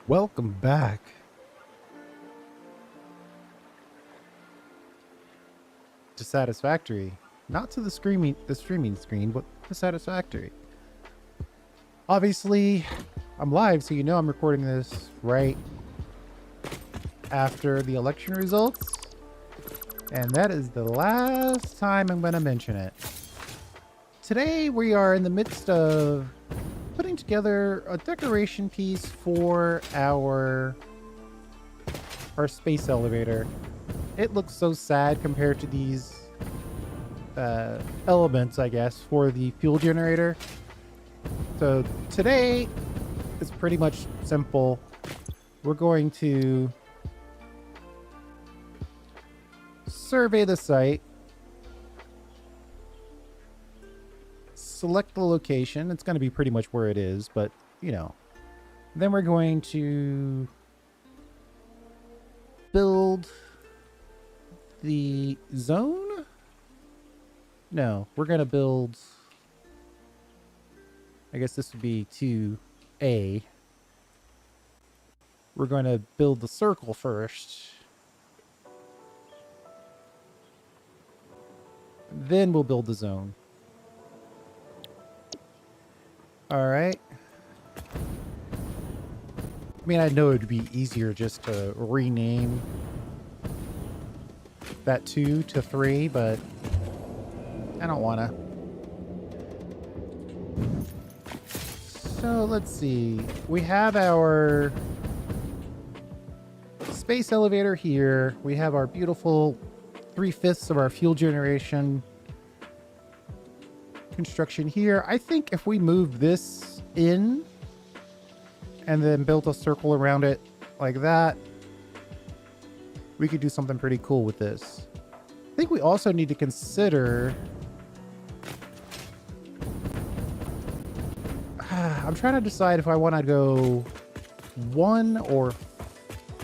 Welcome back to Satisfactory. Not to the streaming screen, but to Satisfactory. Obviously, I'm live, so you know I'm recording this right after the election results. And that is the last time I'm going to mention it. Today, we are in the midst of putting together a decoration piece for our space elevator. It looks so sad compared to these elements, I guess, for the fuel generator. So today is pretty much simple. We're going to survey the site, select the location. It's going to be pretty much where it is, but you know, then we're going to build the zone. No, we're going to build, I guess this would be 2A. We're going to build the circle first. Then we'll build the zone. All right. I mean, I know it'd be easier just to rename that 2 to 3, but I don't want to. So let's see. We have our space elevator here. We have our beautiful 3/5 of our fuel generation construction here. I think if we move this in and then built a circle around it like that, we could do something pretty cool with this. I think we also need to consider I'm trying to decide if I want to go 1 or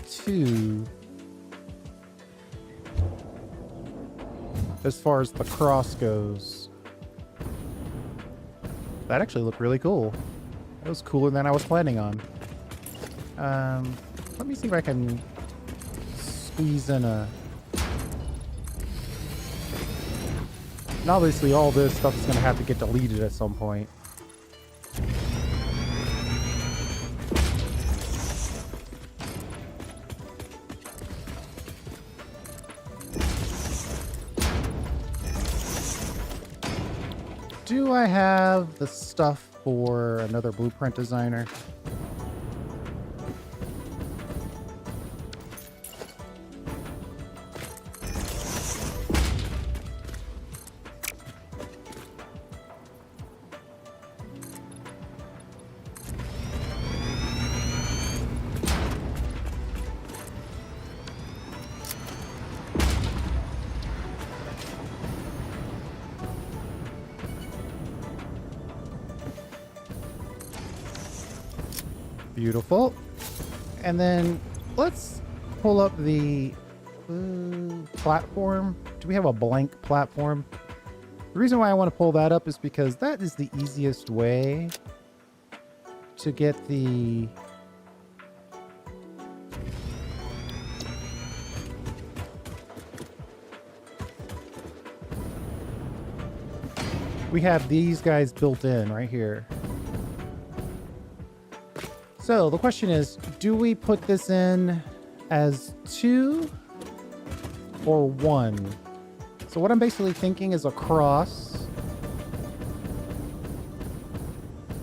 2 as far as the cross goes. That actually looked really cool. That was cooler than I was planning on. Let me see if I can squeeze in a... And obviously all this stuff is going to have to get deleted at some point. Do I have the stuff for another blueprint designer? Beautiful. And then let's pull up the platform. Do we have a blank platform? The reason why I want to pull that up is because that is the easiest way to get the... We have these guys built in right here. So the question is, do we put this in as 2 or 1? So what I'm basically thinking is a cross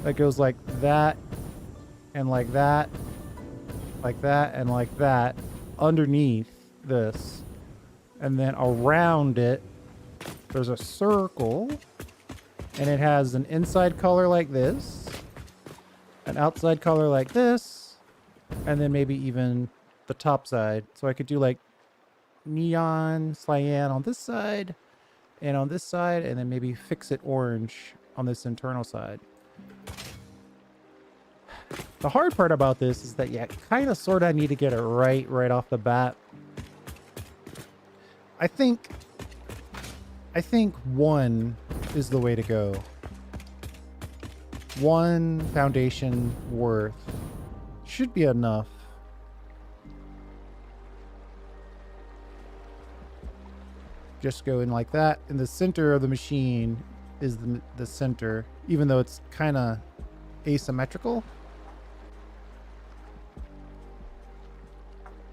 that goes like that and like that, like that and like that underneath this. And then around it, there's a circle and it has an inside color like this, an outside color like this, and then maybe even the top side. So I could do like neon cyan on this side and on this side, and then maybe fix it orange on this internal side. The hard part about this is that you kind of sort of need to get it right off the bat. I think 1 is the way to go. 1 foundation worth Should be enough. Just go in like that. In the center of the machine is the center, even though it's kind of asymmetrical.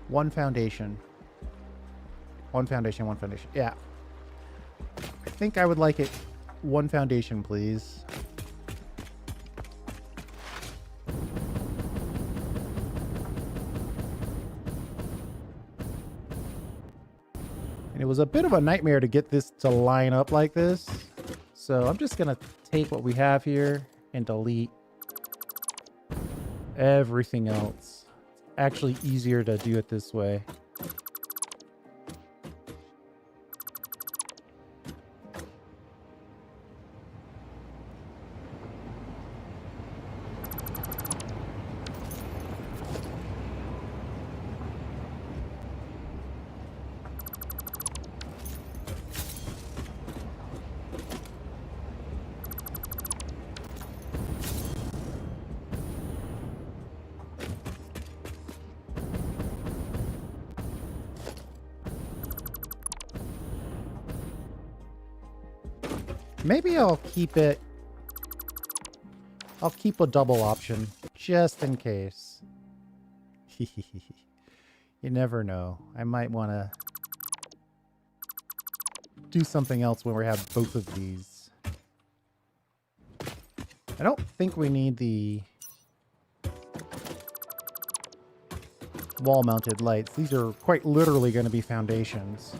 One foundation. One foundation, one foundation. Yeah. I think I would like it one foundation, please. And it was a bit of a nightmare to get this to line up like this. So I'm just going to take what we have here and delete everything else. It's actually easier to do it this way. Maybe I'll keep it. I'll keep a double option just in case. You never know. I might want to do something else when we have both of these. I don't think we need the wall-mounted lights. These are quite literally going to be foundations.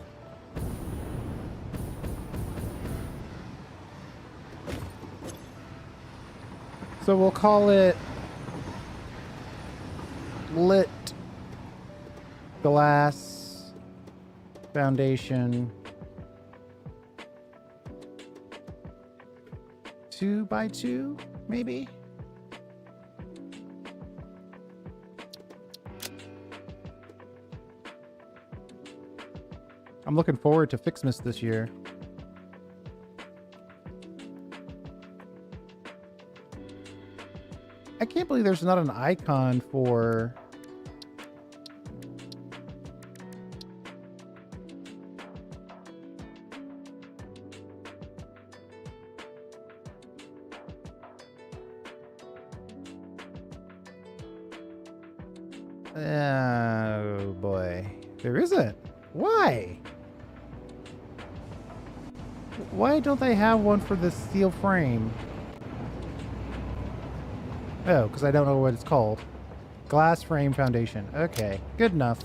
So we'll call it lit glass foundation 2x2, maybe? I'm looking forward to Fixmas this year. I can't believe there's not an icon for oh boy. There isn't. Why? Why don't they have one for the steel frame? Oh, because I don't know what it's called. Glass frame foundation. Okay, good enough.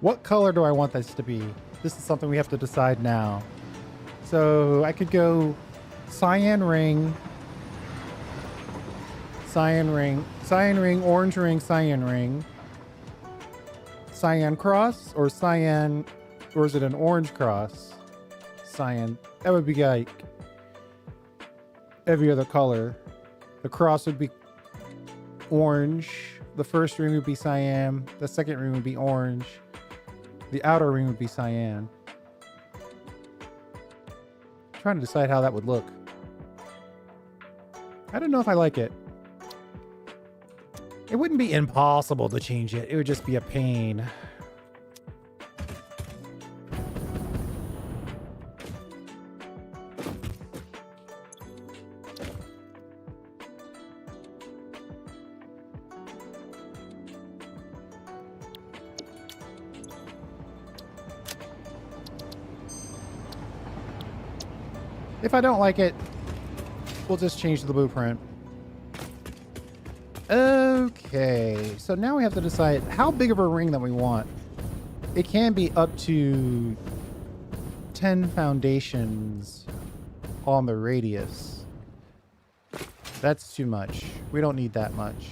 What color do I want this to be? This is something we have to decide now. So I could go cyan ring, cyan ring, cyan ring, orange ring, cyan ring, cyan cross, or cyan, or is it an orange cross? Cyan. That would be like every other color. The cross would be orange. The first ring would be cyan. The second ring would be orange. The outer ring would be cyan. I'm trying to decide how that would look. I don't know if I like it. It wouldn't be impossible to change it. It would just be a pain. If I don't like it, we'll just change the blueprint. Okay, so now we have to decide how big of a ring that we want. It can be up to 10 foundations on the radius. That's too much. We don't need that much.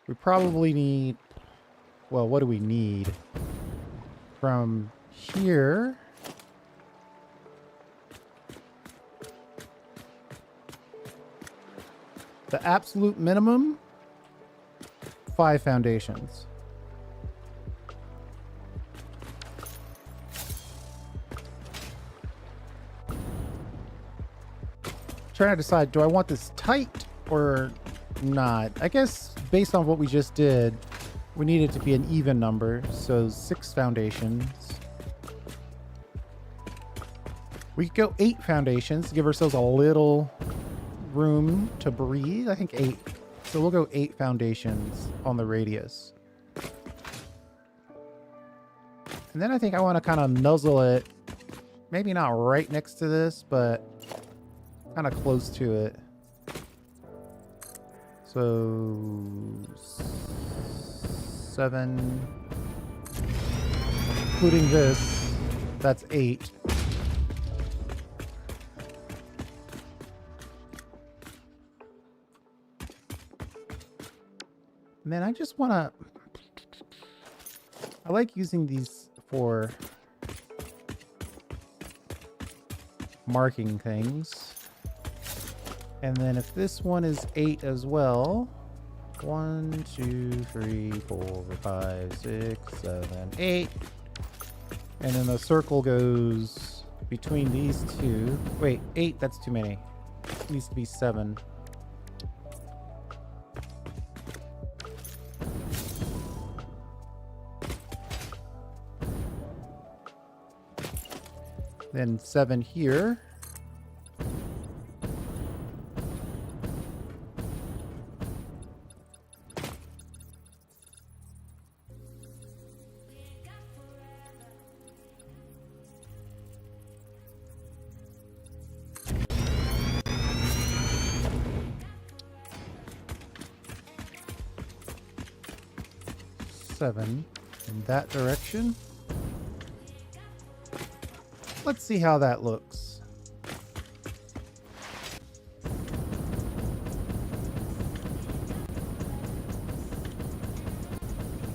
We probably need, well, what do we need? From here, the absolute minimum, 5 foundations. Trying to decide, do I want this tight or not? I guess based on what we just did, we need it to be an even number, so 6 foundations. We could go 8 foundations to give ourselves a little room to breathe. I think 8. So we'll go 8 foundations on the radius. And then I think I want to kind of nuzzle it, maybe not right next to this, but kind of close to it. So 7, including this, that's 8. And then I just want to, I like using these for marking things. And then if this one is 8 as well, 1, 2, 3, 4, 5, 6, 7, 8. And then the circle goes between these two. Wait, 8, that's too many. It needs to be 7. Then 7 here. In that direction. Let's see how that looks.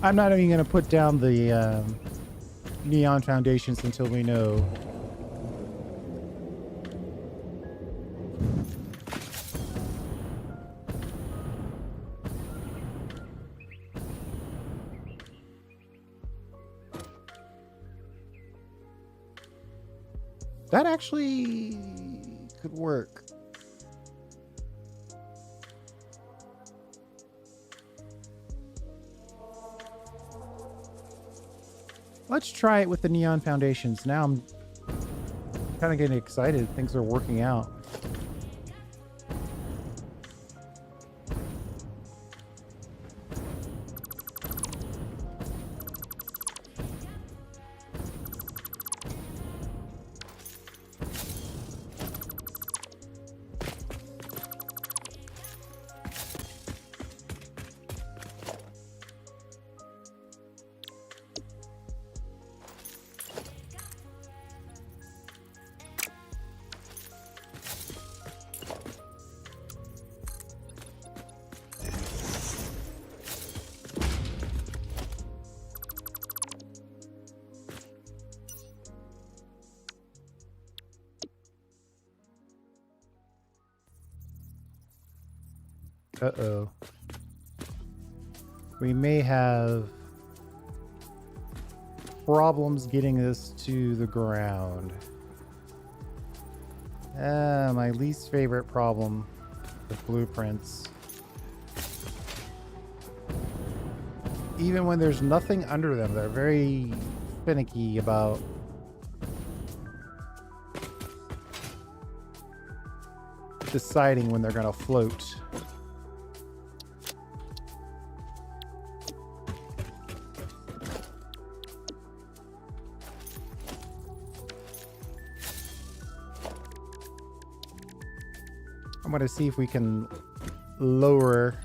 I'm not even going to put down the neon foundations until we know. That actually could work. Let's try it with the neon foundations. Now I'm kind of getting excited. Things are working out. Uh-oh. We may have problems getting this to the ground. My least favorite problem with blueprints. Even when there's nothing under them, they're very finicky about deciding when they're going to float. I'm going to see if we can lower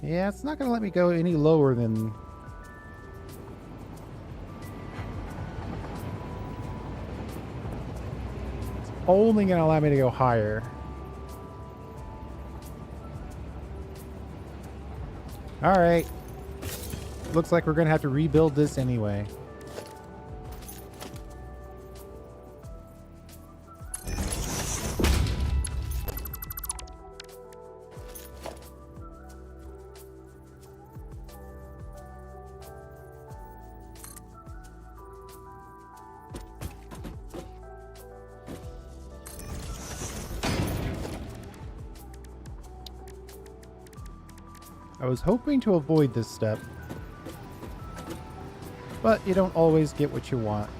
Yeah, it's not going to let me go any lower than... It's only going to allow me to go higher. All right. Looks like we're going to have to rebuild this anyway. I was hoping to avoid this step, but you don't always get what you want.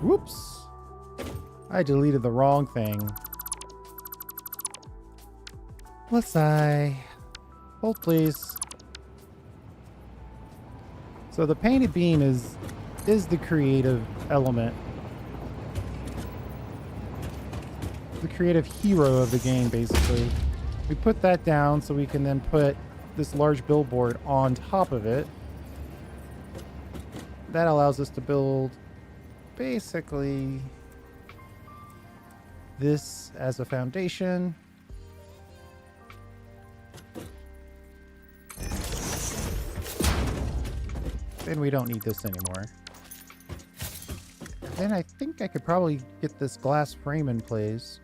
Whoops. I deleted the wrong thing. Let's hold please. So the painted bean is the creative element. The creative hero of the game, basically. We put that down so we can then put this large billboard on top of it. That allows us to build basically this as a foundation. Then we don't need this anymore. Then I think I could probably get this glass frame in place.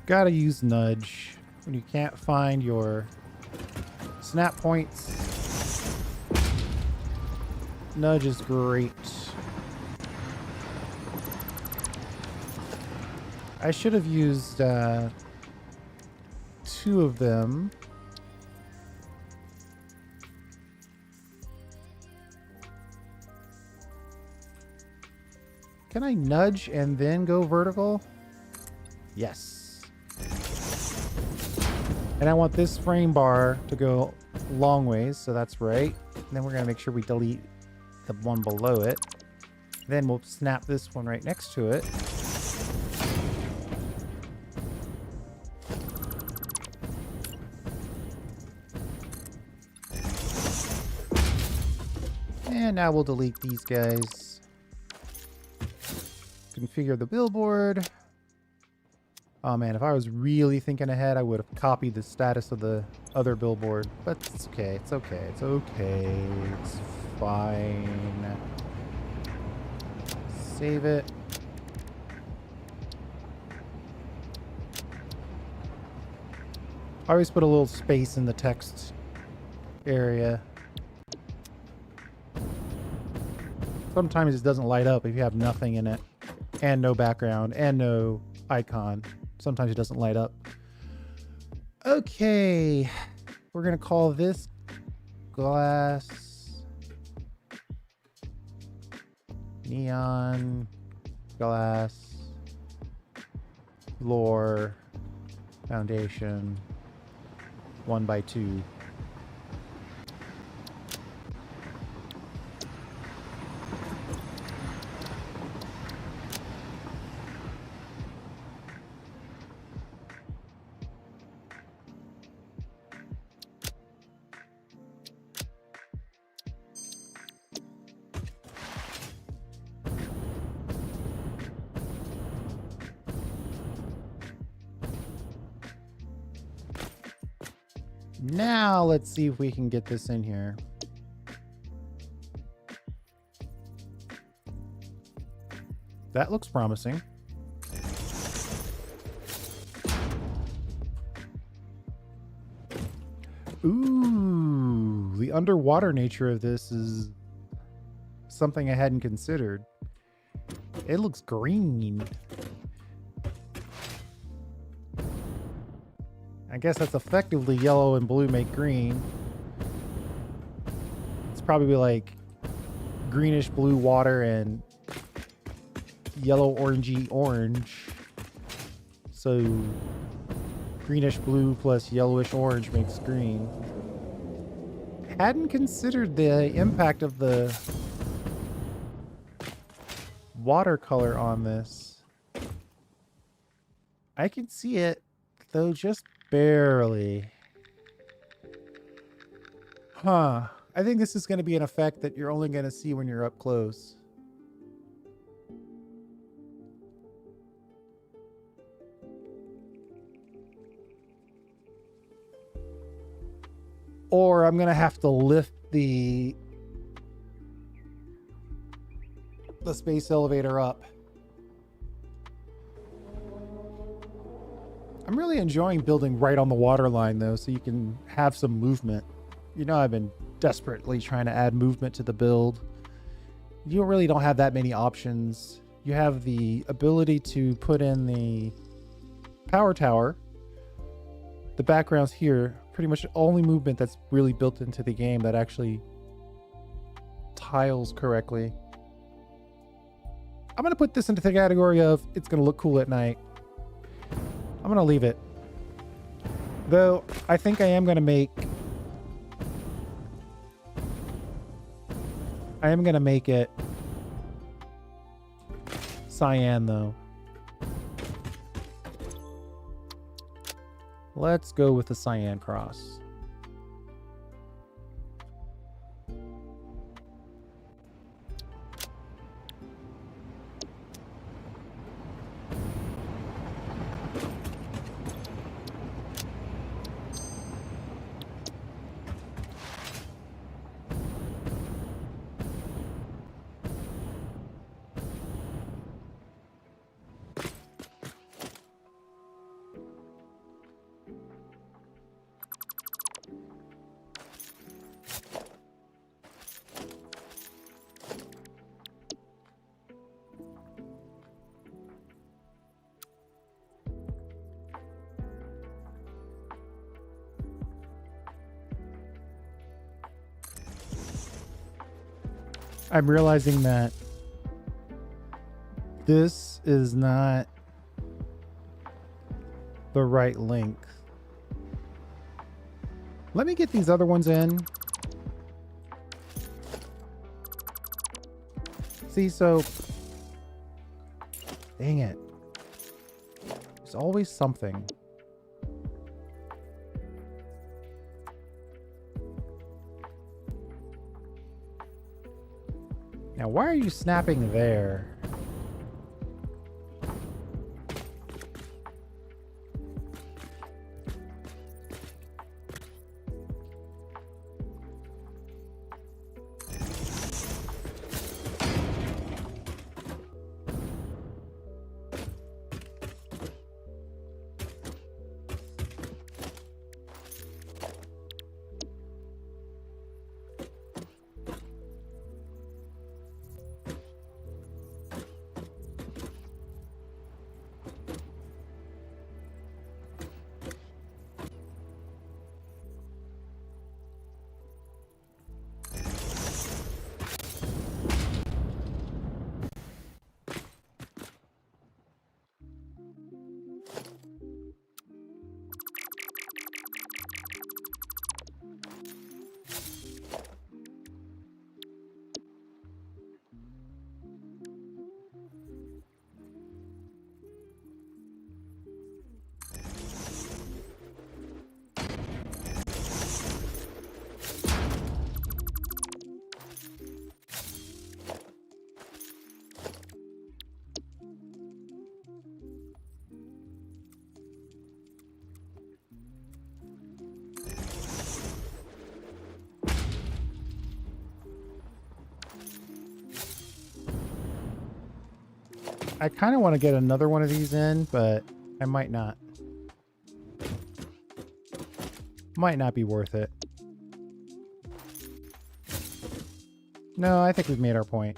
Gotta use nudge when you can't find your snap points. Nudge is great. I should have used 2 of them. Can I nudge and then go vertical? Yes. And I want this frame bar to go long ways, so that's right. And then we're going to make sure we delete the one below it. Then we'll snap this one right next to it. And now we'll delete these guys. Configure the billboard. Oh man, if I was really thinking ahead, I would have copied the status of the other billboard. But it's okay, it's okay, it's okay. It's fine. Save it. I always put a little space in the text area. Sometimes it doesn't light up if you have nothing in it, and no background, and no icon. Sometimes it doesn't light up. Okay, we're gonna call this glass neon glass floor foundation 1x2. Now let's see if we can get this in here. That looks promising. Ooh, the underwater nature of this is something I hadn't considered. It looks green. I guess that's effectively yellow and blue make green. It's probably like greenish blue water and yellow orangey orange. So greenish blue plus yellowish orange makes green. Hadn't considered the impact of the watercolor on this. I can see it, though just barely. Huh. I think this is going to be an effect that you're only going to see when you're up close. Or I'm going to have to lift the space elevator up. I'm really enjoying building right on the water line, though, so you can have some movement. You know, I've been desperately trying to add movement to the build. You really don't have that many options. You have the ability to put in the power tower. The backgrounds here, pretty much the only movement that's really built into the game that actually tiles correctly. I'm going to put this into the category of it's going to look cool at night. I'm going to leave it. Though, I think I am going to make... it cyan, though. Let's go with the cyan cross. I'm realizing that this is not the right length. Let me get these other ones in. See, so... Dang it. There's always something. Now, why are you snapping there? I kind of want to get another one of these in, but I might not. Might not be worth it. No, I think we've made our point.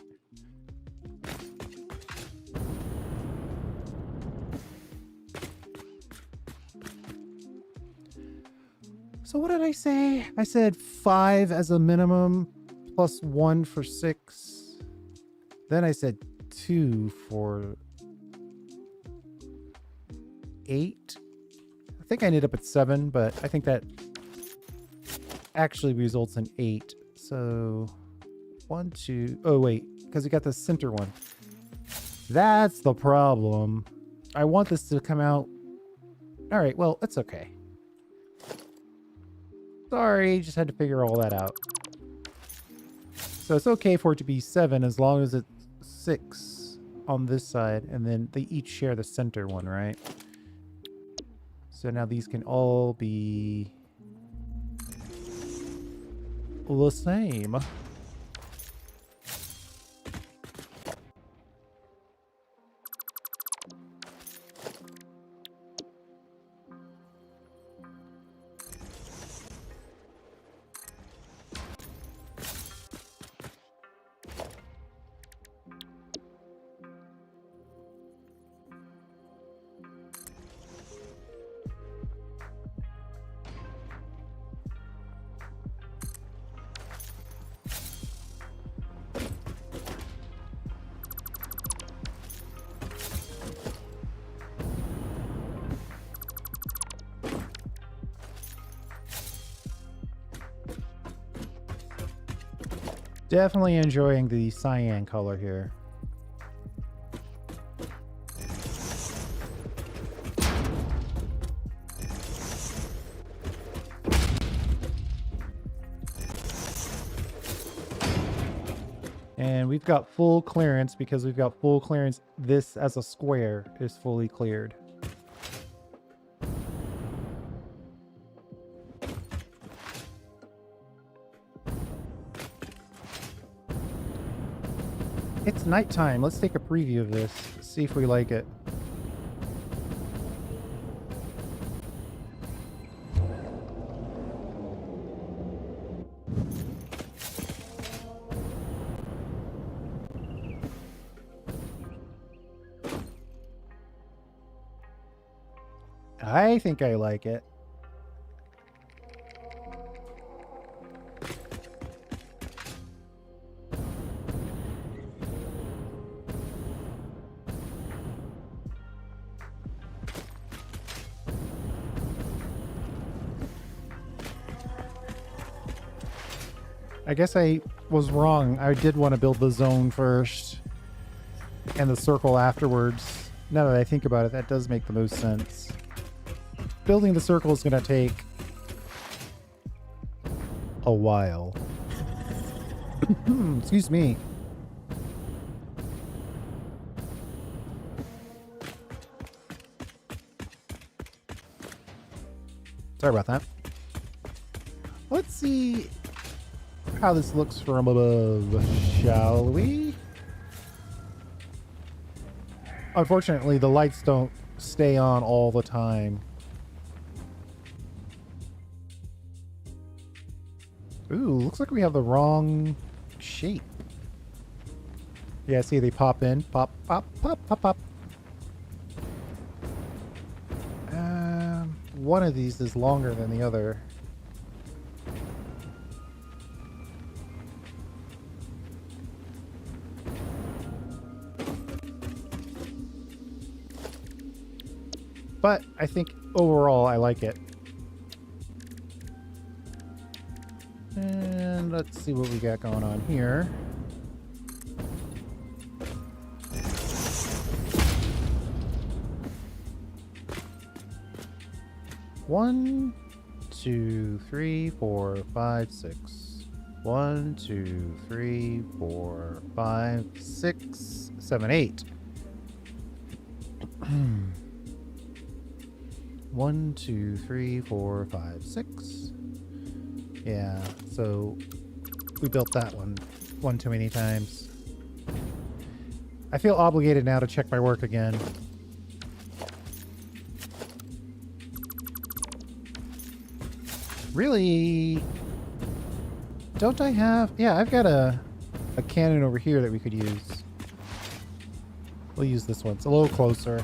So what did I say? I said 5 as a minimum, plus 1 for 6. Then I said 2 for 8. I think I ended up at 7, but I think that actually results in 8. So 1, 2. Oh wait, because we got the center one. That's the problem. I want this to come out. All right, well, it's okay. Sorry, just had to figure all that out. So it's okay for it to be 7 as long as it's 6 on this side, and then they each share the center one, right? So now these can all be the same. Definitely enjoying the cyan color here. And we've got full clearance because we've got full clearance. This as a square is fully cleared. It's nighttime. Let's take a preview of this. See if we like it. I think I like it. I guess I was wrong. I did want to build the zone first and the circle afterwards. Now that I think about it, that does make the most sense. Building the circle is going to take a while. Excuse me. Sorry about that. Let's see how this looks from above, shall we? Unfortunately, the lights don't stay on all the time. Ooh, looks like we have the wrong shape. Yeah, see, they pop in. Pop, pop, pop, pop, pop. One of these is longer than the other. But I think overall I like it. And let's see what we got going on here. One, 2, 3, 4, 5, 6. 1, 2, 3, 4, 5, 6, 7, 8. 1, 2, 3, 4, 5, 6. Yeah, so we built that one too many times. I feel obligated now to check my work again. Really? Don't I have... Yeah, I've got a cannon over here that we could use. We'll use this one. It's a little closer.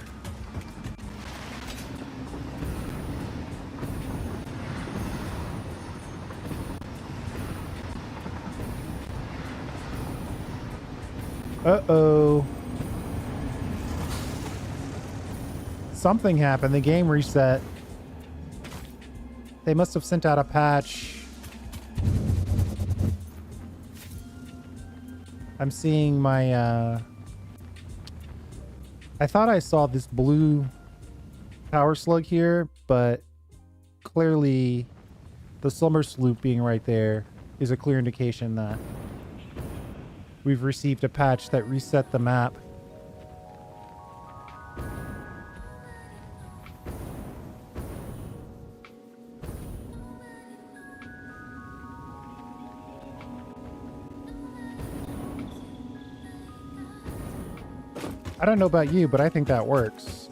Uh-oh. Something happened. The game reset. They must have sent out a patch. I'm seeing my, I thought I saw this blue power slug here, but clearly the summer sloop being right there is a clear indication that we've received a patch that reset the map. I don't know about you, but I think that works.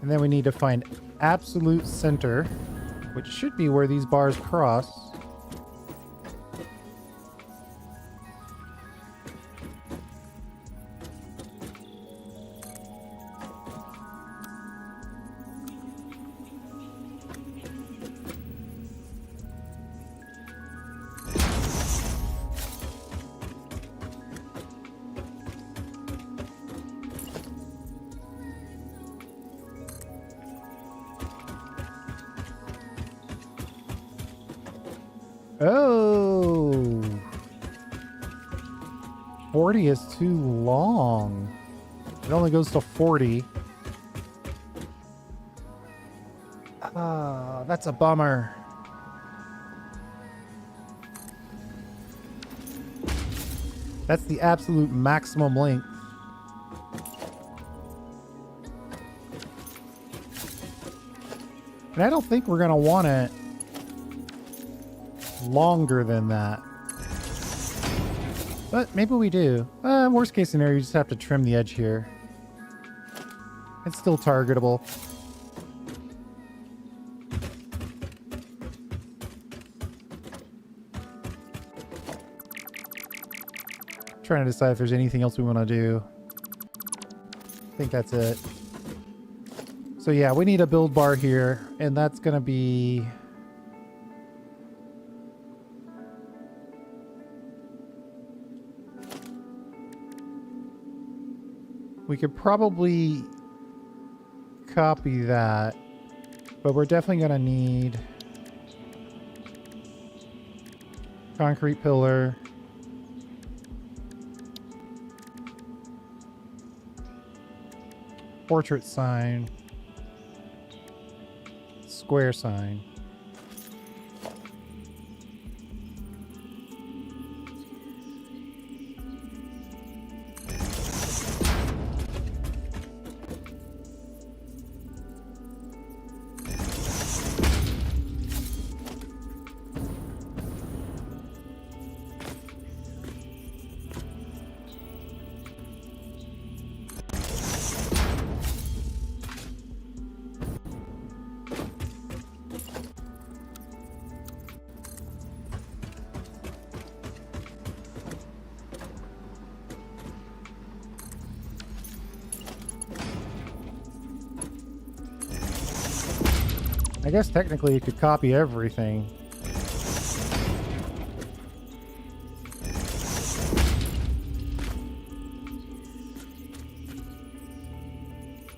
And then we need to find absolute center, which should be where these bars cross. Oh, 40 is too long. It only goes to 40. Ah, that's a bummer. That's the absolute maximum length. And I don't think we're going to want it longer than that. But maybe we do. Worst case scenario, you just have to trim the edge here. It's still targetable. Trying to decide if there's anything else we want to do. I think that's it. So yeah, we need a build bar here, and that's going to be... We could probably copy that, but we're definitely going to need concrete pillar, portrait sign, square sign. I guess technically you could copy everything.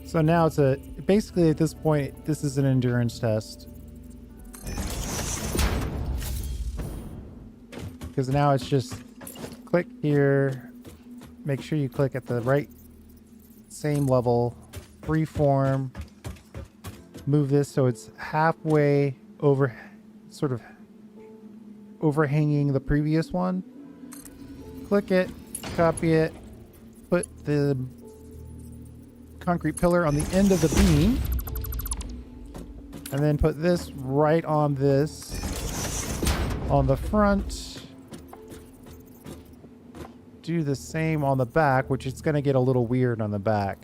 So now it's a... Basically at this point, this is an endurance test. Because now it's just click here. Make sure you click at the right same level. Freeform. Move this so it's halfway over, sort of overhanging the previous one. Click it, copy it, put the concrete pillar on the end of the beam, and then put this right on this on the front, do the same on the back, which is going to get a little weird on the back.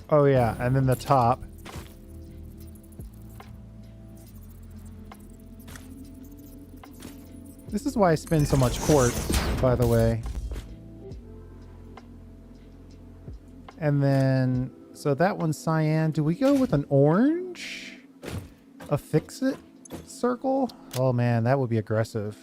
Oh yeah, and then the top. This is why I spend so much quartz, by the way. And then, so that one's cyan. Do we go with an orange? A fix-it circle? Oh man, that would be aggressive.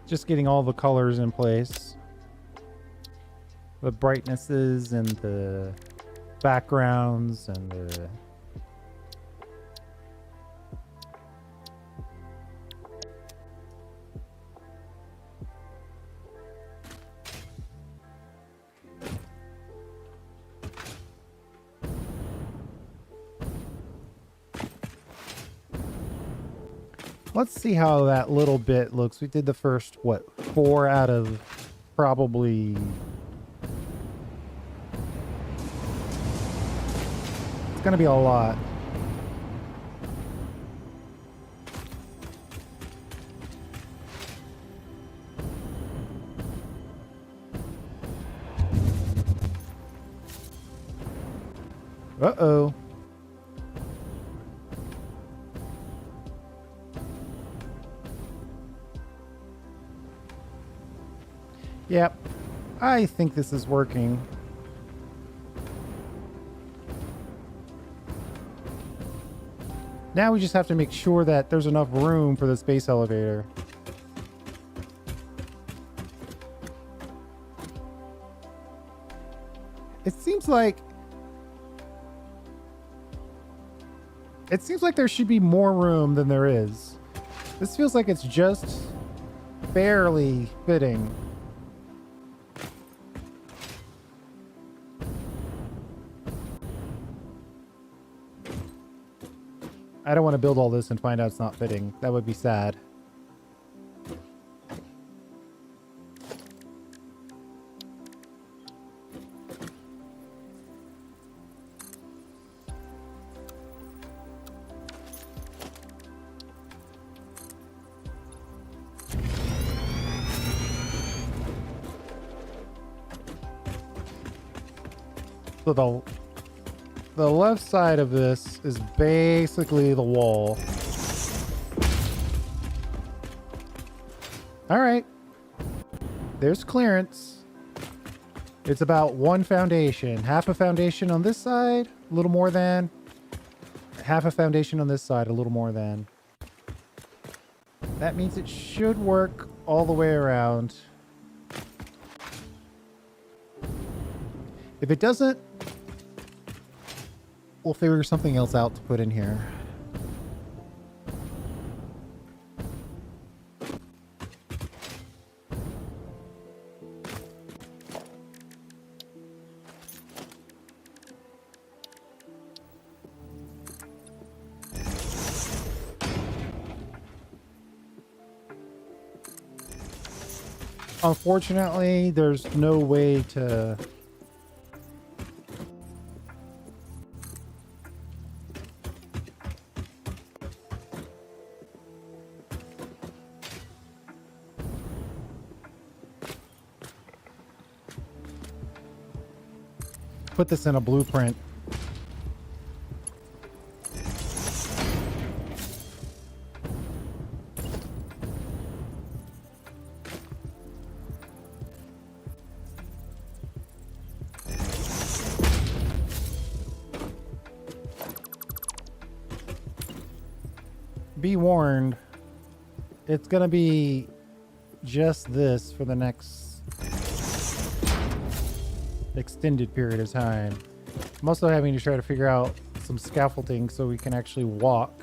Just getting all the colors in place. The brightnesses and the backgrounds and the... Let's see how that little bit looks. We did the first, what, 4 out of probably... It's gonna be a lot. Uh-oh. Yep, I think this is working. Now we just have to make sure that there's enough room for the space elevator. It seems like there should be more room than there is. This feels like it's just barely fitting. I don't want to build all this and find out it's not fitting. That would be sad. So the left side of this is basically the wall. All right. There's clearance. It's about 1 foundation. Half a foundation on this side, a little more than. Half a foundation on this side, a little more than. That means it should work all the way around. If it doesn't, we'll figure something else out to put in here. Unfortunately, there's no way to... put this in a blueprint. Be warned, it's gonna be just this for the next extended period of time. I'm also having to try to figure out some scaffolding so we can actually walk.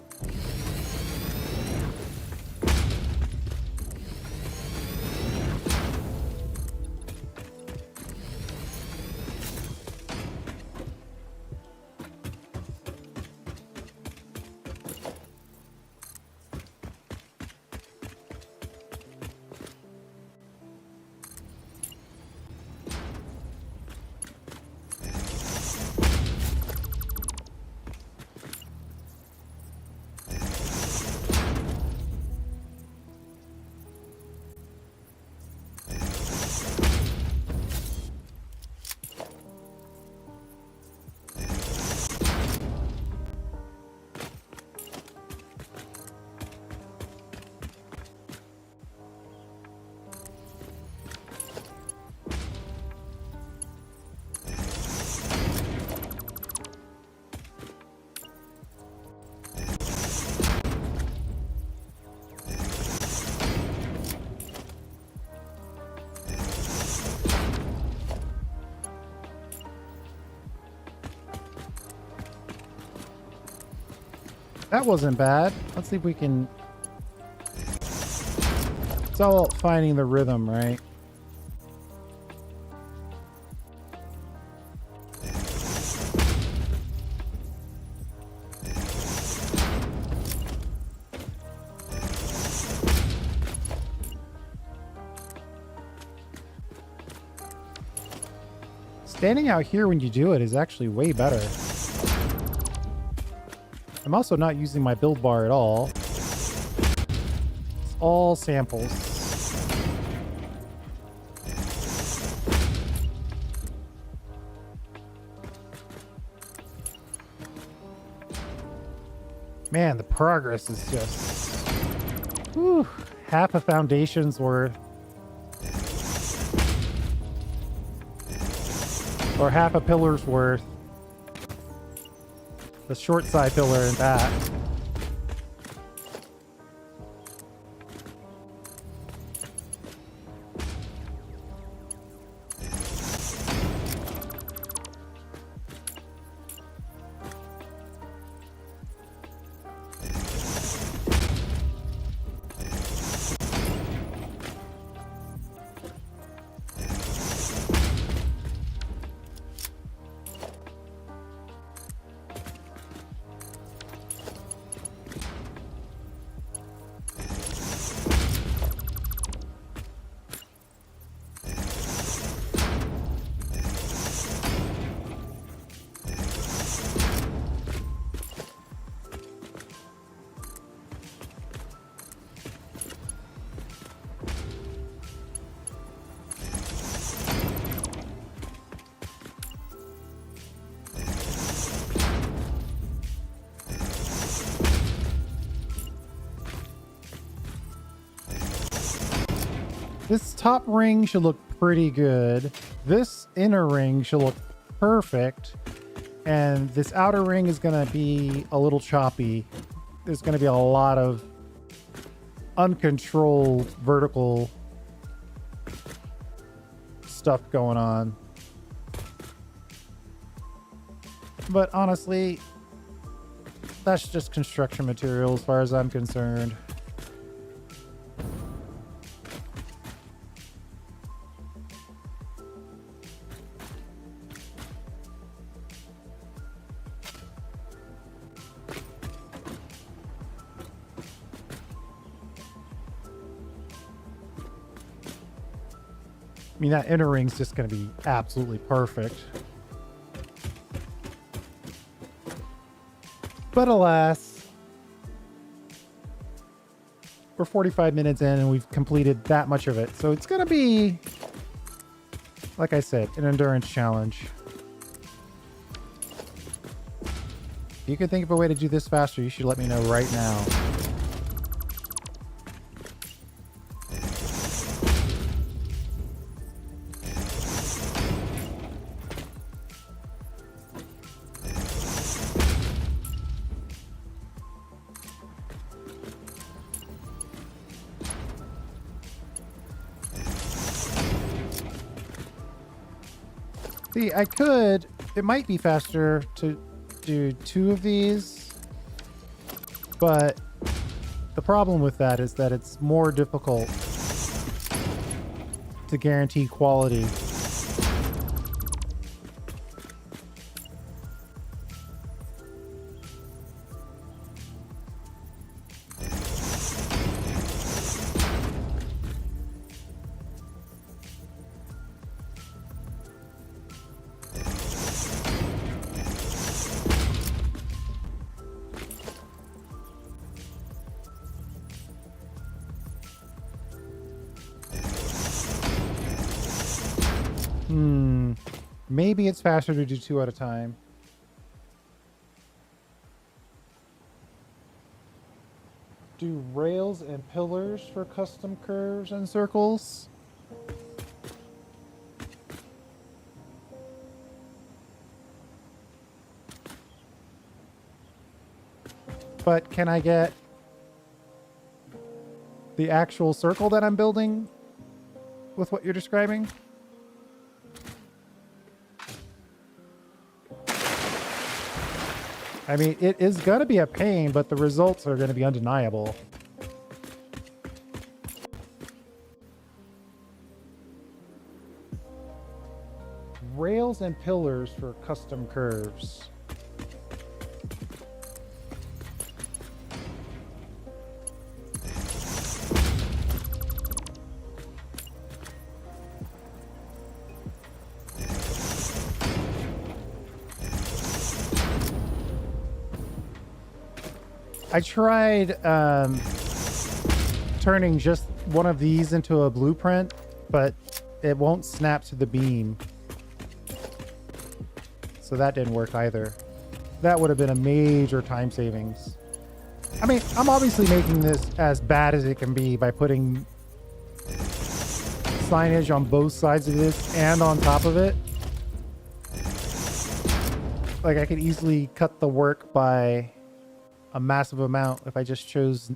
That wasn't bad. Let's see if we can... It's all finding the rhythm, right? Standing out here when you do it is actually way better. I'm also not using my build bar at all. It's all samples. Man, the progress is just... Whew, half a foundation's worth. Or half a pillar's worth. The short side pillar and that. This top ring should look pretty good. This inner ring should look perfect. And this outer ring is going to be a little choppy. There's going to be a lot of uncontrolled vertical stuff going on. But honestly, that's just construction material as far as I'm concerned. I mean, that inner ring's just going to be absolutely perfect. But alas, we're 45 minutes in and we've completed that much of it. So it's going to be, like I said, an endurance challenge. If you could think of a way to do this faster, you should let me know right now. See, I could it might be faster to do 2 of these, but the problem with that is that it's more difficult to guarantee quality. Maybe it's faster to do 2 at a time. Do rails and pillars for custom curves and circles? But can I get the actual circle that I'm building with what you're describing? I mean, it is going to be a pain, but the results are going to be undeniable. Rails and pillars for custom curves. I tried turning just one of these into a blueprint, but it won't snap to the beam. So that didn't work either. That would have been a major time savings. I mean, I'm obviously making this as bad as it can be by putting signage on both sides of this and on top of it. Like, I could easily cut the work by a massive amount if I just chose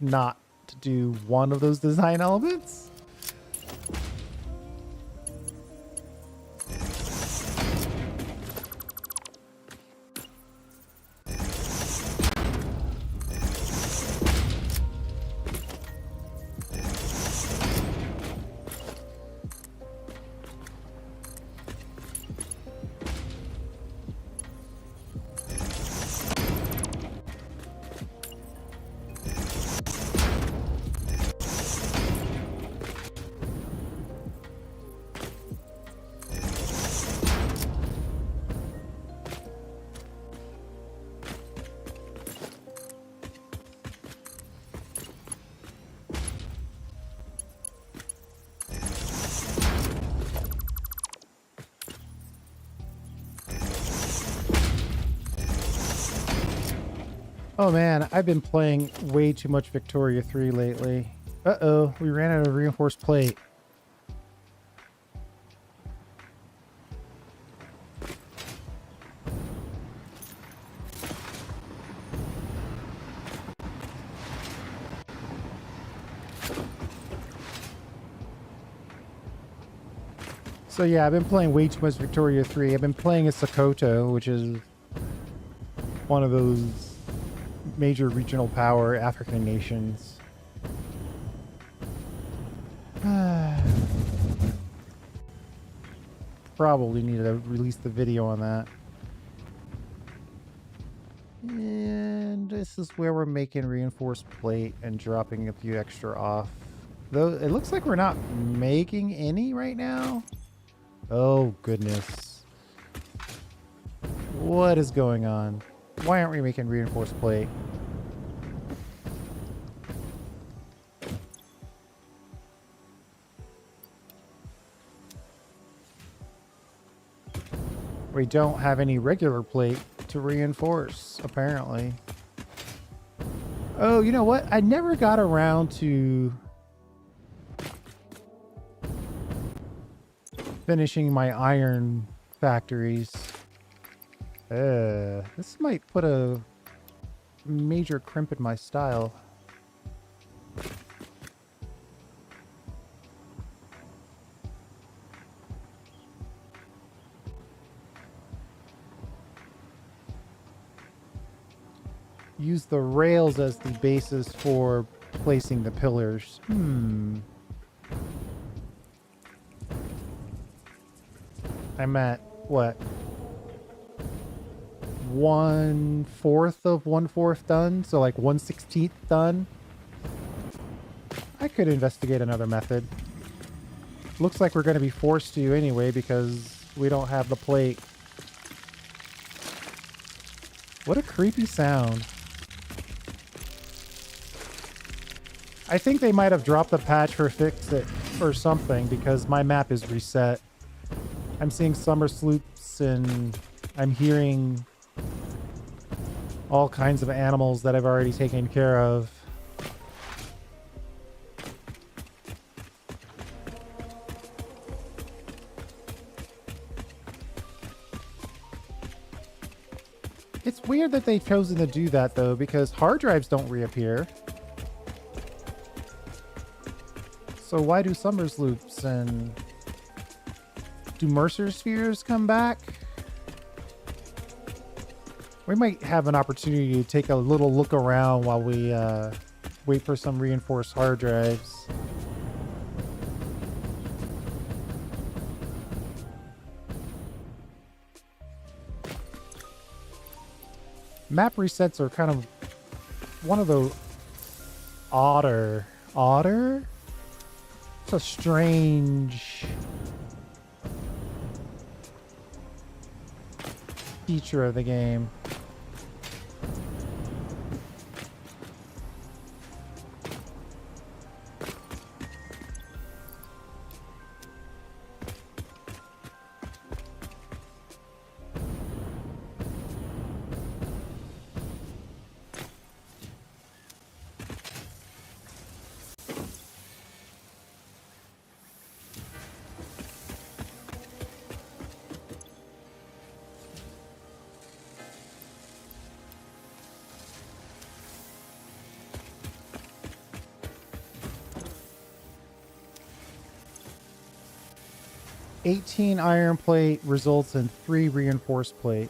not to do one of those design elements. Oh man, I've been playing way too much Victoria 3 lately. Uh-oh, we ran out of reinforced plate. So yeah, I've been playing way too much Victoria 3. I've been playing as Sokoto, which is one of those major regional power African nations. Probably need to release the video on that. And this is where we're making reinforced plate and dropping a few extra off. Though it looks like we're not making any right now. Oh goodness. What is going on? Why aren't we making reinforced plate? We don't have any regular plate to reinforce, apparently. Oh, you know what? I never got around to finishing my iron factories. This might put a major crimp in my style. use the rails as the basis for placing the pillars. I'm at what? 1/4 of 1/4 done, so like 1/16 done. I could investigate another method. Looks like we're going to be forced to anyway because we don't have the plate. What a creepy sound. I think they might have dropped the patch for fix it or something because my map is reset. I'm seeing summer sloops and I'm hearing all kinds of animals that I've already taken care of. It's weird that they've chosen to do that though, because hard drives don't reappear. So why do Summers loops, and do Mercer spheres come back? We might have an opportunity to take a little look around while we wait for some reinforced hard drives. Map resets are kind of one of the odder? It's a strange feature of the game. $18 iron plate results in 3 reinforced plate.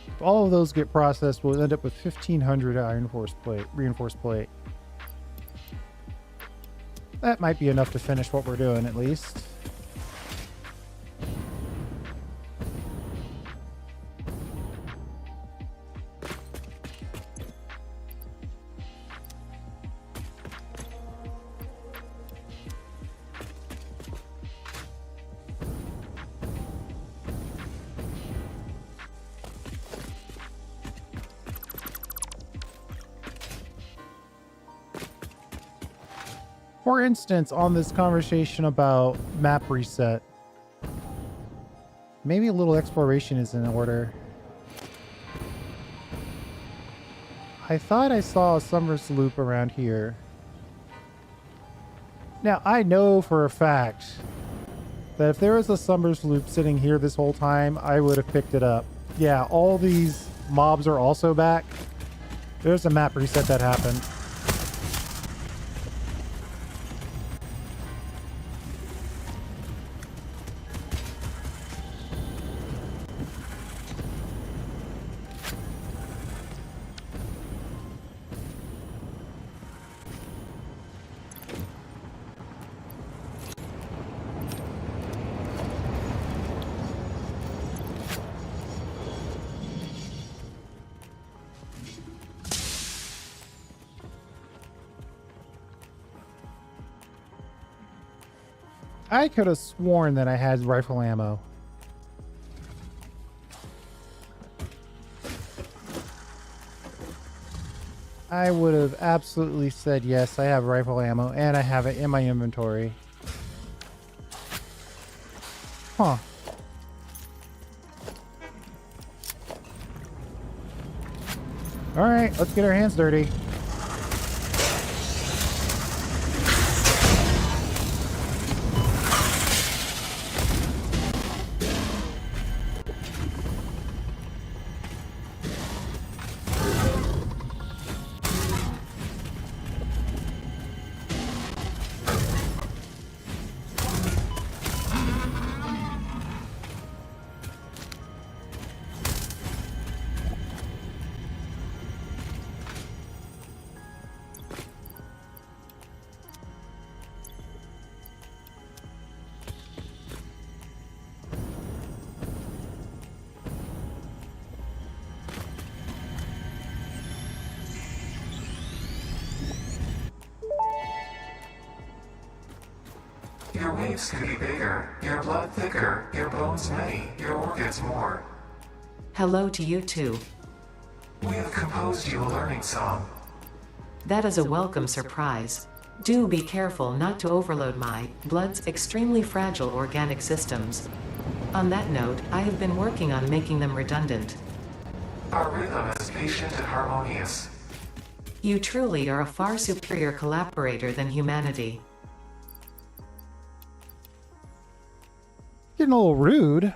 If all of those get processed, we'll end up with 1,500 reinforced plate. That might be enough to finish what we're doing, at least. For instance, on this conversation about map reset, maybe a little exploration is in order. I thought I saw a Summers loop around here. Now, I know for a fact that if there was a Summers loop sitting here this whole time, I would have picked it up. Yeah, all these mobs are also back. There's a map reset that happened. I could have sworn that I had rifle ammo. I would have absolutely said yes, I have rifle ammo and I have it in my inventory. Huh. Alright, let's get our hands dirty. Your waves could be bigger, your blood thicker, your bones many, your organs more. Hello to you too. We have composed you a learning song. That is a welcome surprise. Do be careful not to overload my blood's extremely fragile organic systems. On that note, I have been working on making them redundant. Our rhythm is patient and harmonious. You truly are a far superior collaborator than humanity. Getting a little rude.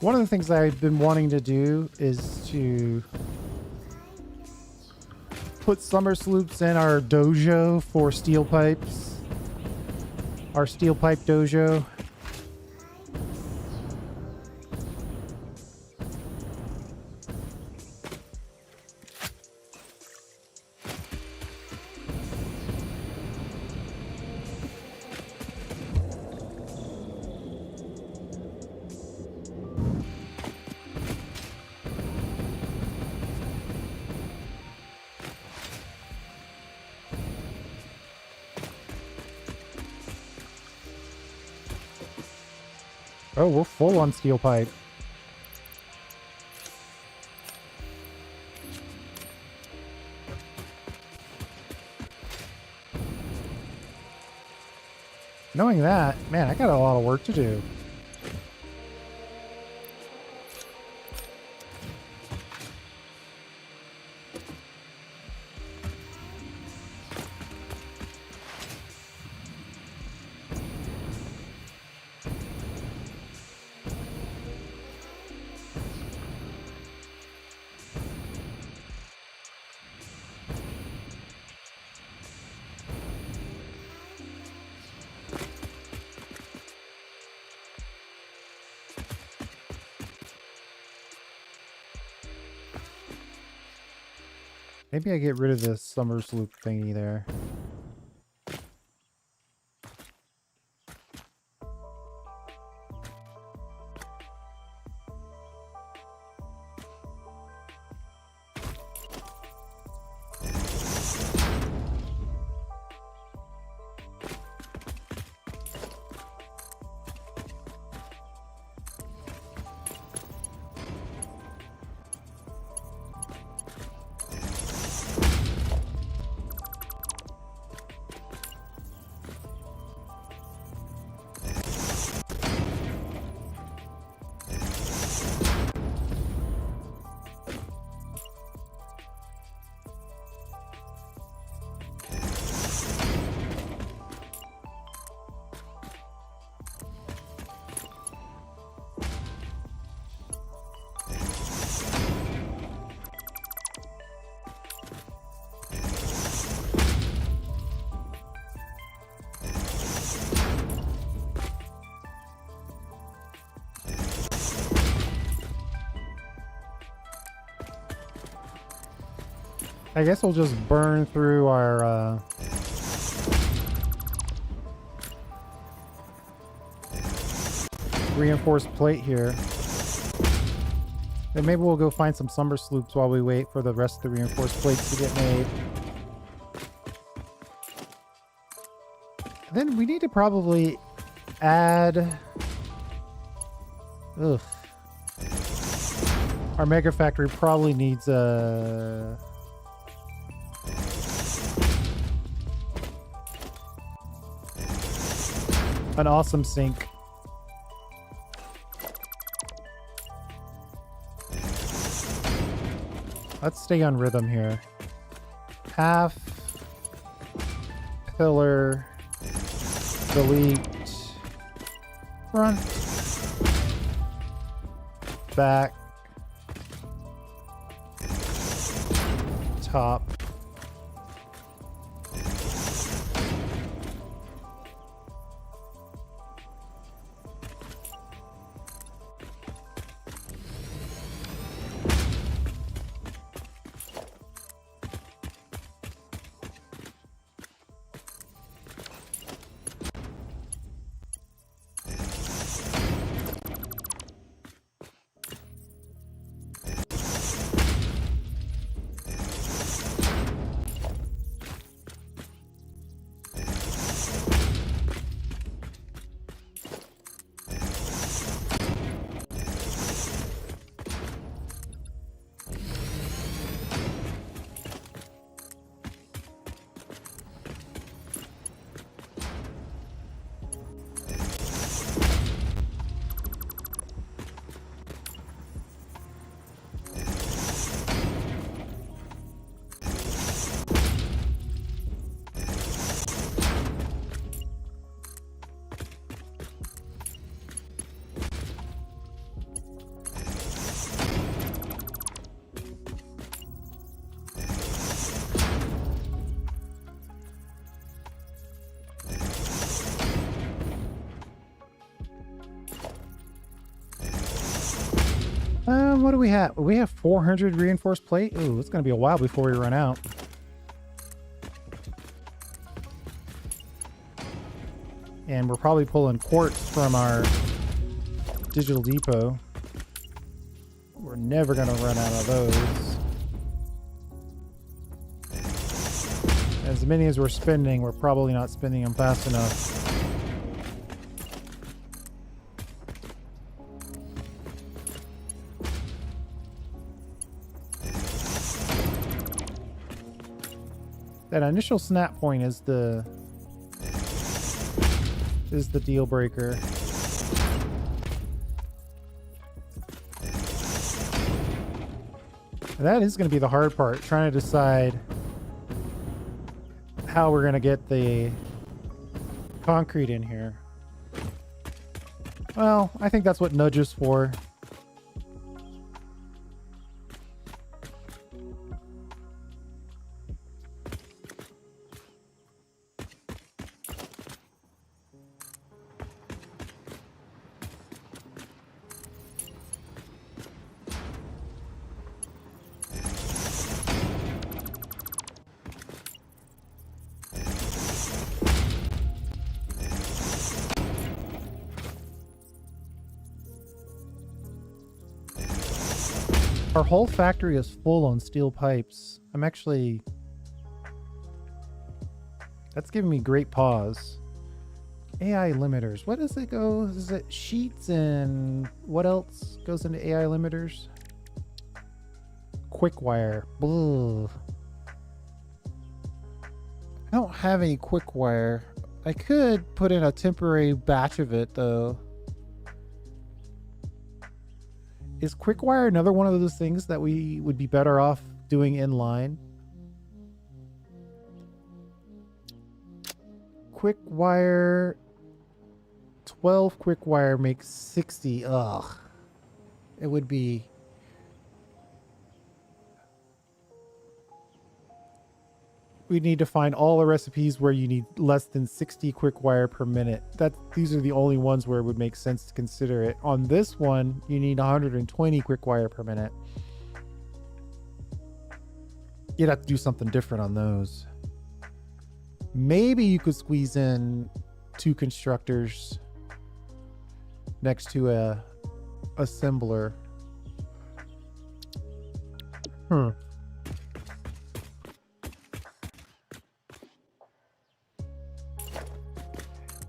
One of the things I've been wanting to do is to put summer sloops in our dojo for steel pipes. Our steel pipe dojo. Oh, we're full on steel pipe. Knowing that, man, I got a lot of work to do. Maybe I get rid of this summer sloop thingy there. I guess we'll just burn through our reinforced plate here. Then maybe we'll go find some summer sloops while we wait for the rest of the reinforced plates to get made. Then we need to probably add... Ugh. Our mega factory probably needs a... an awesome sink. Let's stay on rhythm here. Half pillar, delete, front, back, top. What do we have? We have 400 reinforced plate. Ooh, it's gonna be a while before we run out. And we're probably pulling quartz from our digital depot. We're never gonna run out of those. As many as we're spending, we're probably not spending them fast enough. That initial snap point is the deal breaker. That is going to be the hard part, trying to decide how we're going to get the concrete in here. Well, I think that's what nudge is for. Our whole factory is full on steel pipes. I'm actually... That's giving me great pause. AI limiters. What does it go? Is it sheets and what else goes into AI limiters? Quick wire. Ugh. I don't have any quick wire. I could put in a temporary batch of it though. Is quick wire another one of those things that we would be better off doing in line? Quick wire, 12 quick wire makes 60. Ugh. It would be... We need to find all the recipes where you need less than 60 quick wire per minute. These are the only ones where it would make sense to consider it. On this one, you need 120 quick wire per minute. You'd have to do something different on those. Maybe you could squeeze in 2 constructors next to a assembler.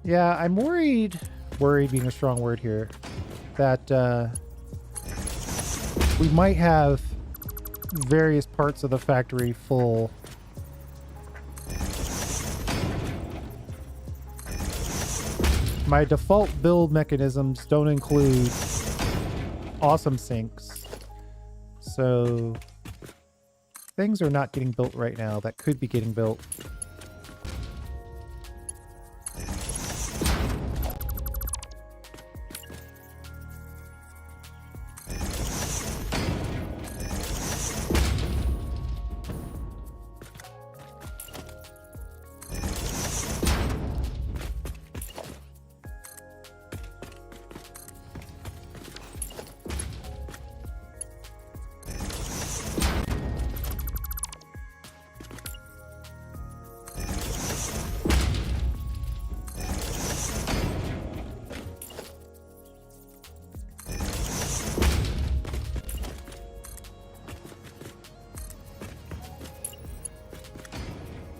Yeah, I'm worried being a strong word here, that we might have various parts of the factory full. My default build mechanisms don't include awesome sinks, so things are not getting built right now that could be getting built.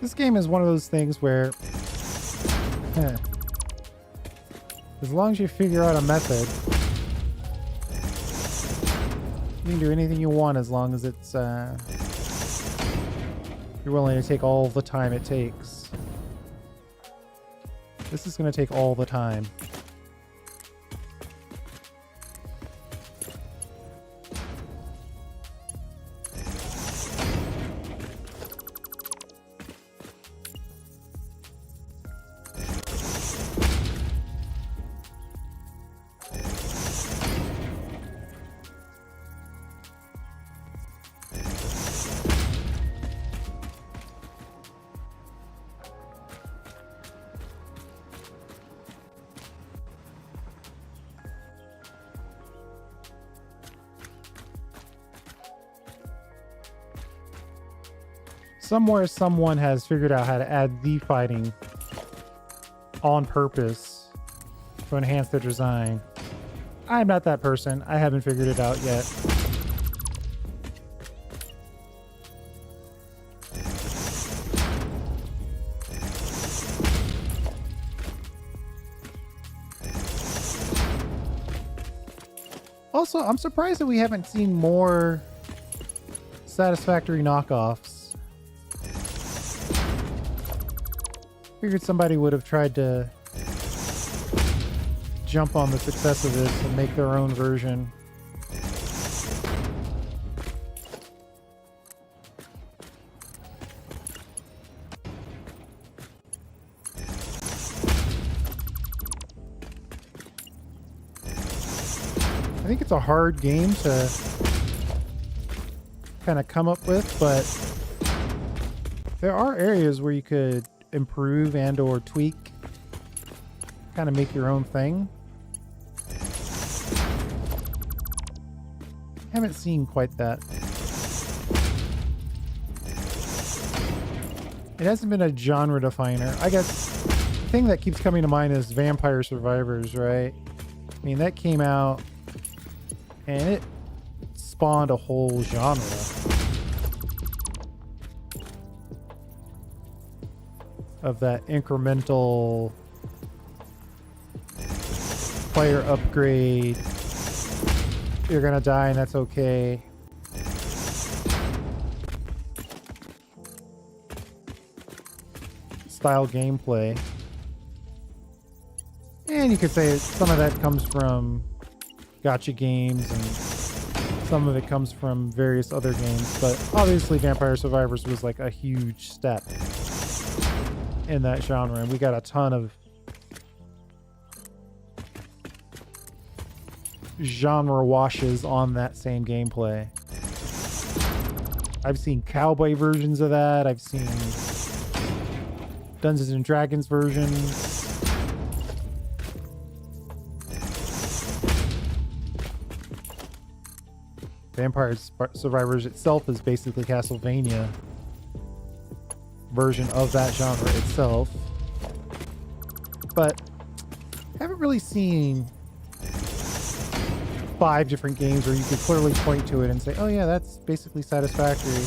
This game is one of those things where, as long as you figure out a method, you can do anything you want as long as it's, you're willing to take all the time it takes. This is going to take all the time. Somewhere someone has figured out how to add the fighting on purpose to enhance their design. I'm not that person. I haven't figured it out yet. Also, I'm surprised that we haven't seen more Satisfactory knockoffs. Figured somebody would have tried to jump on the success of this and make their own version. I think it's a hard game to kind of come up with, but there are areas where you could improve and or tweak, kind of make your own thing. Haven't seen quite that. It hasn't been a genre definer. I guess the thing that keeps coming to mind is Vampire Survivors, right? I mean, that came out and it spawned a whole genre. Of that incremental player upgrade. You're gonna die and that's okay. Style gameplay. And you could say some of that comes from gacha games and some of it comes from various other games, but obviously Vampire Survivors was like a huge step in that genre, and we got a ton of genre washes on that same gameplay. I've seen cowboy versions of that. I've seen Dungeons and Dragons versions. Vampire Survivors itself is basically Castlevania version of that genre itself. But I haven't really seen 5 different games where you could clearly point to it and say, oh yeah, that's basically Satisfactory,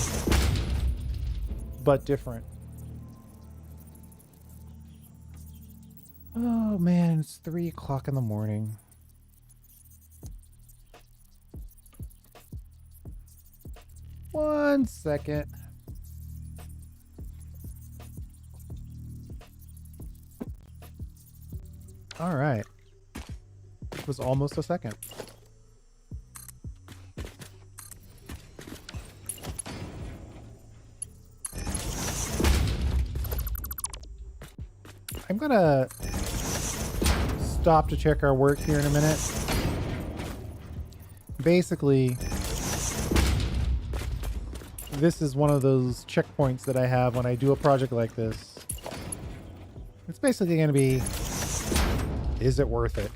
but different. Oh man, it's 3 o'clock in the morning. One second. All right. It was almost a second. I'm gonna stop to check our work here in a minute. Basically, this is one of those checkpoints that I have when I do a project like this. It's basically going to be, is it worth it?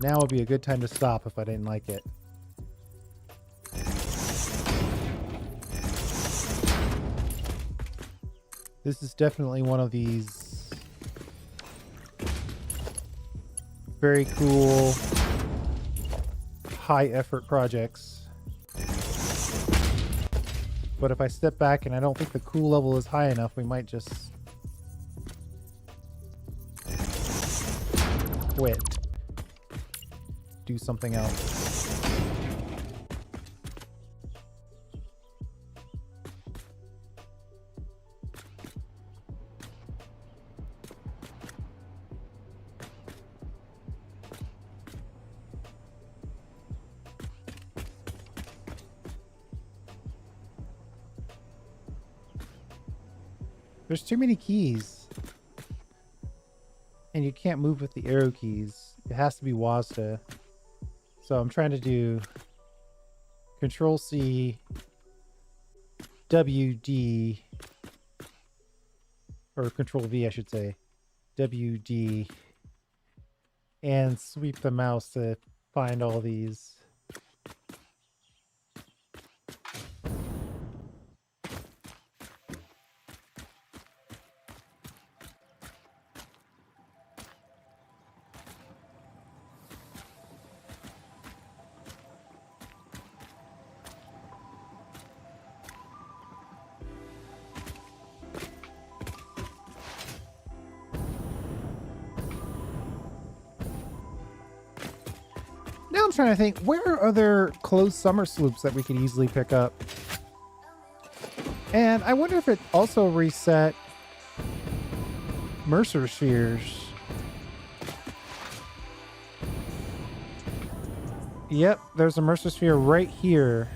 Now would be a good time to stop if I didn't like it. This is definitely one of these very cool, high effort projects. But if I step back and I don't think the cool level is high enough, we might just quit. Do something else. There's too many keys. And you can't move with the arrow keys. It has to be WASD. So I'm trying to do Control C, WD, or Control V, I should say, WD, and sweep the mouse to find all these. trying to think, where are other closed summer sloops that we could easily pick up? And I wonder if it also reset Mercer spheres. Yep, there's a Mercer sphere right here.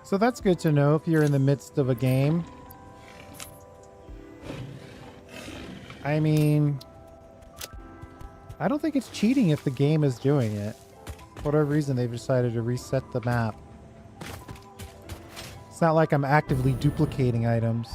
So that's good to know if you're in the midst of a game. I mean, I don't think it's cheating if the game is doing it. For whatever reason, they've decided to reset the map. It's not like I'm actively duplicating items.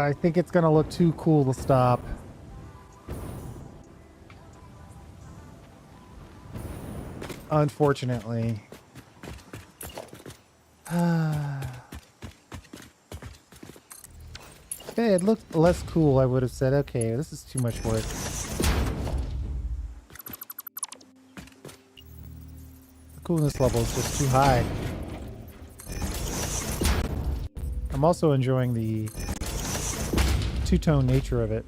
I think it's gonna look too cool to stop. Unfortunately. If it looked less cool, I would have said, okay, this is too much work. The coolness level is just too high. I'm also enjoying the two-tone nature of it.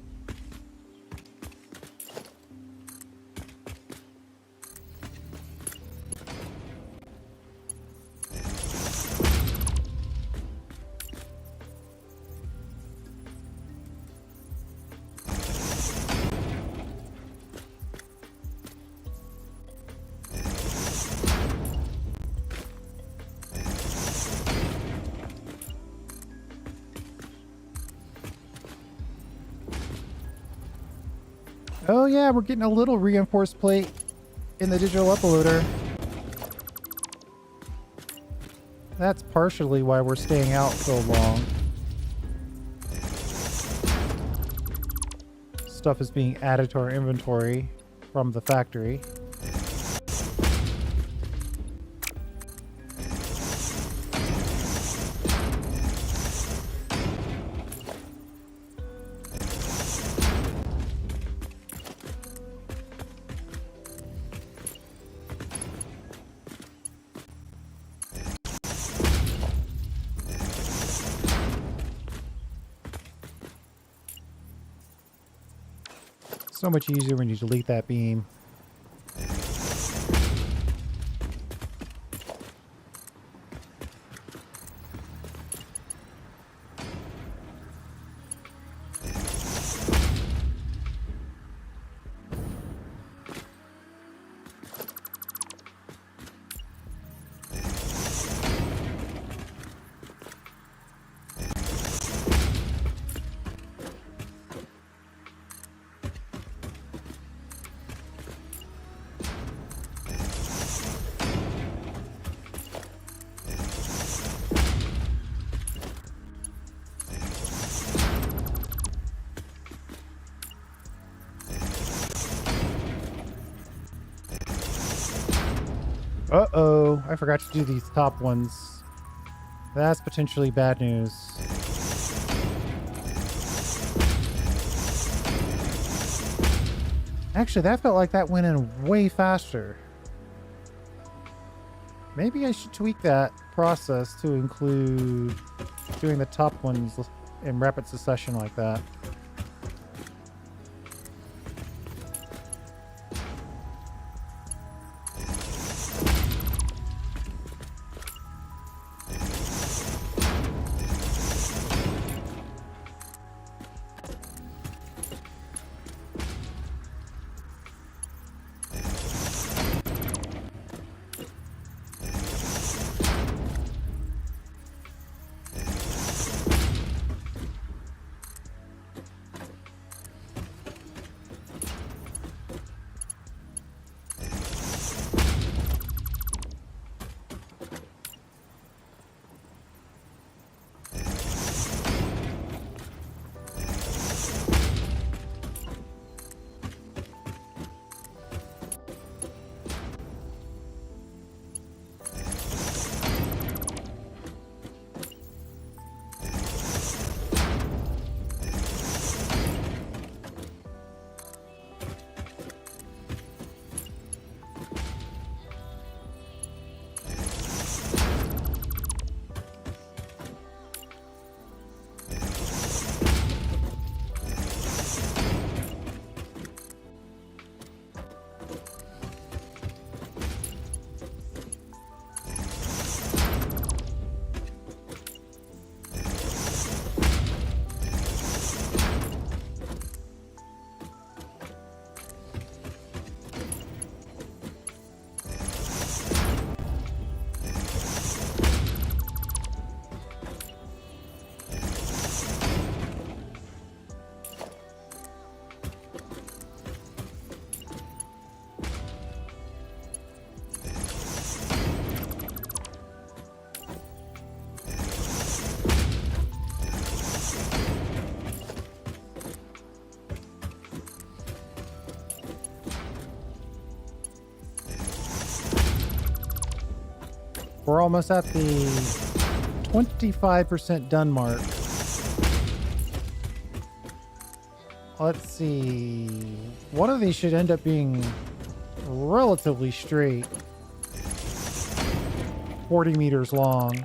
Oh yeah, we're getting a little reinforced plate in the digital uploader. That's partially why we're staying out so long. Stuff is being added to our inventory from the factory. So much easier when you delete that beam. Uh-oh, I forgot to do these top ones. That's potentially bad news. Actually, that felt like that went in way faster. Maybe I should tweak that process to include doing the top ones in rapid succession like that. We're almost at the 25% done mark. Let's see. One of these should end up being relatively straight. 40 meters long.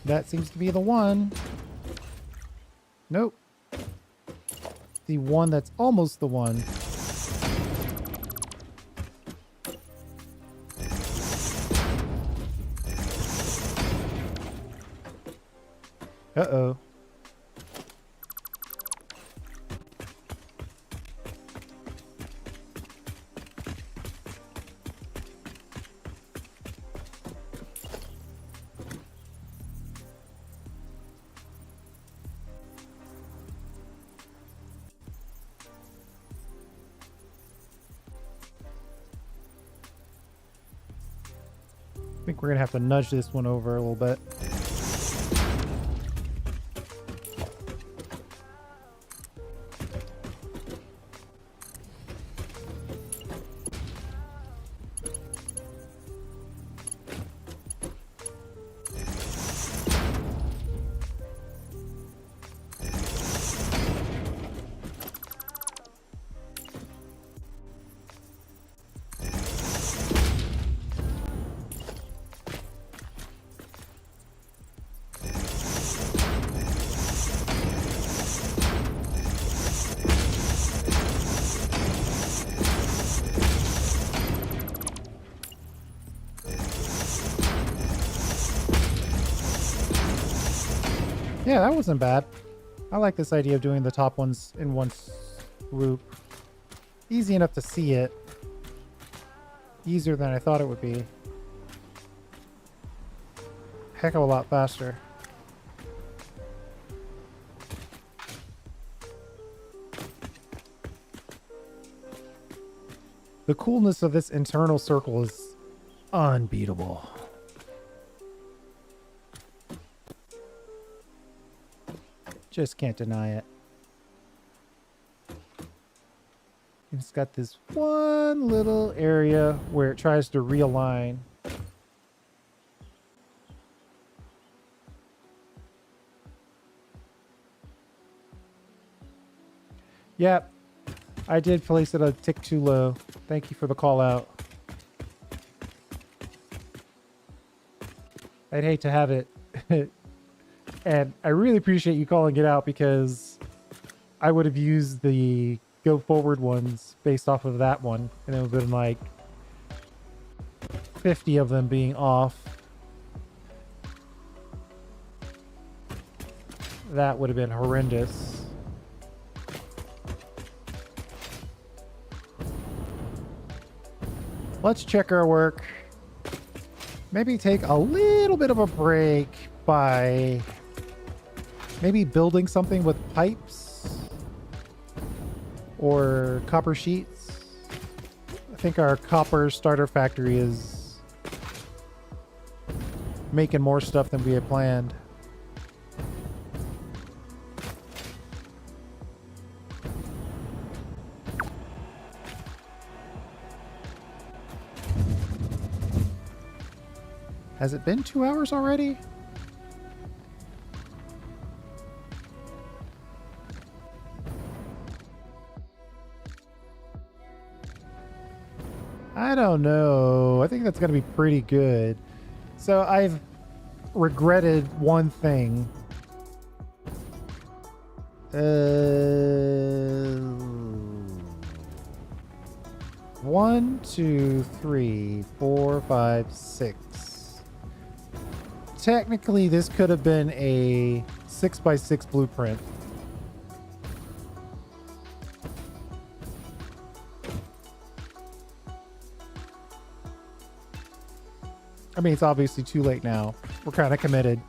That seems to be the one. Nope. The one that's almost the one. Uh-oh. I think we're gonna have to nudge this one over a little bit. Yeah, that wasn't bad. I like this idea of doing the top ones in one swoop. Easy enough to see it. Easier than I thought it would be. Heck of a lot faster. The coolness of this internal circle is unbeatable. Just can't deny it. It's got this one little area where it tries to realign. Yep, I did place it a tick too low. Thank you for the call out. I'd hate to have it. And I really appreciate you calling it out because I would have used the go forward ones based off of that one. And it would have been like 50 of them being off. That would have been horrendous. Let's check our work. Maybe take a little bit of a break by maybe building something with pipes or copper sheets. I think our copper starter factory is making more stuff than we had planned. Has it been 2 hours already? I don't know. I think that's going to be pretty good. So I've regretted one thing. 1, 2, 3, 4, 5, 6. Technically, this could have been a 6x6 blueprint. I mean, it's obviously too late now. We're kind of committed.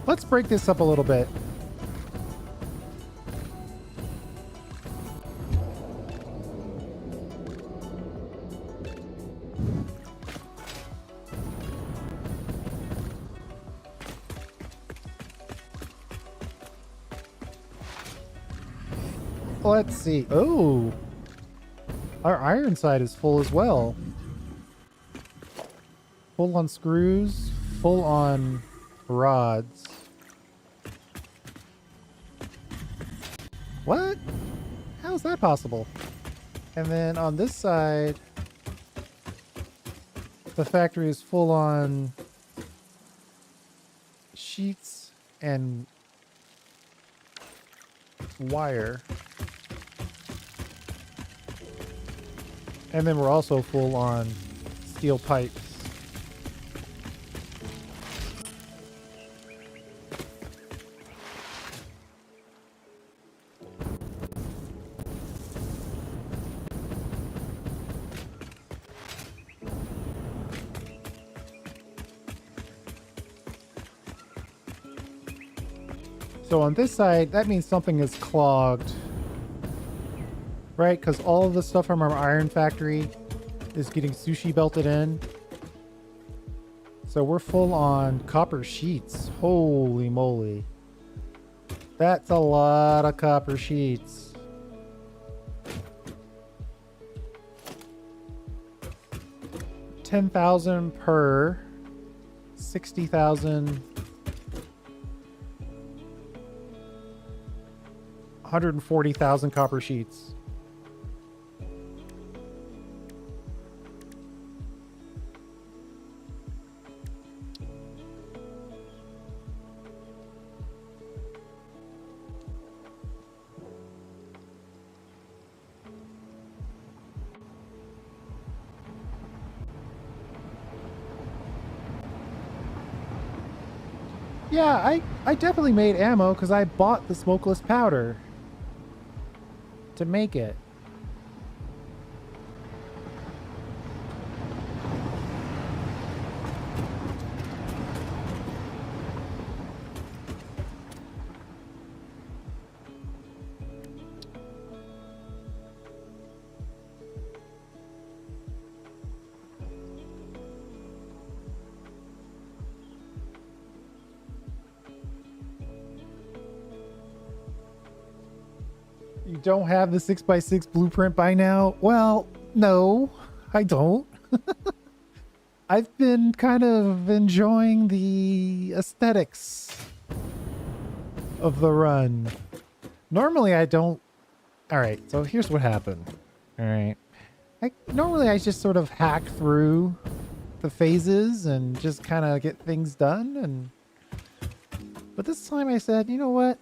Let's break this up a little bit. Let's see. Oh, our iron side is full as well. Full on screws, full on rods. What? How is that possible? And then on this side, the factory is full on sheets and wire. And then we're also full on steel pipes. So on this side, that means something is clogged. Right? Because all of the stuff from our iron factory is getting sushi belted in. So we're full on copper sheets. Holy moly. That's a lot of copper sheets. $10,000 per 60,000. 140,000 copper sheets. Yeah, I definitely made ammo because I bought the smokeless powder to make it. You don't have the 6x6 blueprint by now? Well, no, I don't. I've been kind of enjoying the aesthetics of the run. Normally I don't. Alright, so here's what happened. Alright. Normally I just sort of hack through the phases and just kind of get things done. But this time I said, you know what?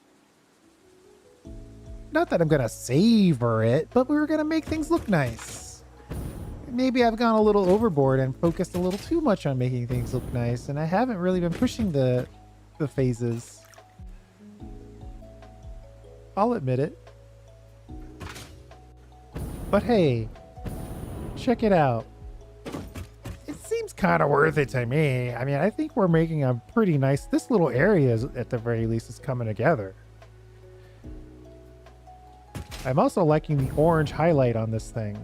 Not that I'm going to savor it, but we were going to make things look nice. Maybe I've gone a little overboard and focused a little too much on making things look nice, and I haven't really been pushing the phases. I'll admit it. But hey, check it out. It seems kind of worth it to me. I mean, I think we're making a pretty nice... This little area, at the very least, is coming together. I'm also liking the orange highlight on this thing.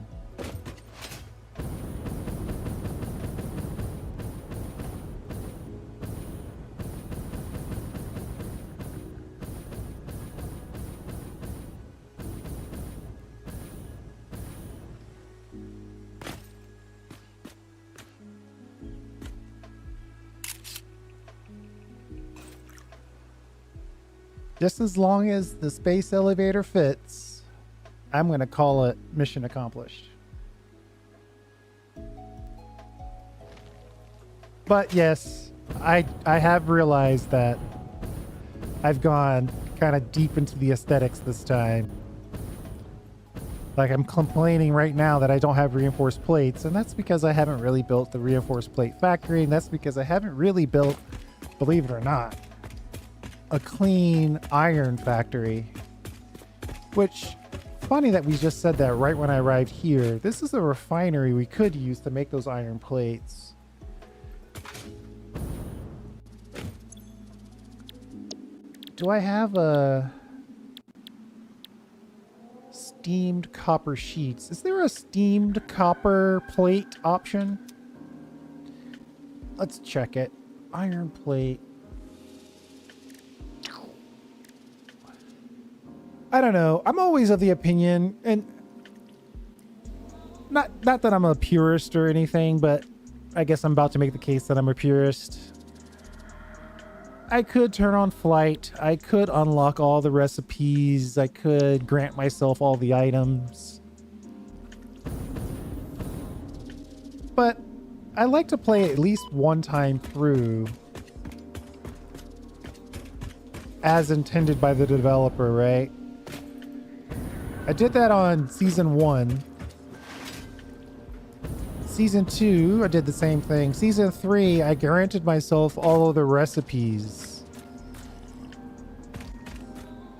Just as long as the space elevator fits, I'm going to call it mission accomplished. But yes, I have realized that I've gone kind of deep into the aesthetics this time. Like, I'm complaining right now that I don't have reinforced plates, and that's because I haven't really built the reinforced plate factory, and that's because I haven't really built, believe it or not, a clean iron factory. Which, funny that we just said that right when I arrived here. This is a refinery we could use to make those iron plates. Do I have a steamed copper sheets? Is there a steamed copper plate option? Let's check it. Iron plate. I don't know. I'm always of the opinion, and not that I'm a purist or anything, but I guess I'm about to make the case that I'm a purist. I could turn on flight. I could unlock all the recipes. I could grant myself all the items. But I like to play at least one time through as intended by the developer, right? I did that on season 1. Season 2, I did the same thing. Season 3, I granted myself all of the recipes.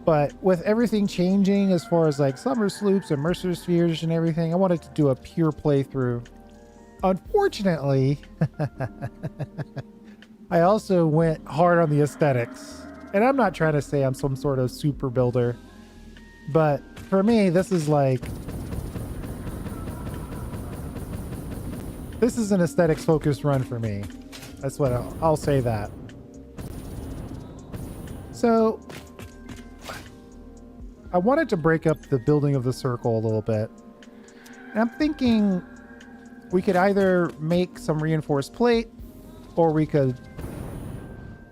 But with everything changing as far as like summer sloops and mercer spheres and everything, I wanted to do a pure playthrough. Unfortunately, I also went hard on the aesthetics. And I'm not trying to say I'm some sort of super builder, but for me, this is like, this is an aesthetics focused run for me. That's what I'll say that. So I wanted to break up the building of the circle a little bit. And I'm thinking we could either make some reinforced plate, or we could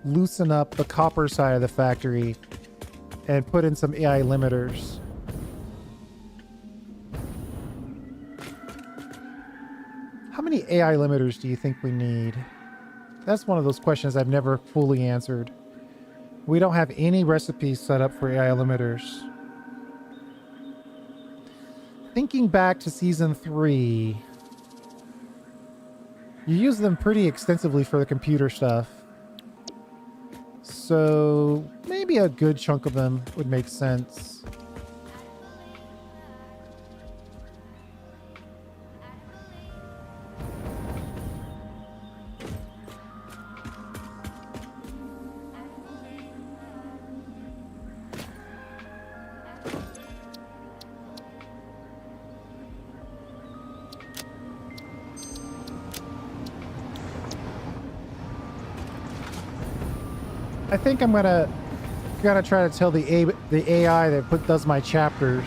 loosen up the copper side of the factory and put in some AI limiters. How many AI limiters do you think we need? That's one of those questions I've never fully answered. We don't have any recipes set up for AI limiters. Thinking back to season 3, you use them pretty extensively for the computer stuff. So maybe a good chunk of them would make sense. I think I'm gonna try to tell the AI that does my chapters.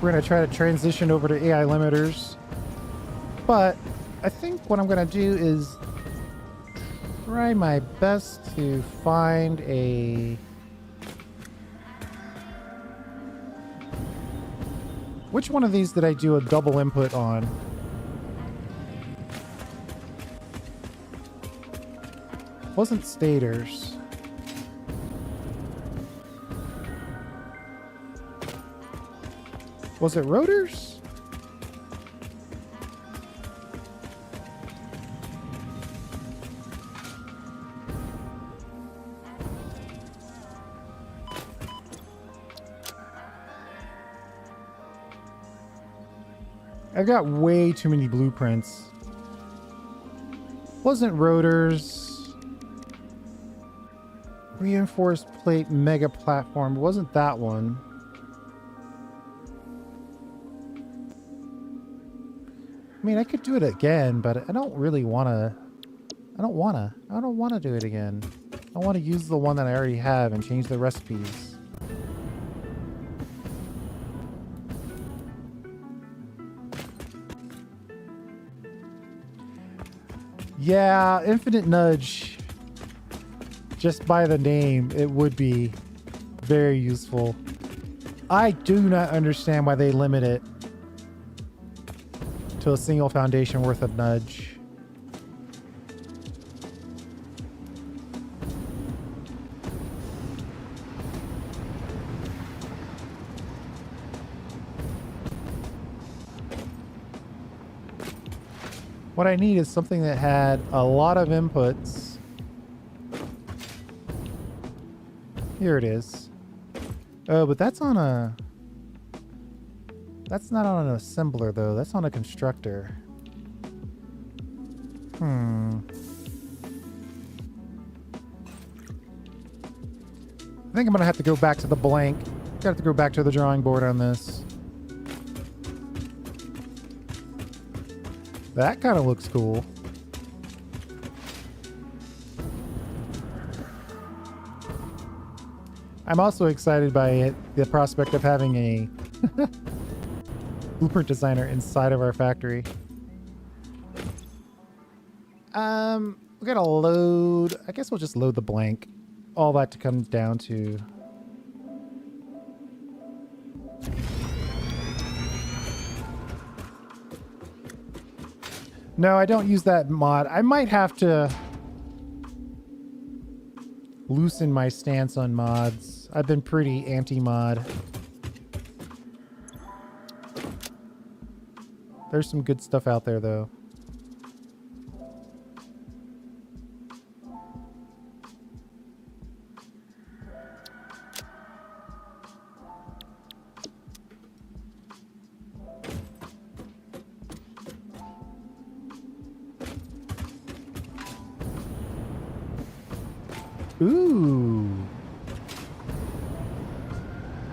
We're gonna try to transition over to AI limiters, but I think what I'm gonna do is try my best to find a. Which one of these did I do a double input on? Wasn't stators. Was it rotors? I've got way too many blueprints. Wasn't rotors. Reinforced plate mega platform. It wasn't that one. I mean, I could do it again, but I don't really want to. I don't want to do it again. I want to use the one that I already have and change the recipes. Yeah, infinite nudge. Just by the name, it would be very useful. I do not understand why they limit it to a single foundation worth of nudge. What I need is something that had a lot of inputs. Here it is. Oh, but that's on a... That's not on an assembler, though. That's on a constructor. I think I'm gonna have to go back to the blank. Gotta have to go back to the drawing board on this. That kind of looks cool. I'm also excited by the prospect of having a blueprint designer inside of our factory. We gotta load. I guess we'll just load the blank. All that to come down to. No, I don't use that mod. I might have to loosen my stance on mods. I've been pretty anti-mod. There's some good stuff out there, though. Ooh.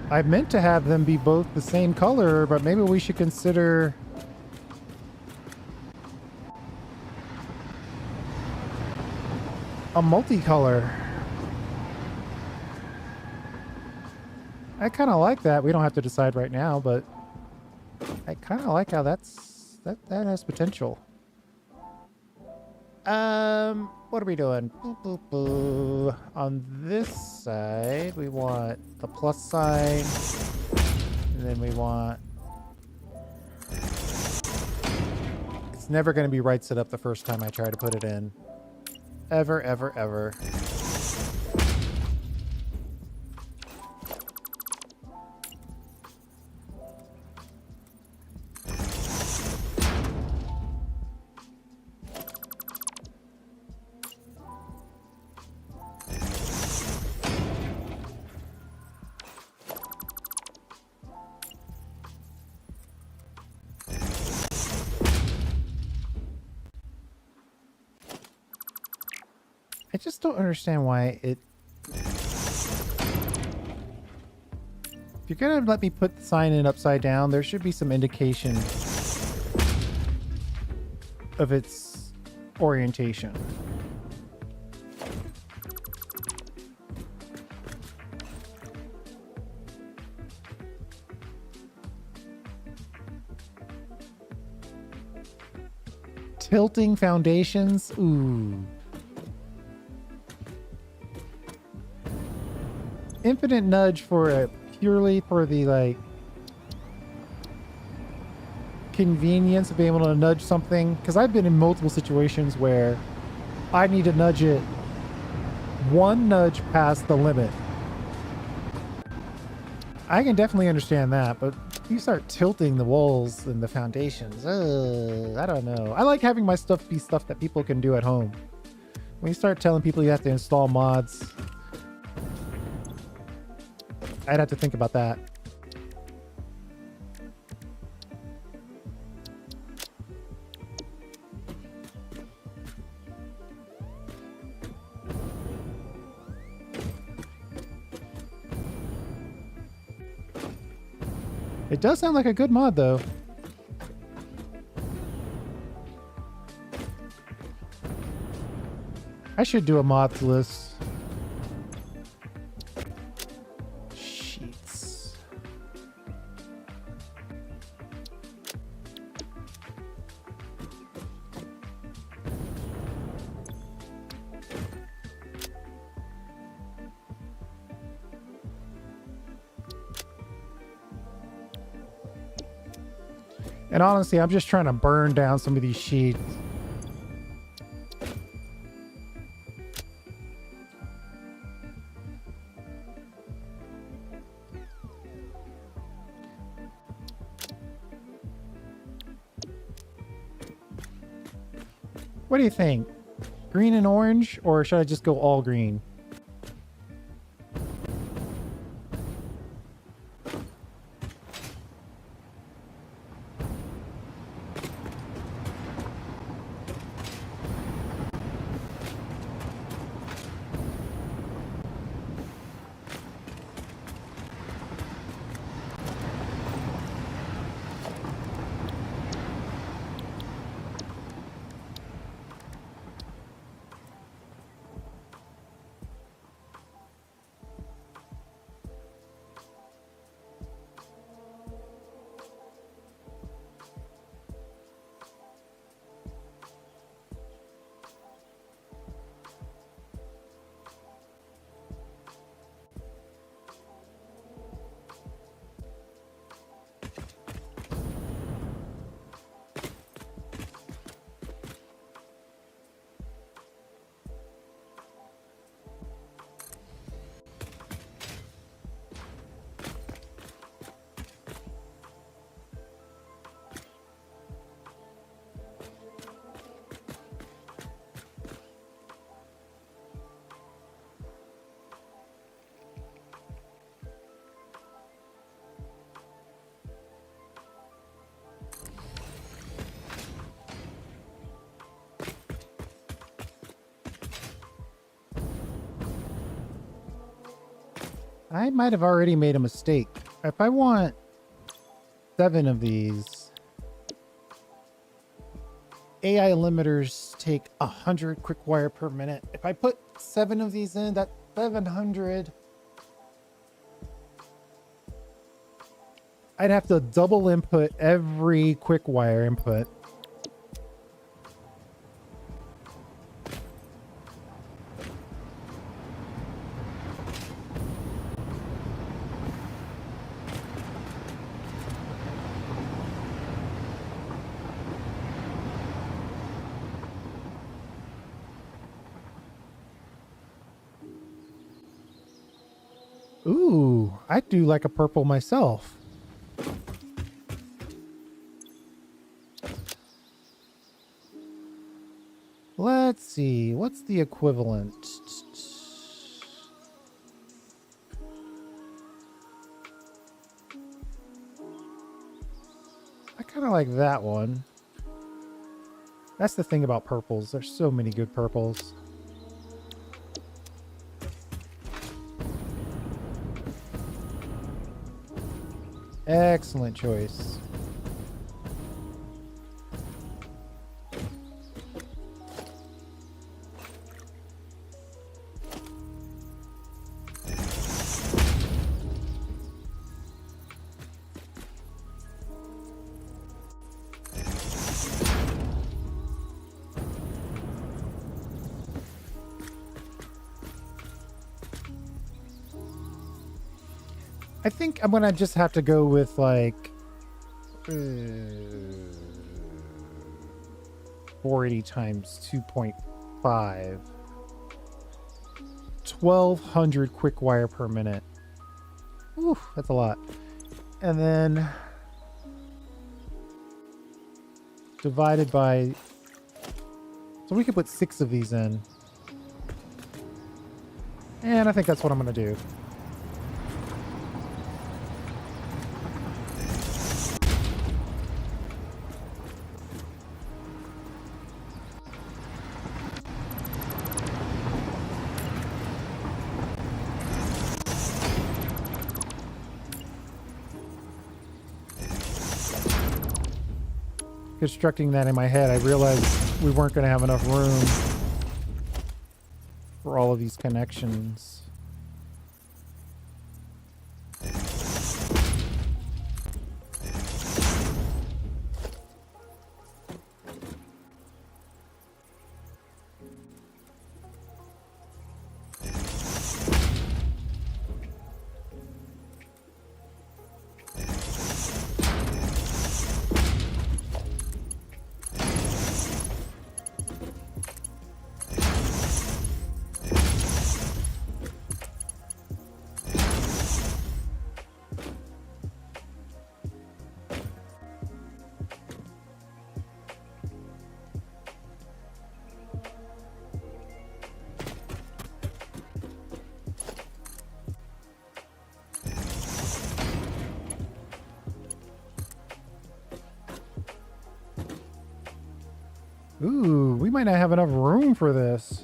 I meant to have them be both the same color, but maybe we should consider a multicolor. I kind of like that. We don't have to decide right now, but I kind of like how that has potential. What are we doing? Boo, boo, boo. On this side, we want the plus sign, and then we want. It's never going to be right set up the first time I try to put it in. Ever, ever, ever. I just don't understand why it... If you're gonna let me put the sign in upside down, there should be some indication of its orientation. Tilting foundations? Ooh. Infinite nudge for purely for the like convenience of being able to nudge something, because I've been in multiple situations where I need to nudge it one nudge past the limit. I can definitely understand that, but you start tilting the walls and the foundations, I don't know. I like having my stuff be stuff that people can do at home. When you start telling people you have to install mods, I'd have to think about that. It does sound like a good mod, though. I should do a mods list. Sheets. And honestly, I'm just trying to burn down some of these sheets. What do you think? Green and orange, or should I just go all green? I might have already made a mistake. If I want 7 of these, AI limiters take 100 quick wire per minute. If I put 7 of these in, that's 700. I'd have to double input every quick wire input. Ooh, I do like a purple myself. Let's see, what's the equivalent? I kind of like that one. That's the thing about purples. There's so many good purples. Excellent choice. I think I'm gonna just have to go with like 480 times 2.5. 1200 quick wire per minute. Ooh, that's a lot. And then divided by, so we could put 6 of these in. And I think that's what I'm gonna do. Constructing that in my head, I realized we weren't going to have enough room for all of these connections. Ooh, we might not have enough room for this.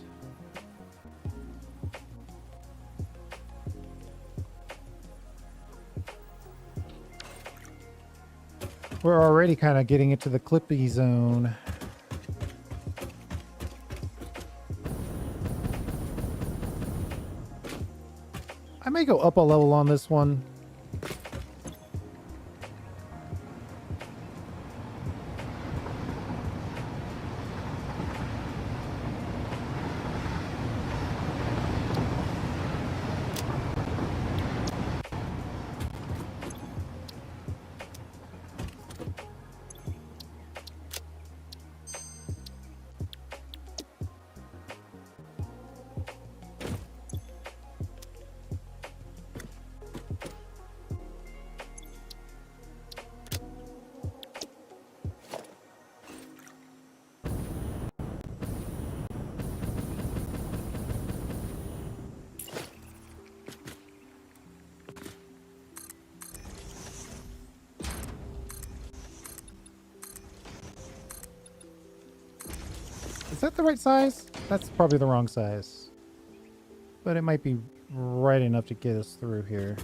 We're already kind of getting into the clippy zone. I may go up a level on this one. Is that the right size? That's probably the wrong size. But it might be right enough to get us through here.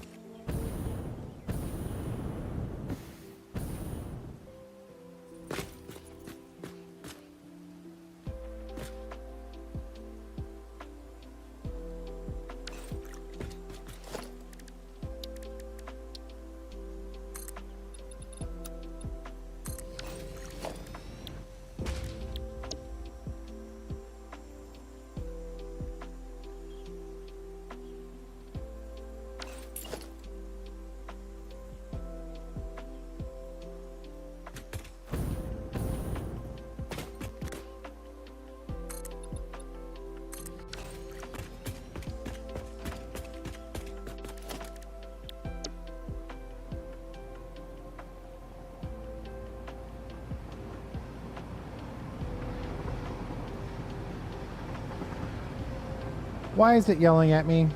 Why is it yelling at me?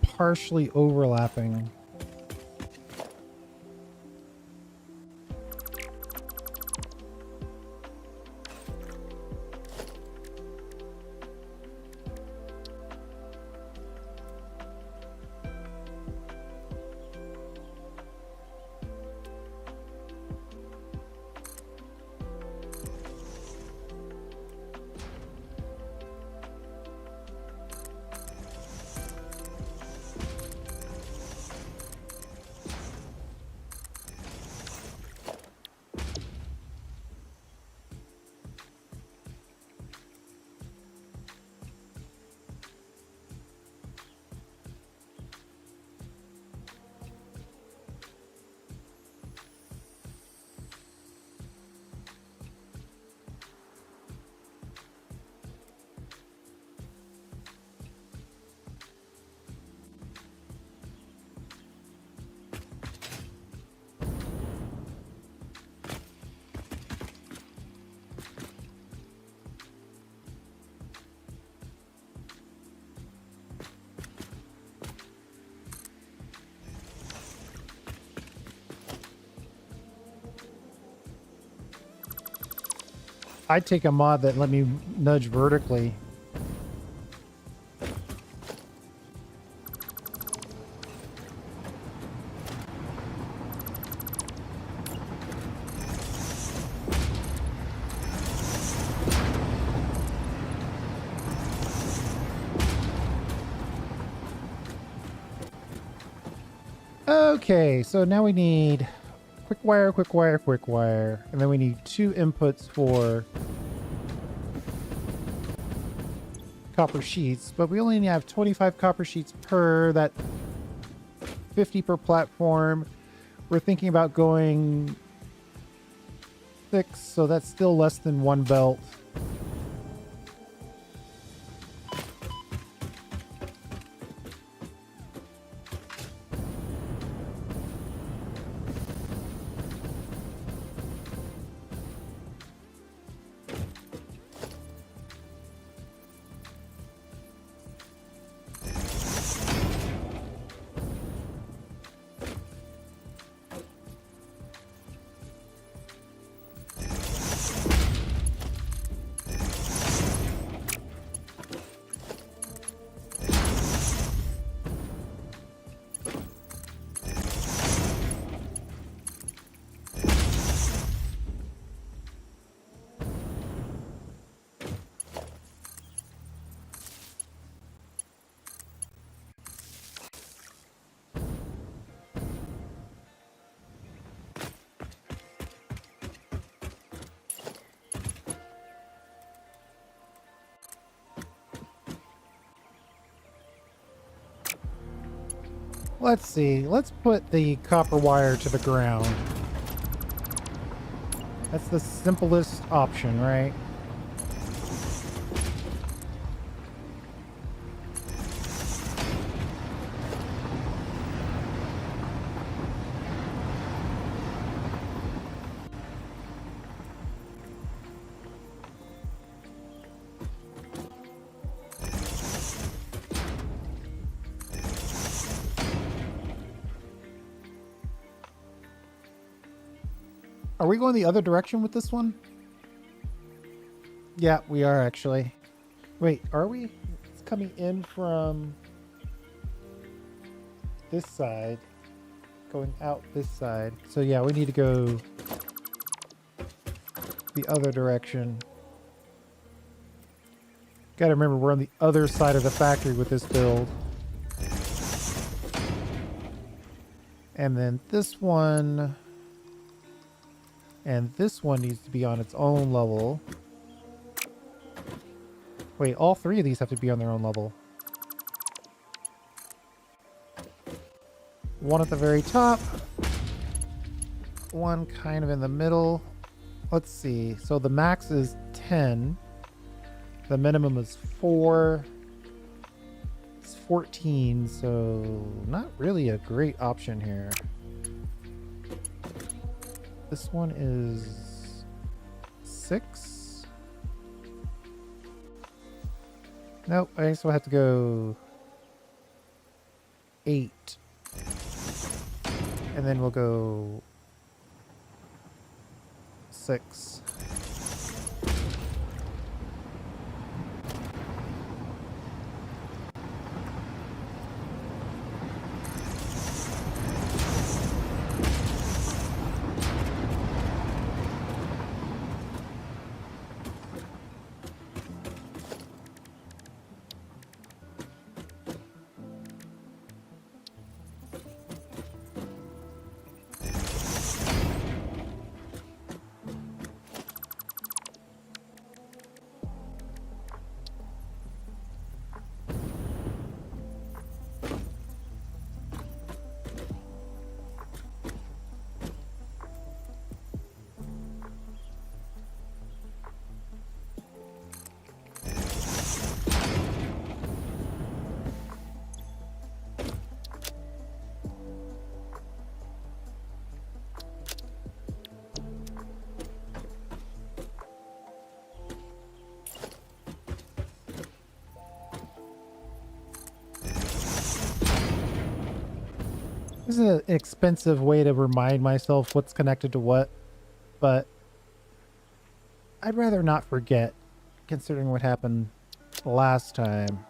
Partially overlapping. I'd take a mod that let me nudge vertically. Okay, so now we need quick wire, quick wire, quick wire, and then we need 2 inputs for copper sheets, but we only have 25 copper sheets per, that 50 per platform. We're thinking about going 6, so that's still less than 1 belt. Let's see. Let's put the copper wire to the ground. That's the simplest option, right? Are we going the other direction with this one? Yeah, we are actually. Wait, are we? It's coming in from this side, going out this side. So yeah, we need to go the other direction. Gotta remember, we're on the other side of the factory with this build. And then this one and this one needs to be on its own level. Wait, all three of these have to be on their own level. One at the very top. One kind of in the middle. Let's see. So the max is 10. The minimum is 4. It's 14, so not really a great option here. This one is 6. Nope, I guess we'll have to go 8. And then we'll go 6. This is an expensive way to remind myself what's connected to what, but I'd rather not forget, considering what happened last time.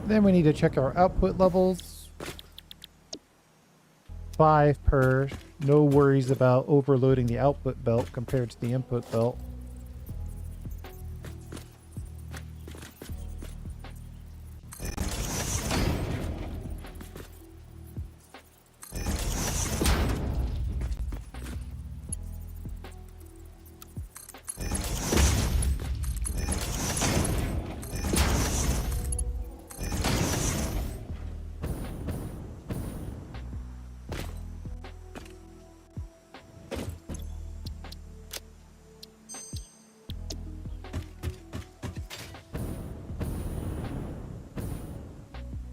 Then we need to check our output levels. 5 per. No worries about overloading the output belt compared to the input belt.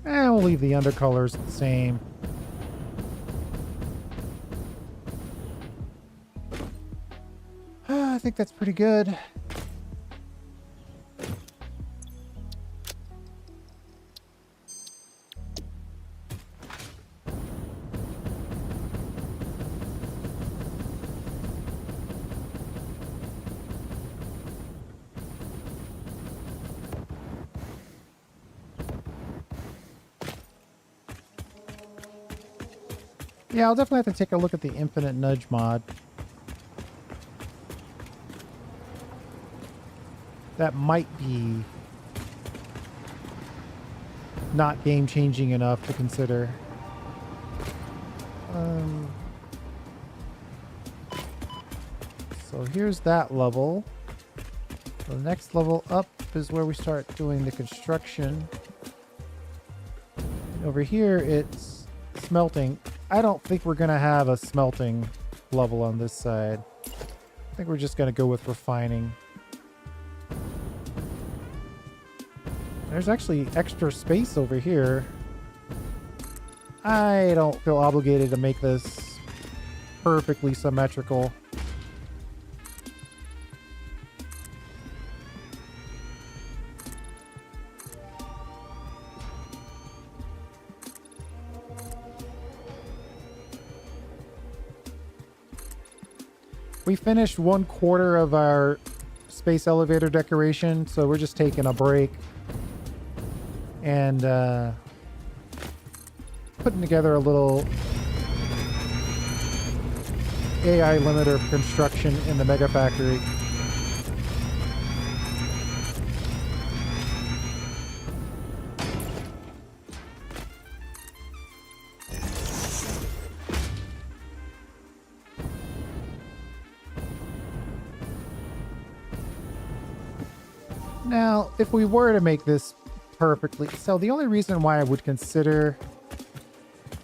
And we'll leave the undercolors the same. I think that's pretty good. Yeah, I'll definitely have to take a look at the infinite nudge mod. that might be not game changing enough to consider. So here's that level. The next level up is where we start doing the construction. And over here it's smelting. I don't think we're gonna have a smelting level on this side. I think we're just gonna go with refining. There's actually extra space over here. I don't feel obligated to make this perfectly symmetrical. We finished 1/4 of our space elevator decoration, so we're just taking a break and putting together a little AI limiter construction in the Mega Factory. Now, if we were to make this perfectly, so the only reason why I would consider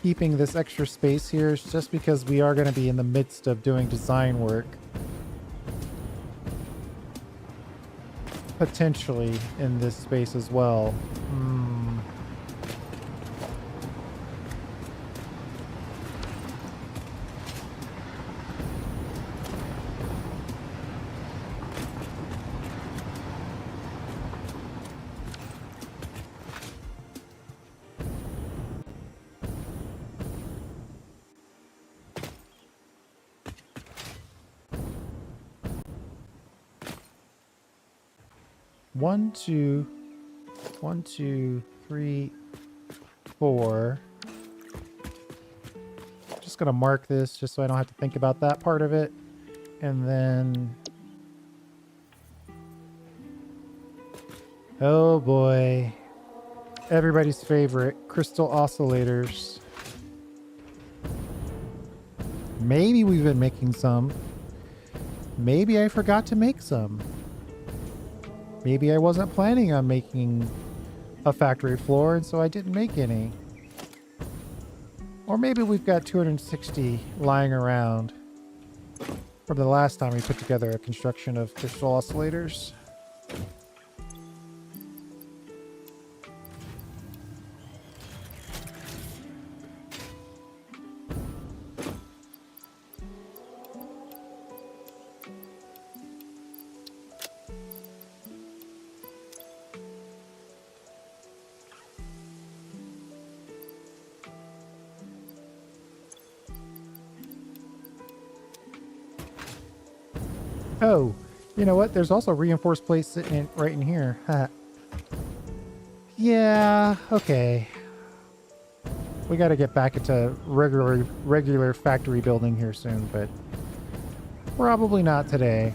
keeping this extra space here is just because we are going to be in the midst of doing design work. Potentially in this space as well. One, two, 3, 4. Just gonna mark this just so I don't have to think about that part of it. And then, oh boy, everybody's favorite, crystal oscillators. Maybe we've been making some. Maybe I forgot to make some. Maybe I wasn't planning on making a factory floor, and so I didn't make any. Or maybe we've got 260 lying around from the last time we put together a construction of crystal oscillators. Oh, you know what? There's also reinforced plates sitting right in here. Yeah, okay. We got to get back into regular factory building here soon, but probably not today.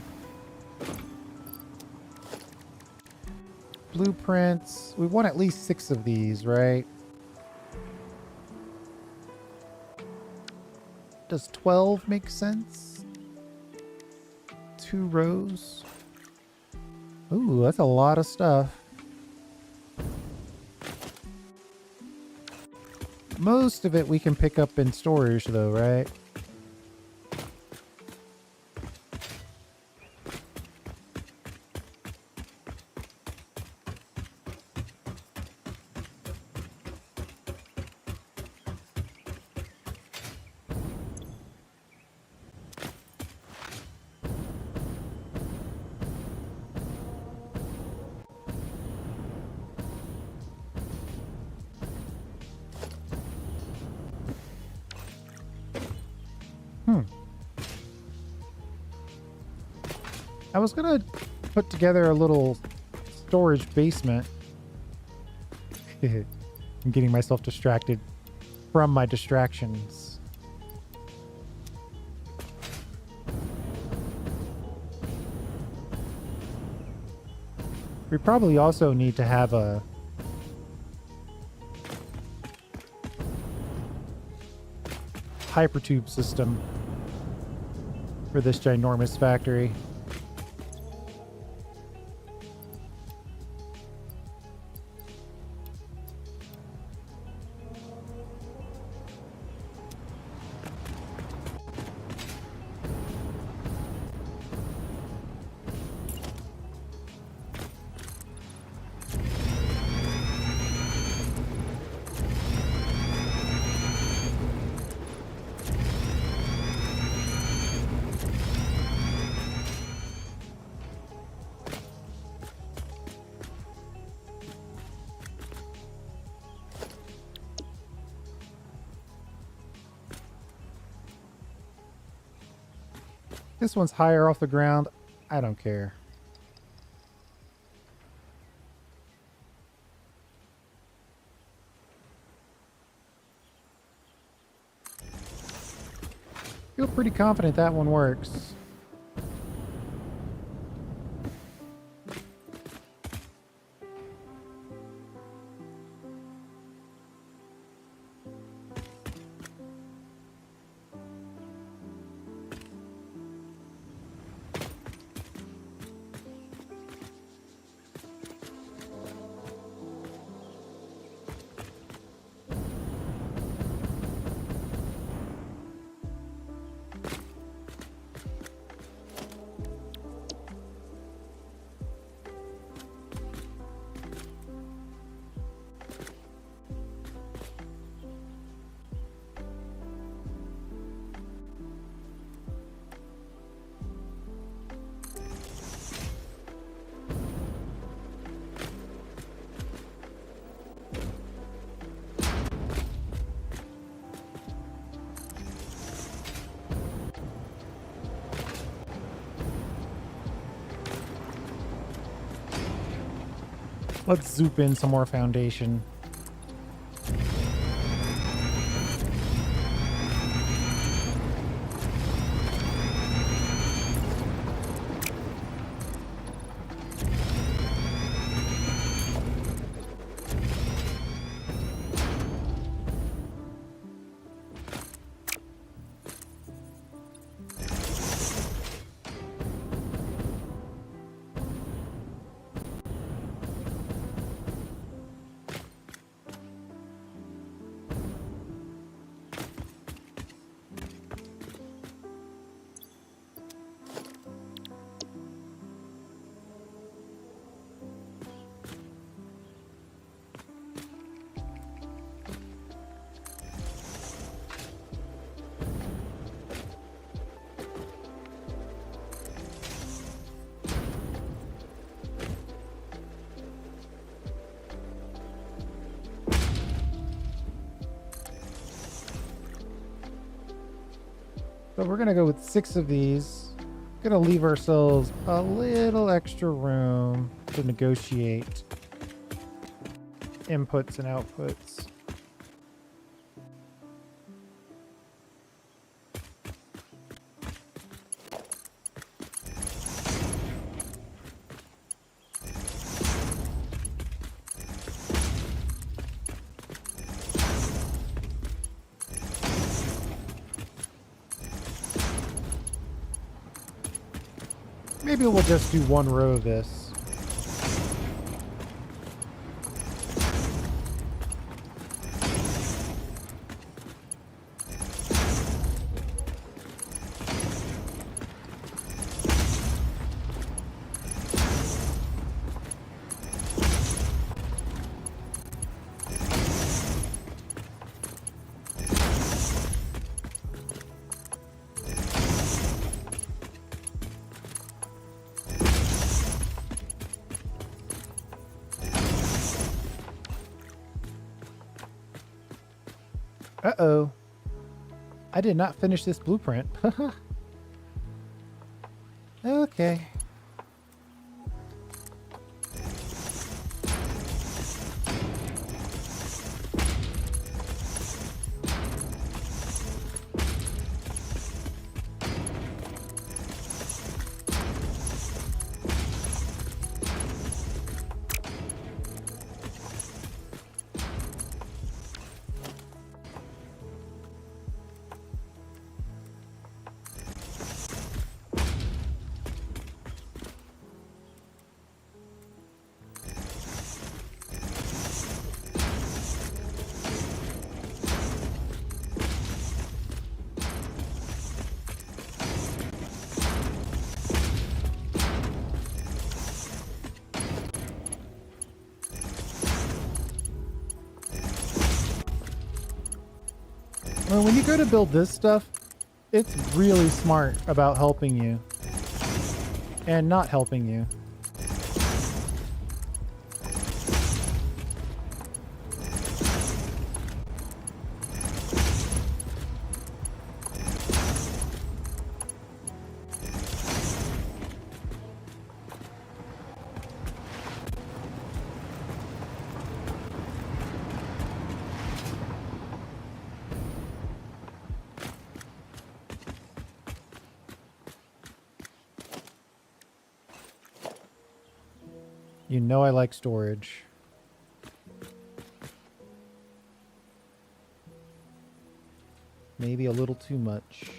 Blueprints. We want at least 6 of these, right? Does 12 make sense? 2 rows. Ooh, that's a lot of stuff. Most of it we can pick up in storage though, right? I was gonna put together a little storage basement. I'm getting myself distracted from my distractions. We probably also need to have a hypertube system for this ginormous factory. This one's higher off the ground. I don't care. Feel pretty confident that one works. Let's zoop in some more foundation. So we're gonna go with 6 of these. Gonna leave ourselves a little extra room to negotiate inputs and outputs. Maybe we'll just do 1 row of this. Uh-oh. I did not finish this blueprint. Okay. Well, when you go to build this stuff, it's really smart about helping you and not helping you. You know I like storage. Maybe a little too much.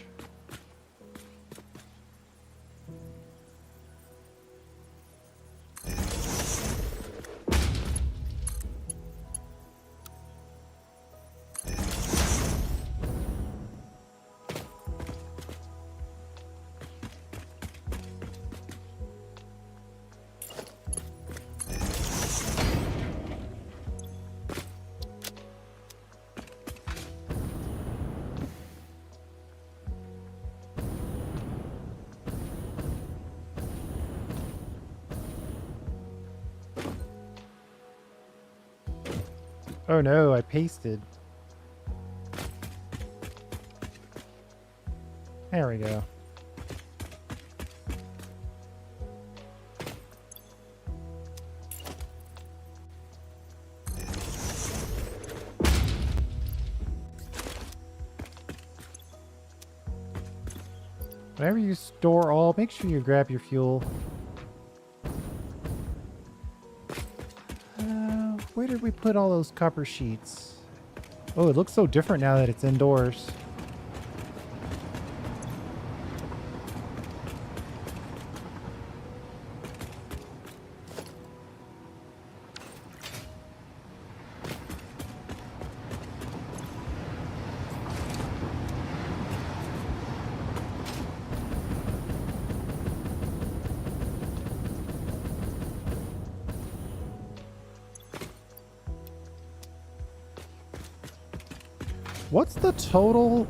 Oh no, I pasted. There we go. Whenever you store all, make sure you grab your fuel. Where did we put all those copper sheets? Oh, it looks so different now that it's indoors. What's the total?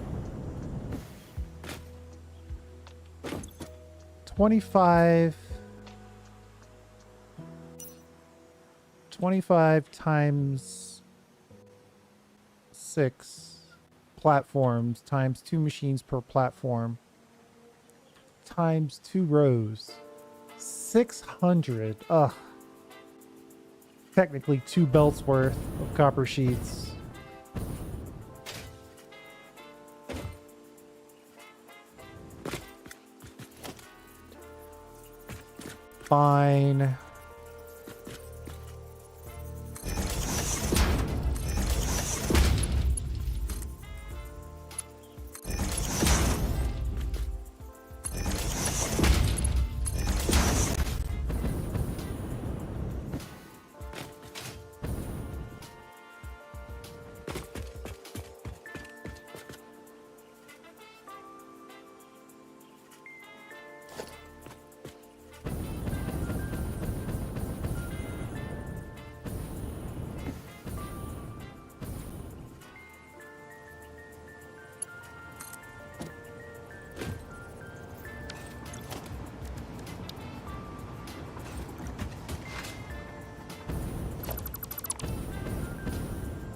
25 times 6 platforms times 2 machines per platform times 2 rows. 600. Ugh. Technically 2 belts worth of copper sheets. Fine.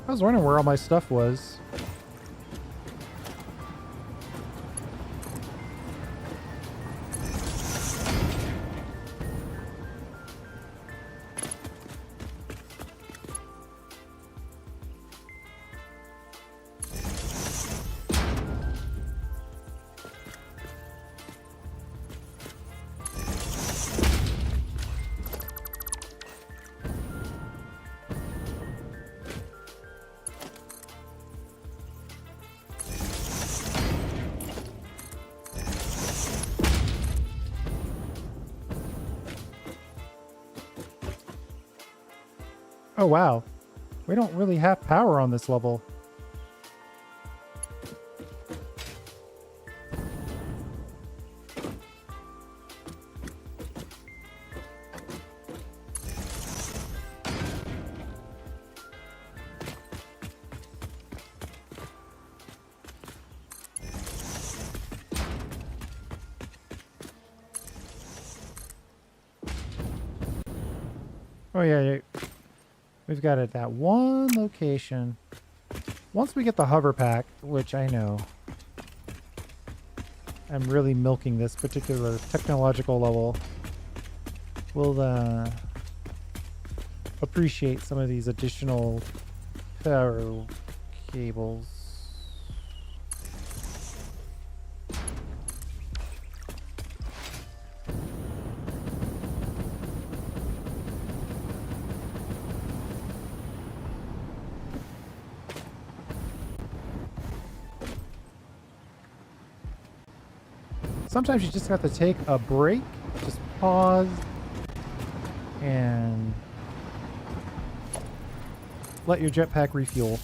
I was wondering where all my stuff was. Oh wow, we don't really have power on this level. Oh, yeah, yeah. We've got it at that one location. Once we get the hover pack, which I know I'm really milking this particular technological level, we'll appreciate some of these additional power cables. Sometimes you just have to take a break, just pause, and let your jetpack refuel.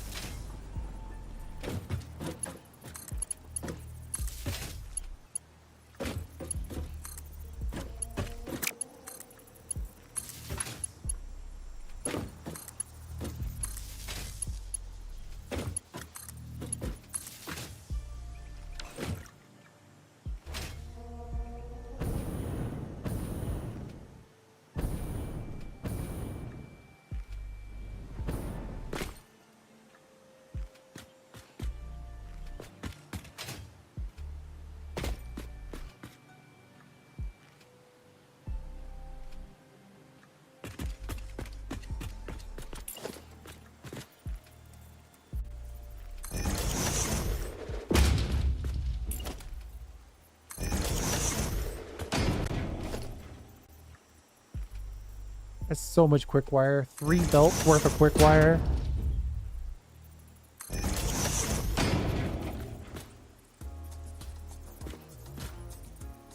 That's so much quick wire. 3 belts worth of quick wire.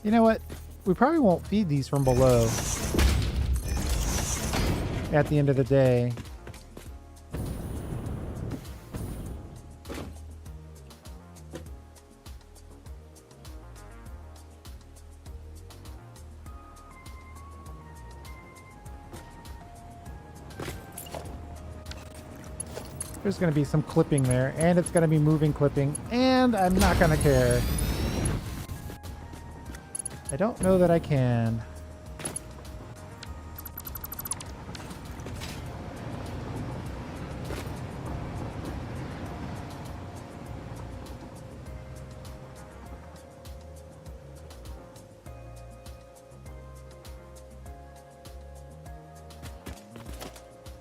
You know what? We probably won't feed these from below at the end of the day. There's going to be some clipping there, and it's going to be moving clipping, and I'm not going to care. I don't know that I can.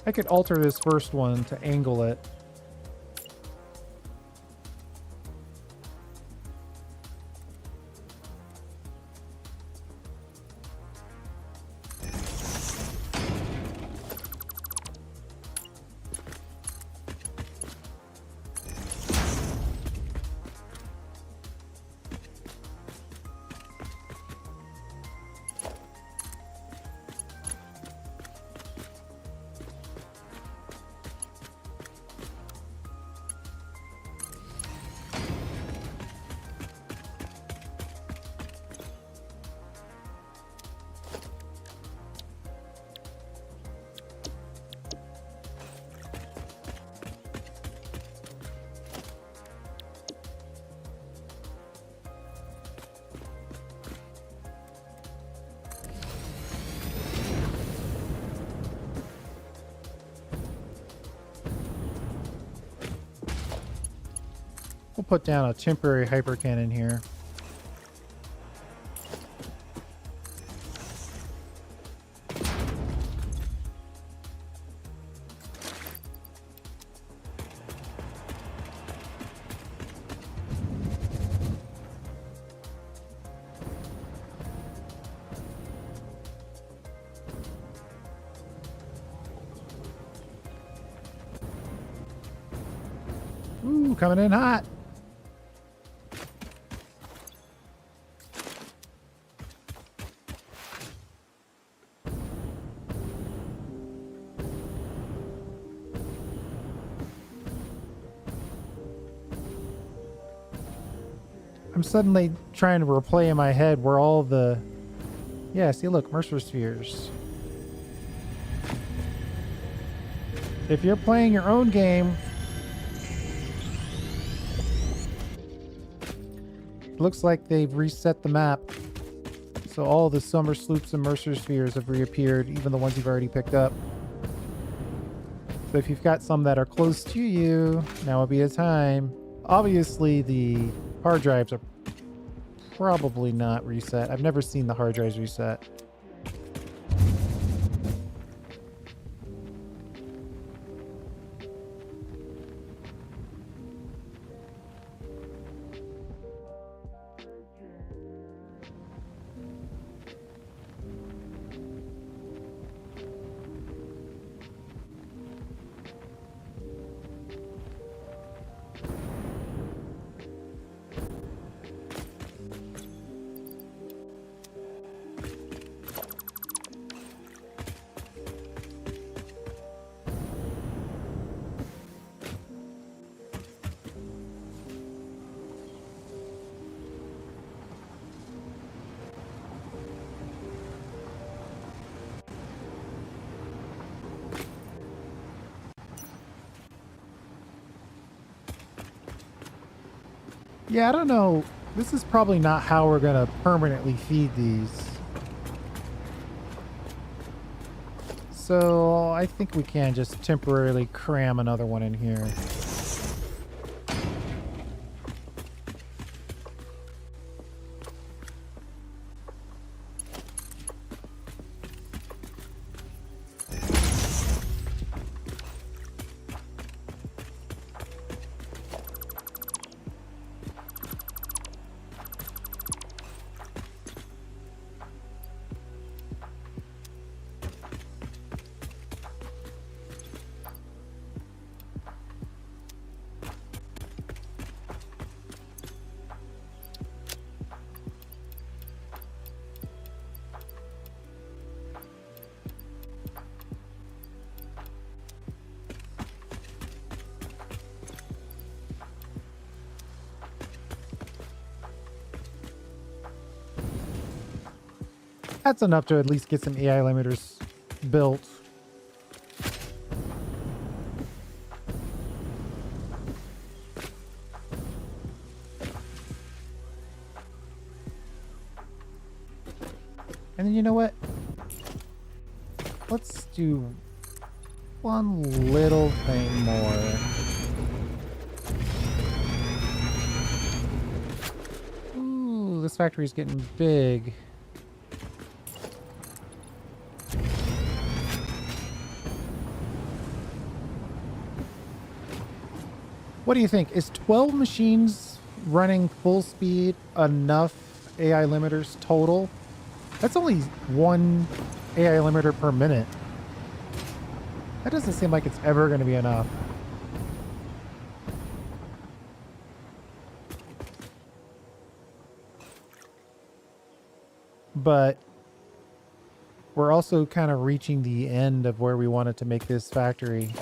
I could alter this first one to angle it. We'll put down a temporary hyper cannon here. Ooh, coming in hot. I'm suddenly trying to replay in my head where all the... Yeah, see, look, Mercer spheres. If you're playing your own game, it looks like they've reset the map. So all the summer sloops and Mercer spheres have reappeared, even the ones you've already picked up. So if you've got some that are close to you, now would be a time. Obviously, the hard drives are probably not reset. I've never seen the hard drives reset. Yeah, I don't know. This is probably not how we're going to permanently feed these. So I think we can just temporarily cram another one in here. That's enough to at least get some AI limiters built. And then you know what? Let's do one little thing more. Ooh, this factory's getting big. What do you think? Is 12 machines running full speed enough AI limiters total? That's only one AI limiter per minute. That doesn't seem like it's ever going to be enough. But we're also kind of reaching the end of where we wanted to make this factory.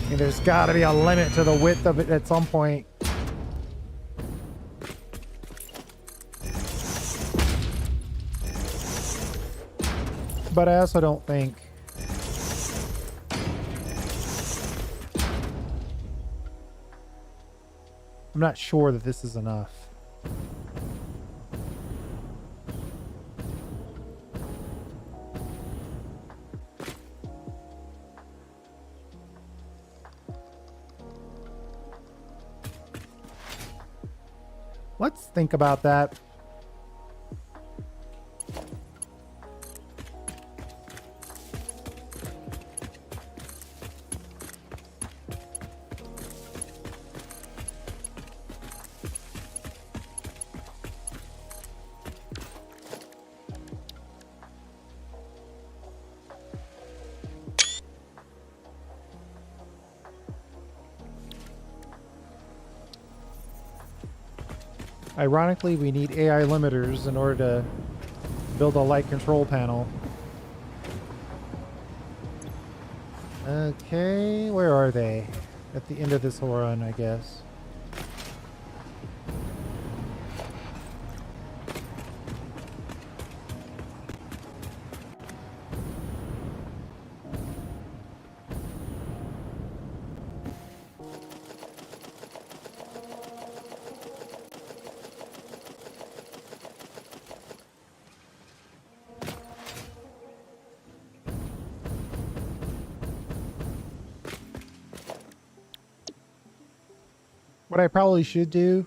I mean, there's got to be a limit to the width of it at some point. But I also don't think I'm not sure that this is enough. Let's think about that. Ironically, we need AI limiters in order to build a light control panel. Okay, where are they? At the end of this run, I guess. What I probably should do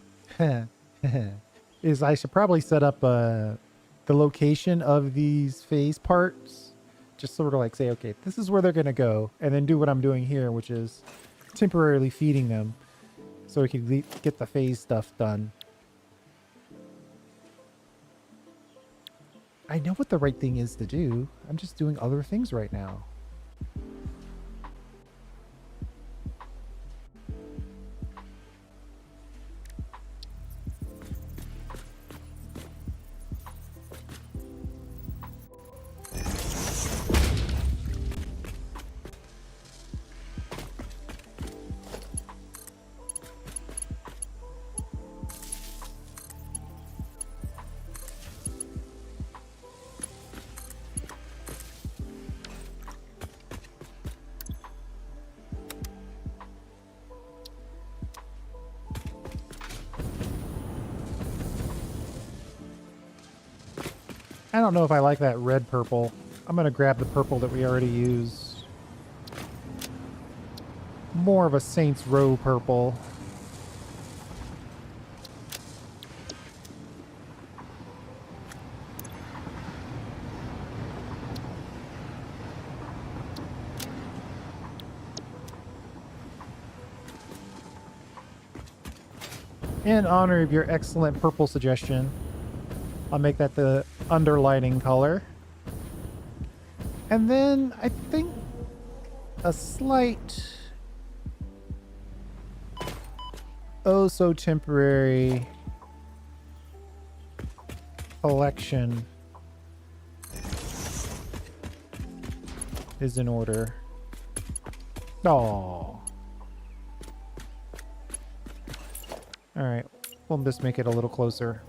is I should probably set up the location of these phase parts. Just sort of like say, okay, this is where they're going to go. And then do what I'm doing here, which is temporarily feeding them so we can get the phase stuff done. I know what the right thing is to do. I'm just doing other things right now. I don't know if I like that red purple. I'm going to grab the purple that we already used. More of a Saints Row purple. In honor of your excellent purple suggestion, I'll make that the underlighting color. And then I think a slight, oh so temporary collection is in order. Oh. All right, we'll just make it a little closer.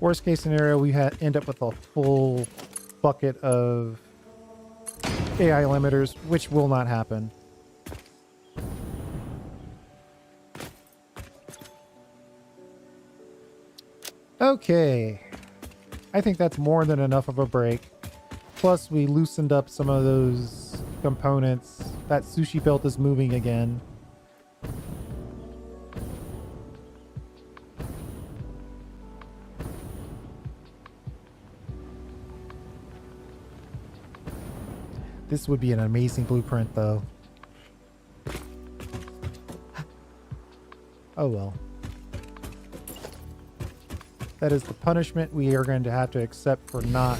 Worst case scenario, we end up with a full bucket of AI limiters, which will not happen. Okay. I think that's more than enough of a break. Plus, we loosened up some of those components. That sushi belt is moving again. This would be an amazing blueprint, though. Oh well. That is the punishment we are going to have to accept for not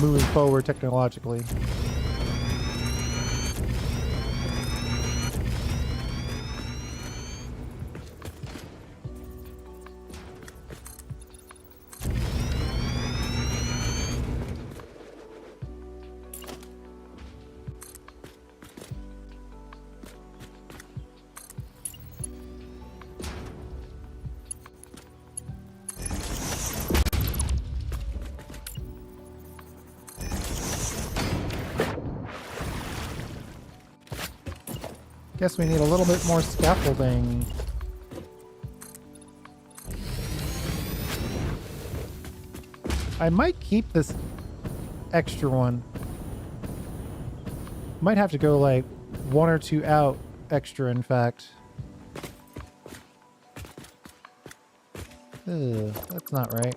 moving forward technologically. Guess we need a little bit more scaffolding. I might keep this extra one. Might have to go like 1 or 2 out extra, in fact. Ugh, that's not right.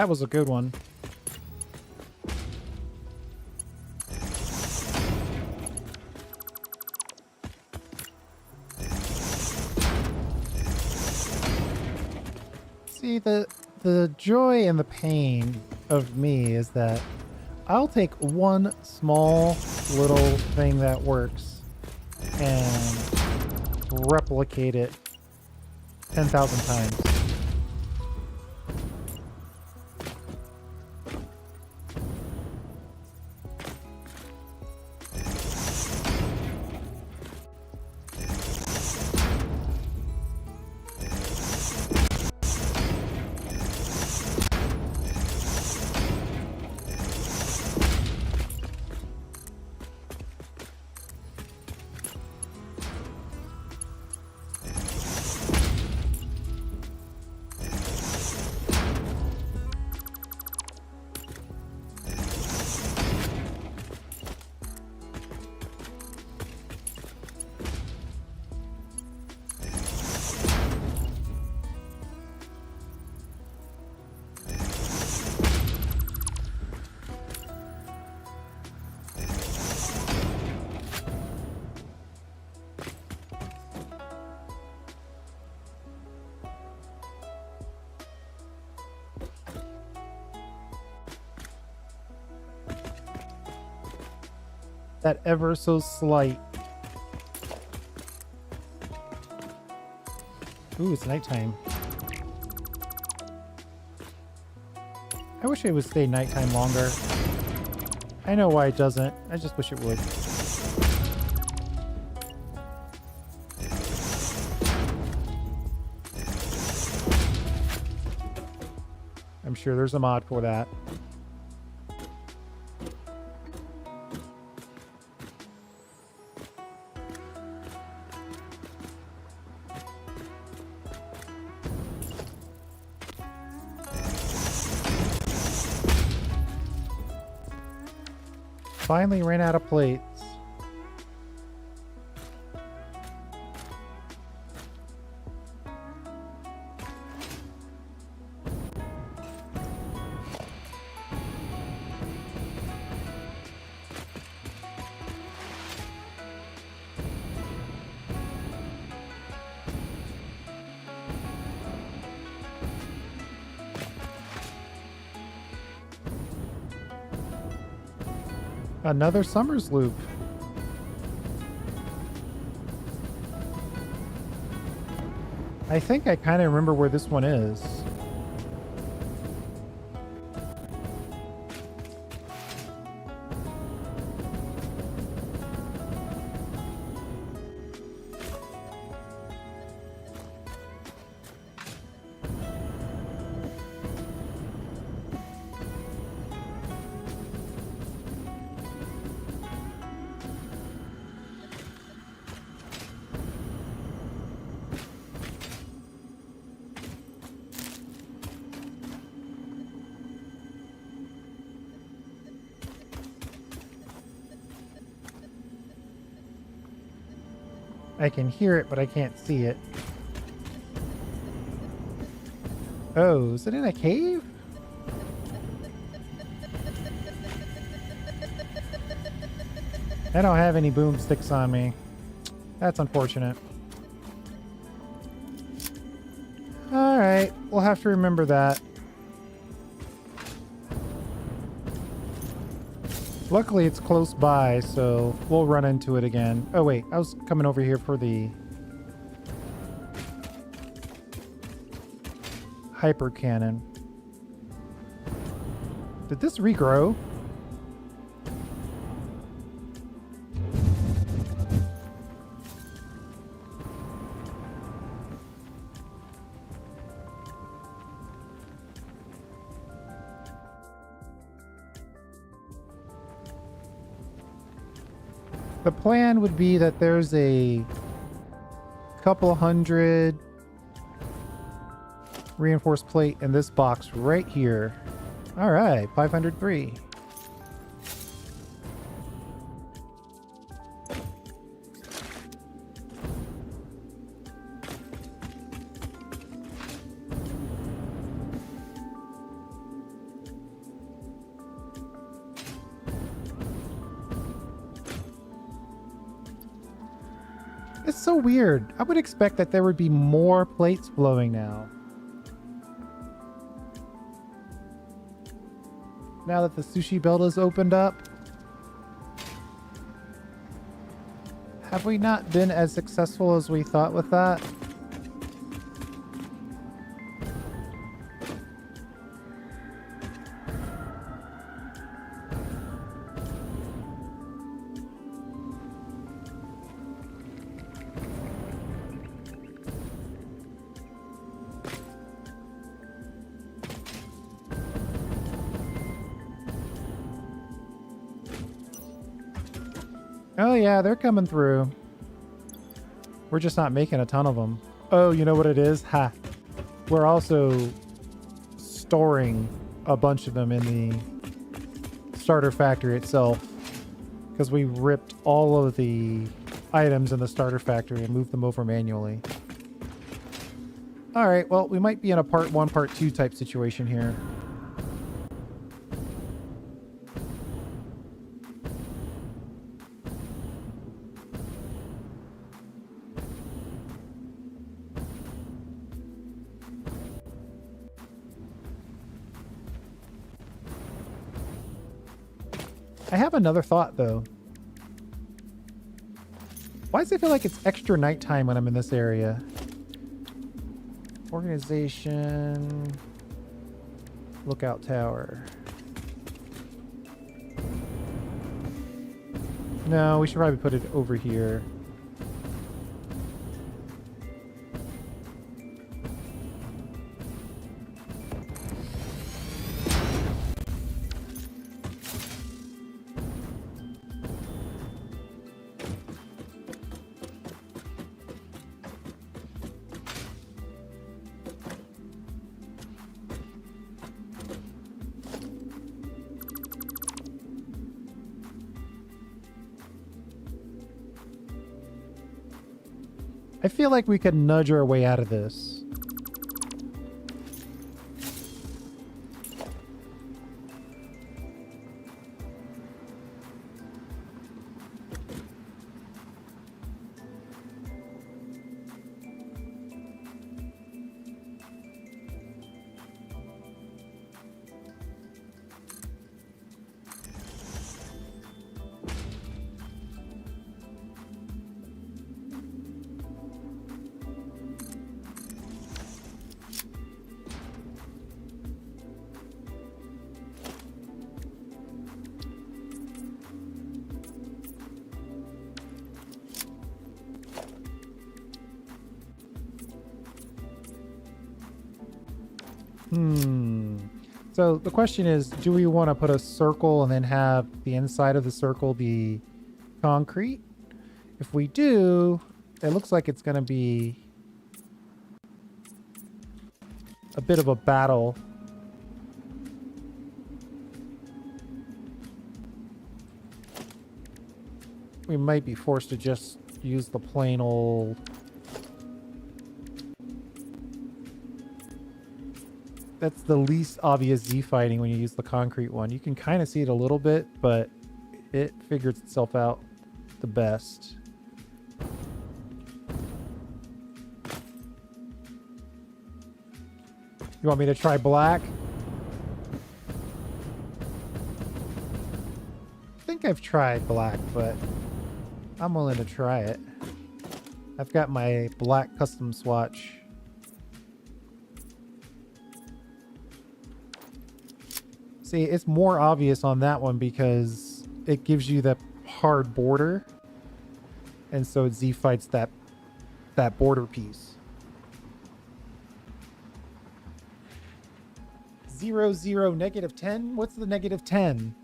That was a good one. See, the joy and the pain of me is that I'll take one small little thing that works and replicate it 10,000 times. That ever so slight. Ooh, it's nighttime. I wish it would stay nighttime longer. I know why it doesn't. I just wish it would. I'm sure there's a mod for that. Finally ran out of plates. Another Summers loop. I think I kind of remember where this one is. I can hear it, but I can't see it. Oh, is it in a cave? I don't have any boomsticks on me. That's unfortunate. Alright, we'll have to remember that. Luckily, it's close by, so we'll run into it again. Oh, wait. I was coming over here for the hyper cannon. Did this regrow? The plan would be that there's a couple hundred reinforced plate in this box right here. All right, 503. so weird. I would expect that there would be more plates blowing now. Now that the sushi belt is opened up. Have we not been as successful as we thought with that? Oh yeah, they're coming through. We're just not making a ton of them. Oh, you know what it is? Ha. We're also storing a bunch of them in the starter factory itself because we ripped all of the items in the starter factory and moved them over manually. All right, well, we might be in a part 1, part 2 type situation here. I have another thought, though. Why does it feel like it's extra nighttime when I'm in this area? Organization. Lookout tower. No, we should probably put it over here. I feel like we could nudge our way out of this. So the question is, do we want to put a circle and then have the inside of the circle be concrete? If we do, it looks like it's going to be a bit of a battle. We might be forced to just use the plain old... That's the least obvious Z fighting when you use the concrete one. You can kind of see it a little bit, but it figures itself out the best. You want me to try black? I think I've tried black, but I'm willing to try it. I've got my black custom swatch. See, it's more obvious on that one because it gives you the hard border. And so Z fights that border piece. 0, 0, -10? What's the -10?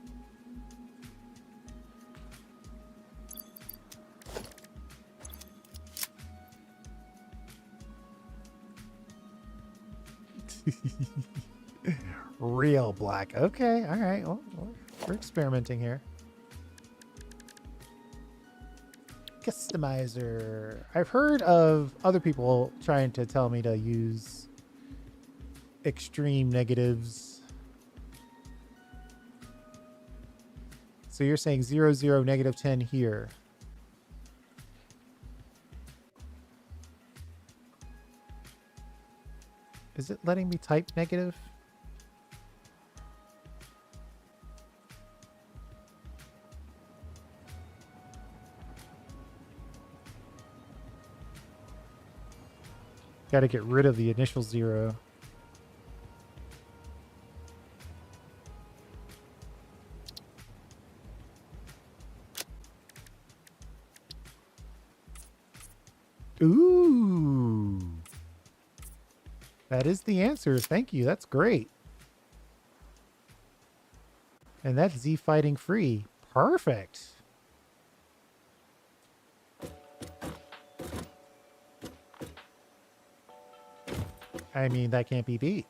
Real black. Okay, all right. Well, we're experimenting here. Customizer. I've heard of other people trying to tell me to use extreme negatives. So you're saying 0, 0, -10 here. Is it letting me type negative? Got to get rid of the initial 0. Ooh. That is the answer. Thank you. That's great. And that's Z fighting free. Perfect. I mean, that can't be beat.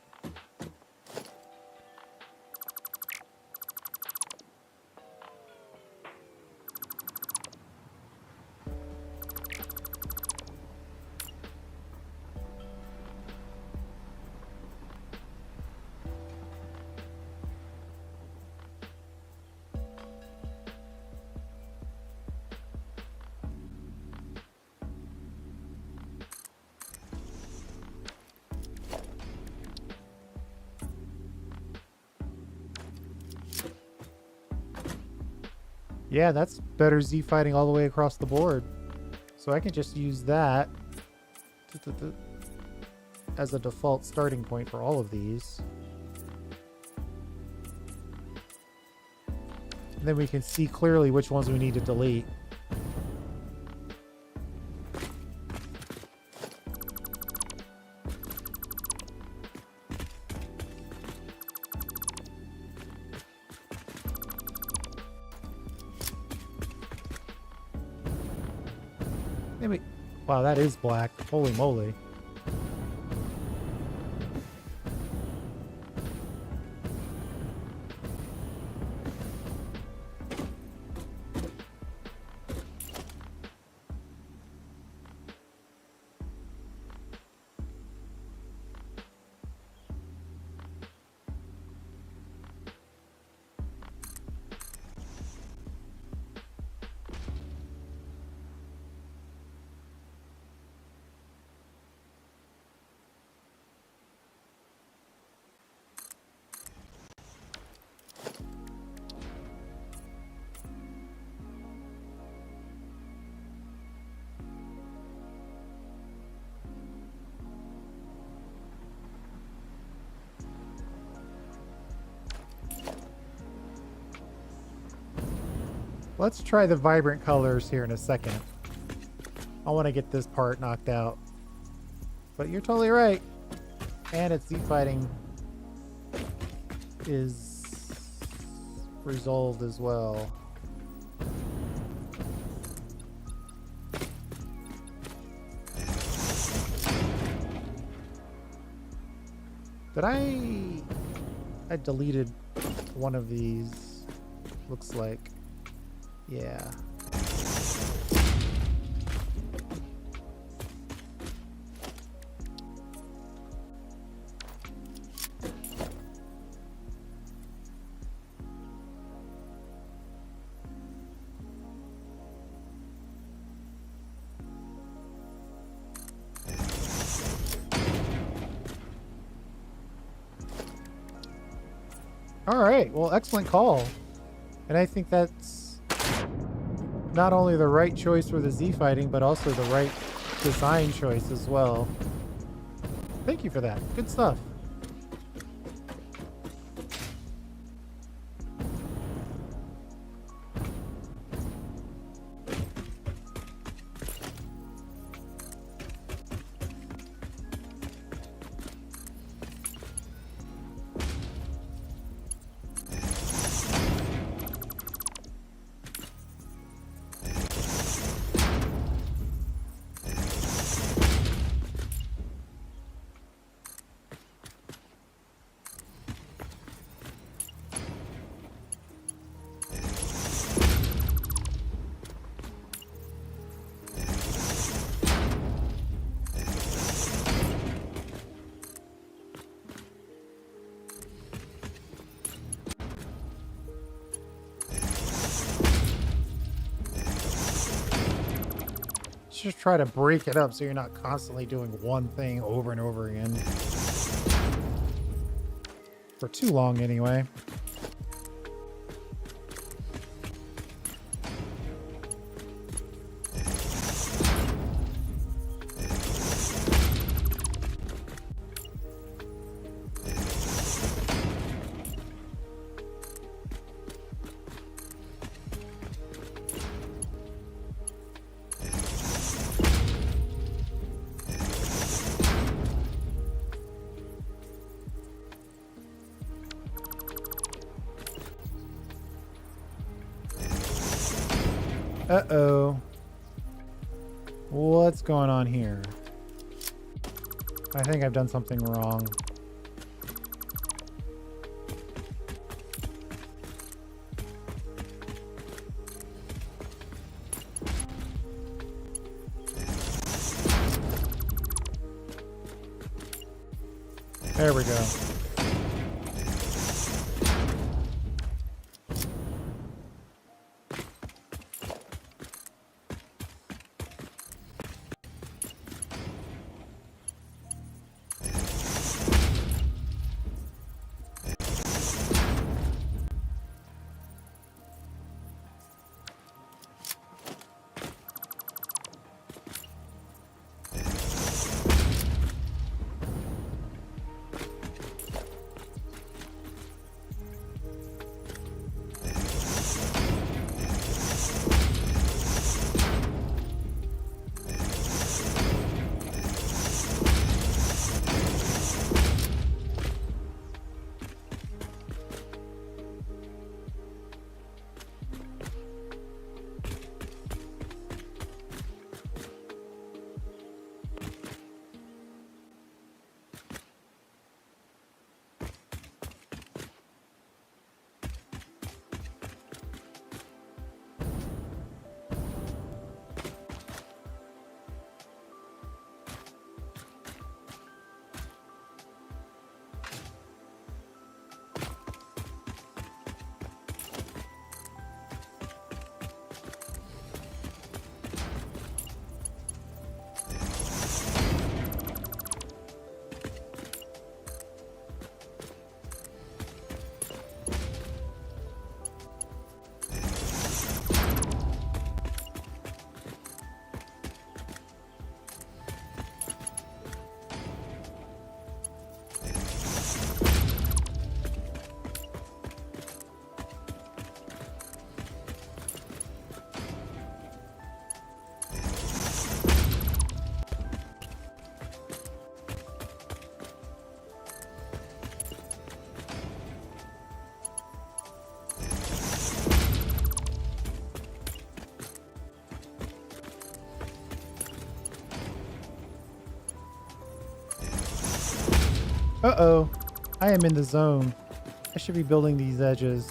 Yeah, that's better Z fighting all the way across the board. So I can just use that as a default starting point for all of these. And then we can see clearly which ones we need to delete. Maybe. Wow, that is black. Holy moly. Let's try the vibrant colors here in a second. I want to get this part knocked out. But you're totally right. And its Z fighting is resolved as well. Did I deleted one of these, looks like. Yeah. All right, well, excellent call. And I think that's not only the right choice for the Z fighting, but also the right design choice as well. Thank you for that. Good stuff. Just try to break it up so you're not constantly doing one thing over and over again. For too long, anyway. Uh-oh. What's going on here? I think I've done something wrong. There we go. Uh-oh. I am in the zone. I should be building these edges.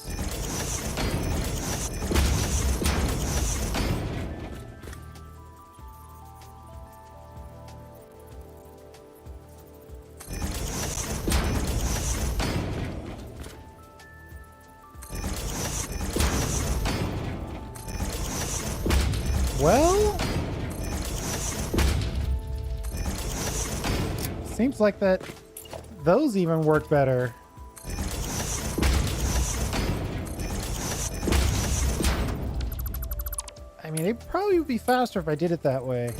Well, seems like that those even work better. I mean, it probably would be faster if I did it that way.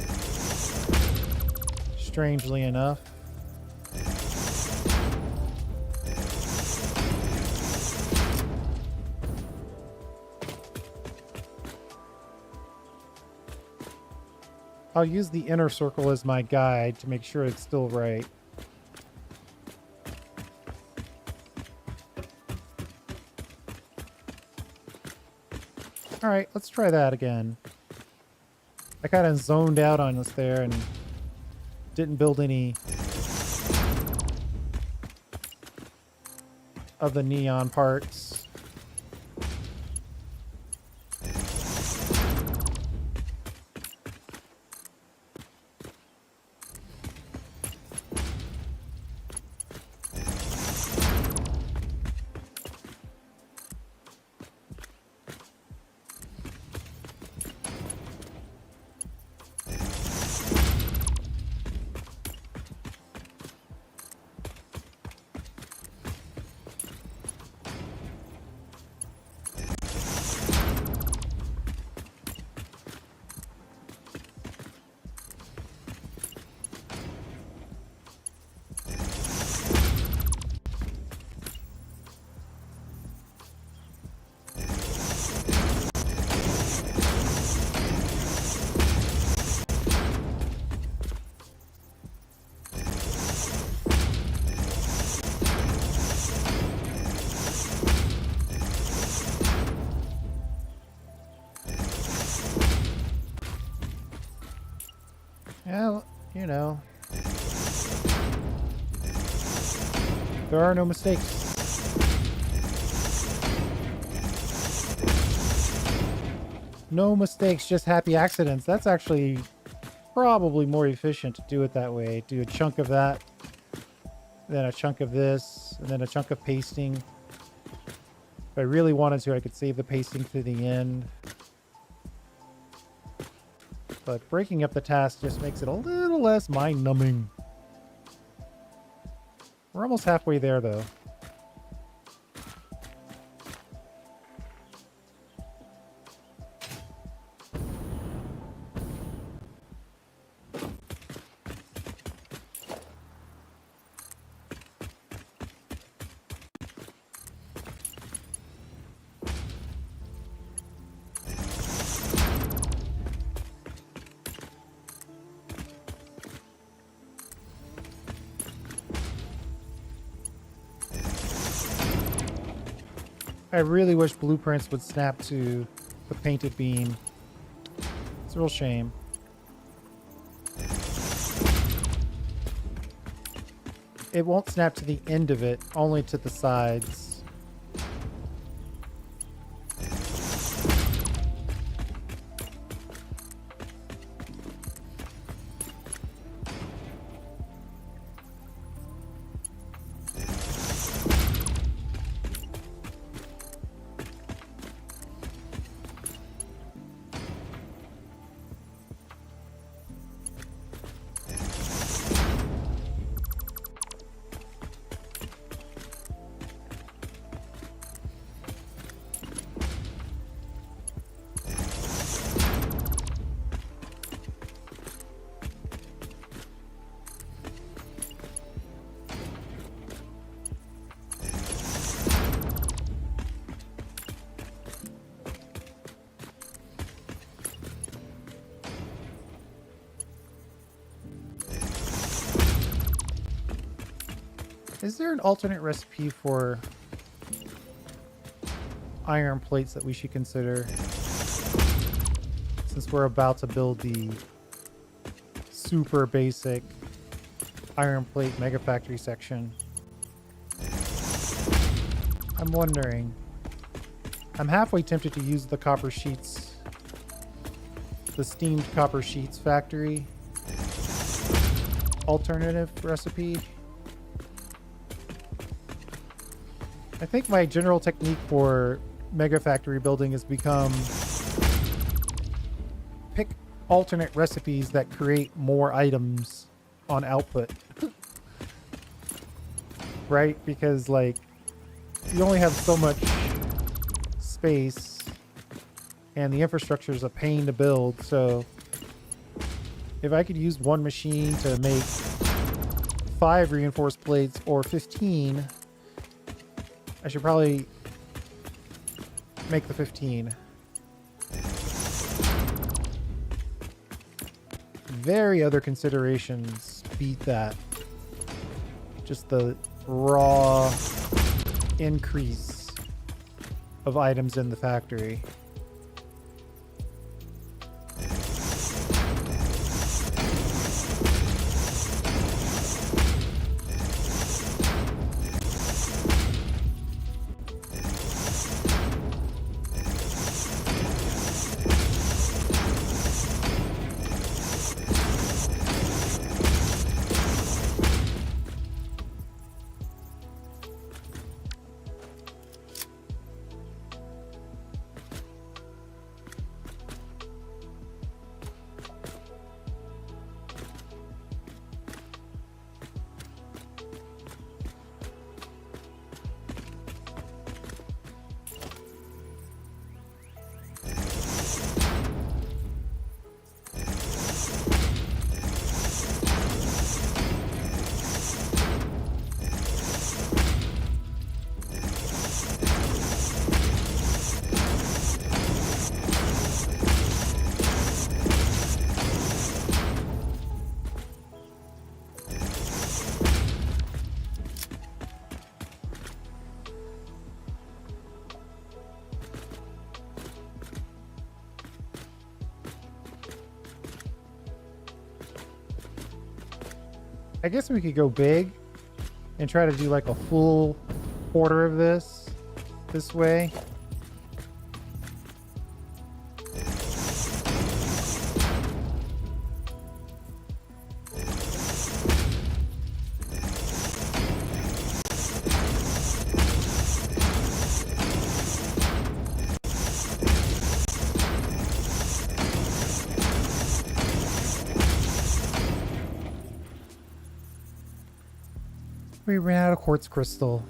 Strangely enough. I'll use the inner circle as my guide to make sure it's still right. All right, let's try that again. I kind of zoned out on us there and didn't build any of the neon parts. There are no mistakes. No mistakes, just happy accidents. That's actually probably more efficient to do it that way. Do a chunk of that, then a chunk of this, and then a chunk of pasting. If I really wanted to, I could save the pasting to the end. But breaking up the task just makes it a little less mind-numbing. We're almost halfway there, though. I really wish blueprints would snap to the painted beam. It's a real shame. It won't snap to the end of it, only to the sides. Is there an alternate recipe for iron plates that we should consider? Since we're about to build the super basic iron plate mega factory section. I'm wondering. I'm halfway tempted to use the copper sheets. The steamed copper sheets factory alternative recipe. I think my general technique for mega factory building has become pick alternate recipes that create more items on output. Right? Because like you only have so much space and the infrastructure is a pain to build. So if I could use one machine to make 5 reinforced plates or 15, I should probably make the 15. Very other considerations beat that. Just the raw increase of items in the factory. I guess we could go big and try to do like a full quarter of this way. We ran out of quartz crystal.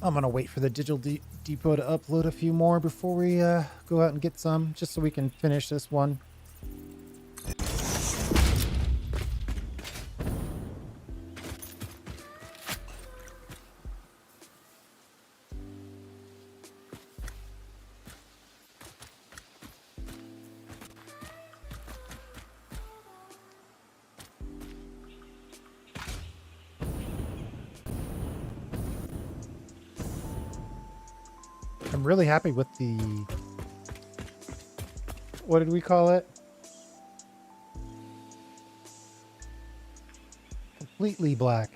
I'm gonna wait for the digital depot to upload a few more before we go out and get some, just so we can finish this one. I'm really happy with the, what did we call it? Completely black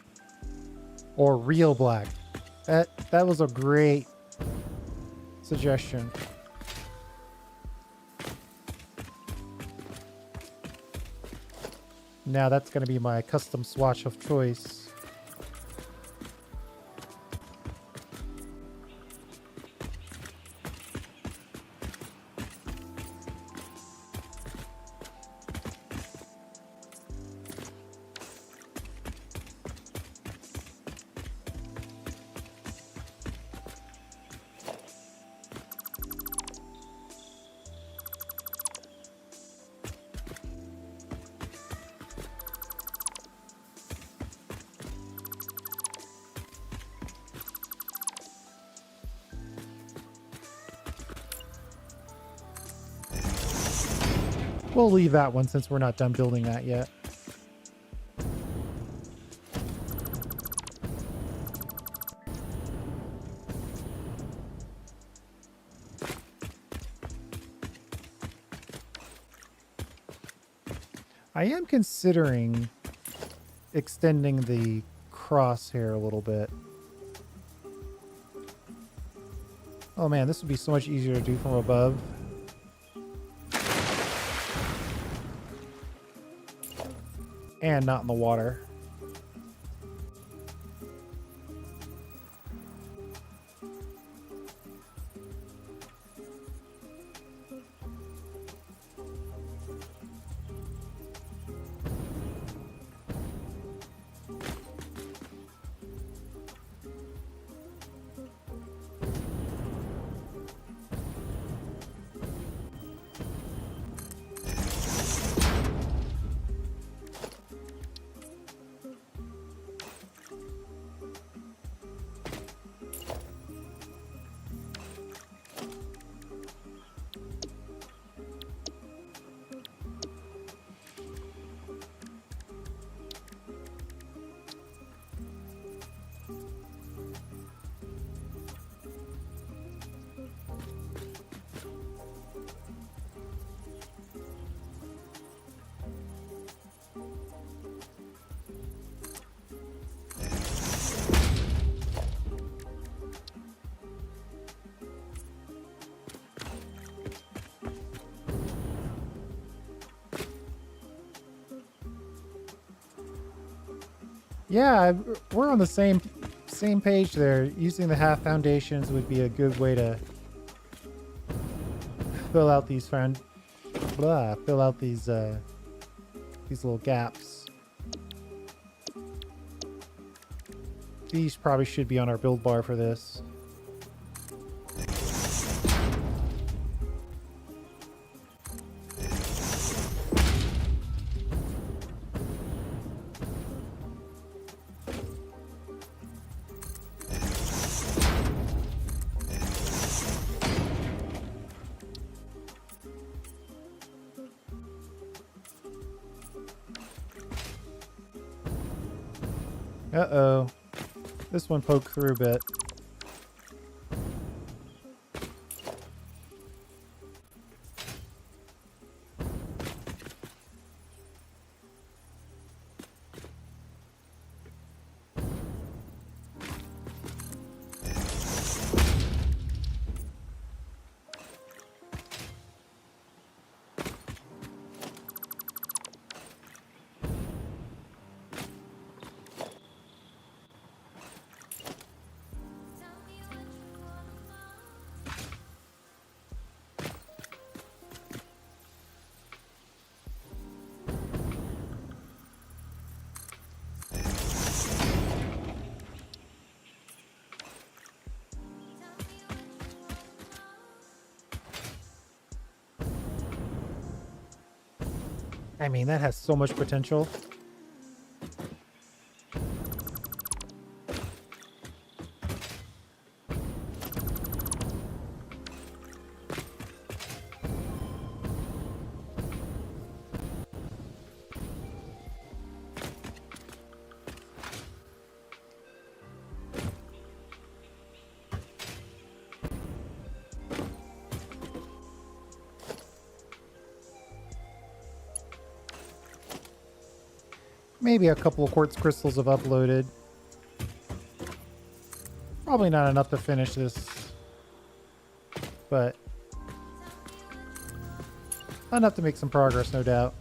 or real black. That was a great suggestion. Now that's going to be my custom swatch of choice. We'll leave that one since we're not done building that yet. I am considering extending the crosshair a little bit. Oh man, this would be so much easier to do from above. And not in the water. Yeah, we're on the same page there. Using the half foundations would be a good way to fill out these these little gaps. These probably should be on our build bar for this. Uh-oh. This one poked through a bit. I mean, that has so much potential. Maybe a couple of quartz crystals have uploaded. Probably not enough to finish this, but enough to make some progress, no doubt.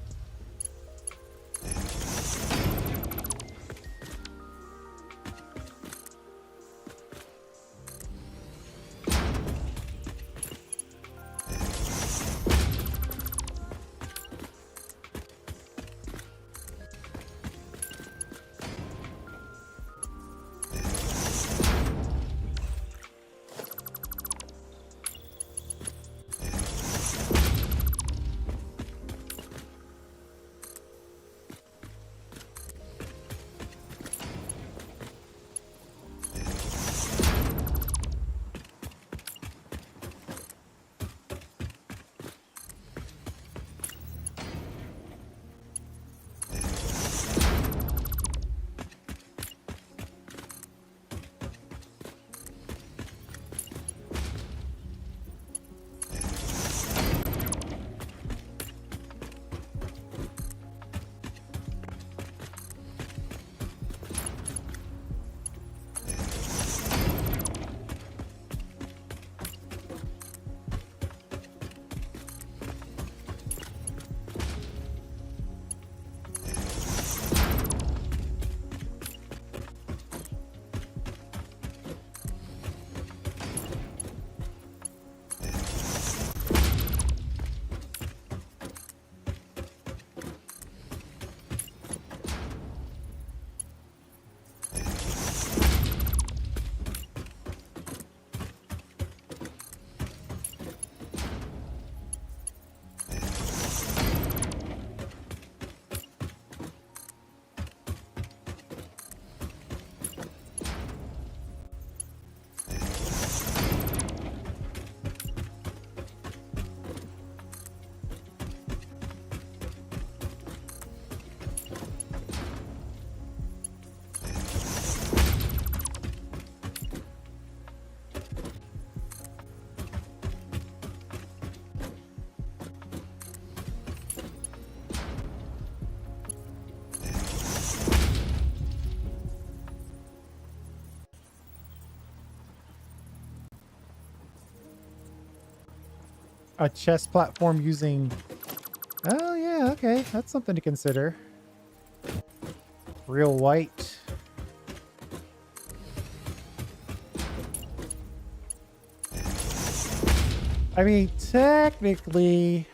A chess platform using... Oh, yeah, okay. That's something to consider. Real white. I mean, technically...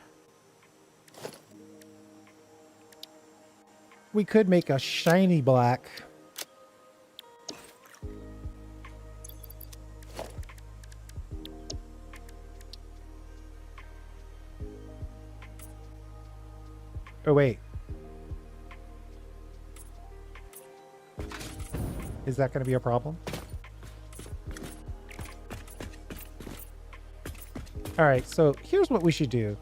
we could make a shiny black. Oh, wait. Is that going to be a problem? All right, so here's what we should do.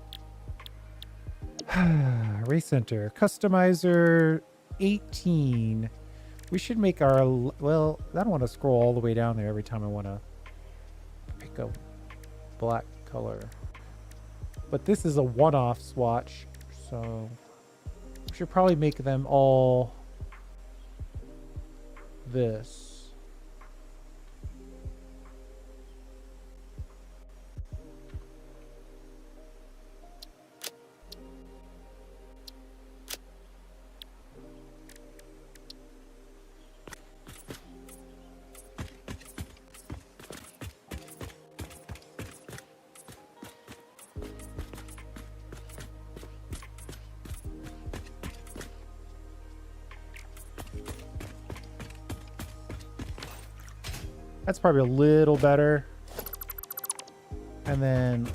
Recenter. Customizer 18. We should make our... Well, I don't want to scroll all the way down there every time I want to pick a black color. But this is a one-off swatch, so... we should probably make them all this. That's probably a little better. And then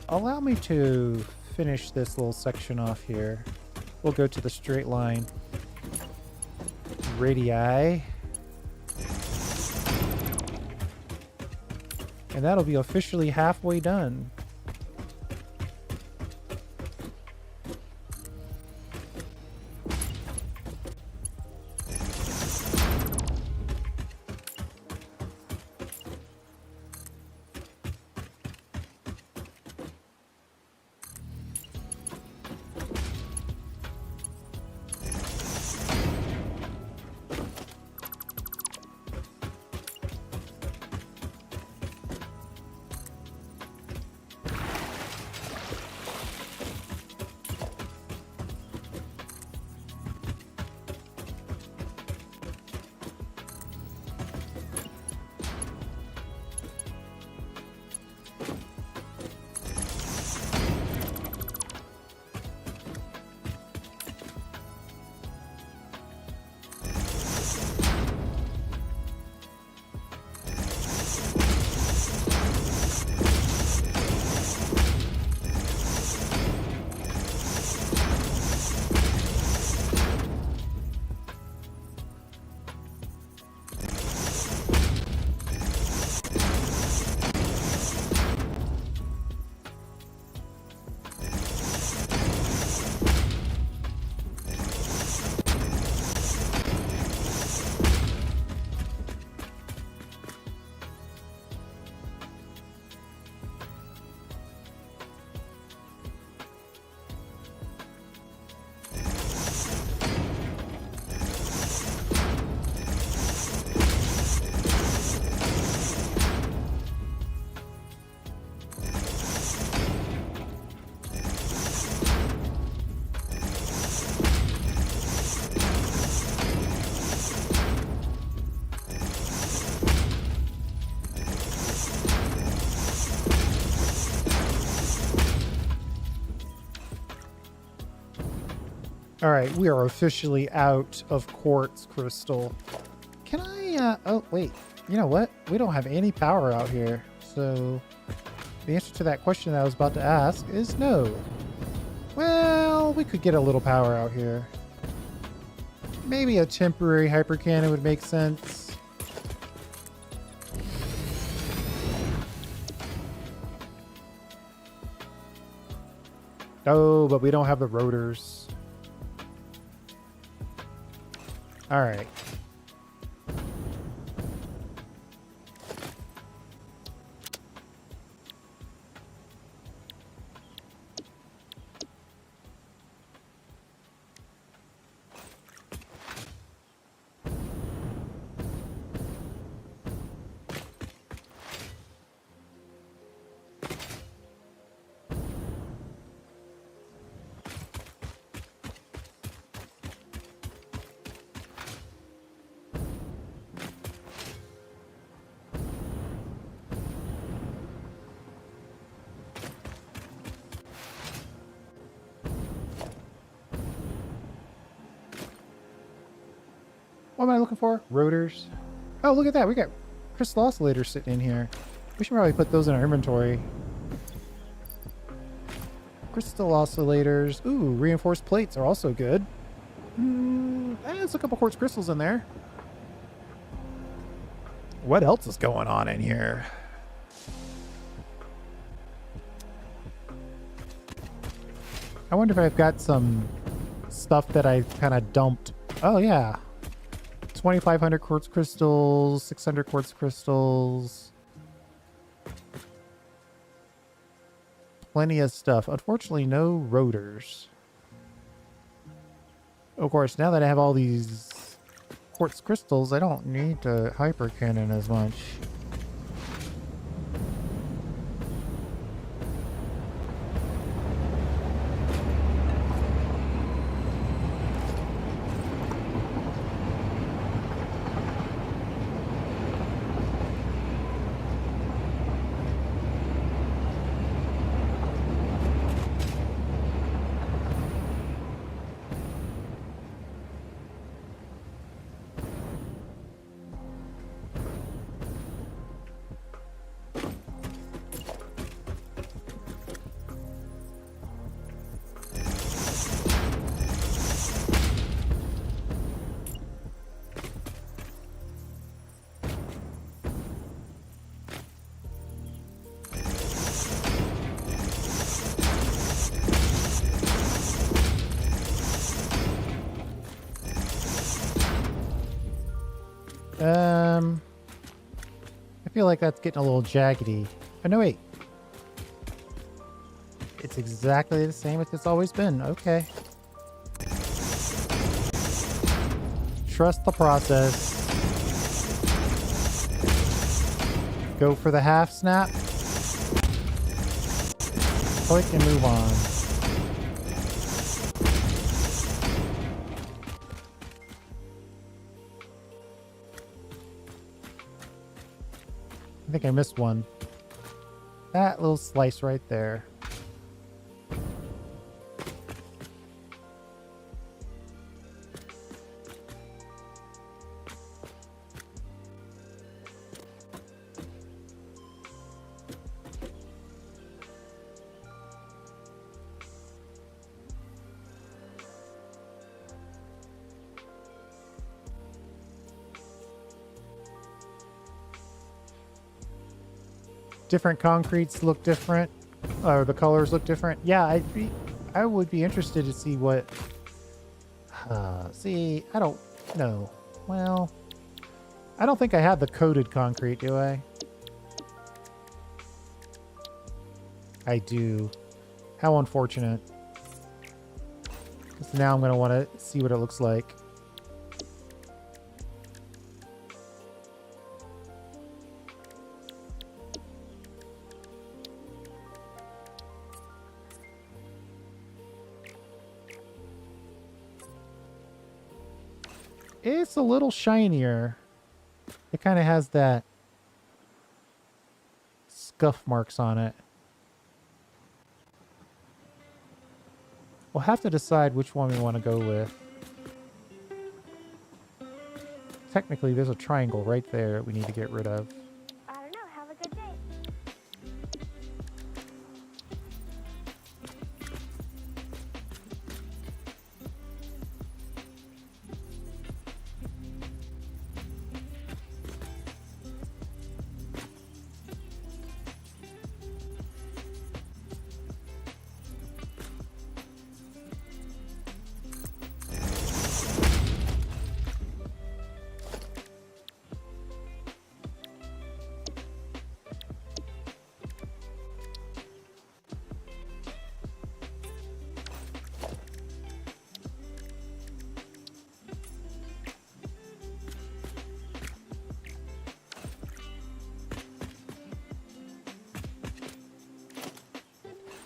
allow me to finish this little section off here. We'll go to the straight line radii. And that'll be officially halfway done. All right, we are officially out of quartz crystal. Can I, oh, wait. You know what? We don't have any power out here. So the answer to that question that I was about to ask is no. Well, we could get a little power out here. Maybe a temporary hypercannon would make sense. Oh, but we don't have the rotors. All right. What am I looking for? Rotors. Oh, look at that. We got crystal oscillators sitting in here. We should probably put those in our inventory. Crystal oscillators. Ooh, reinforced plates are also good. There's a couple quartz crystals in there. What else is going on in here? I wonder if I've got some stuff that I kind of dumped. Oh, yeah. 2,500 quartz crystals, 600 quartz crystals. Plenty of stuff. Unfortunately, no rotors. Of course, now that I have all these quartz crystals, I don't need to hypercannon as much. I feel like that's getting a little jaggedy. Oh, no, wait. It's exactly the same as it's always been. Okay. Trust the process. Go for the half snap. Click and move on. I think I missed one. That little slice right there. Different concretes look different, or the colors look different. Yeah, I would be interested to see what. See, I don't know. Well, I don't think I have the coated concrete, do I? I do. How unfortunate. Because now I'm going to want to see what it looks like. It's a little shinier. It kind of has that scuff marks on it. We'll have to decide which one we want to go with. Technically, there's a triangle right there that we need to get rid of. I don't know. Have a good day.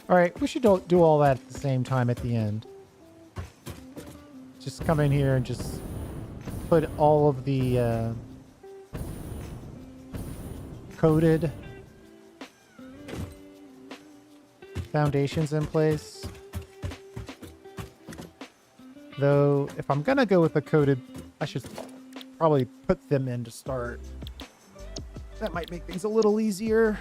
All right, we should do all that at the same time at the end. Just come in here and just put all of the coated foundations in place. Though, if I'm gonna go with the coated, I should probably put them in to start. That might make things a little easier.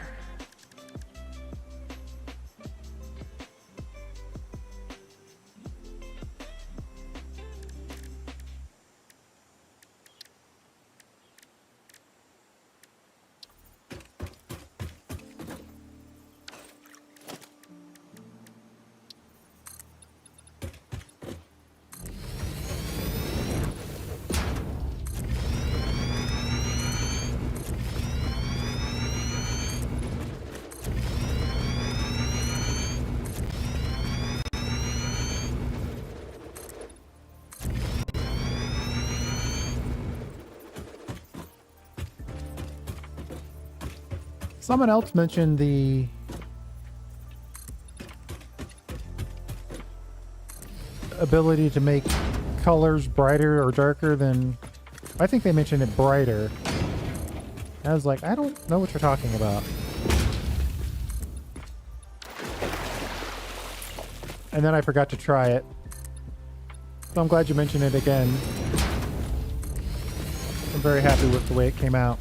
Someone else mentioned the ability to make colors brighter or darker than... I think they mentioned it brighter. I was like, I don't know what you're talking about. And then I forgot to try it. So I'm glad you mentioned it again. I'm very happy with the way it came out.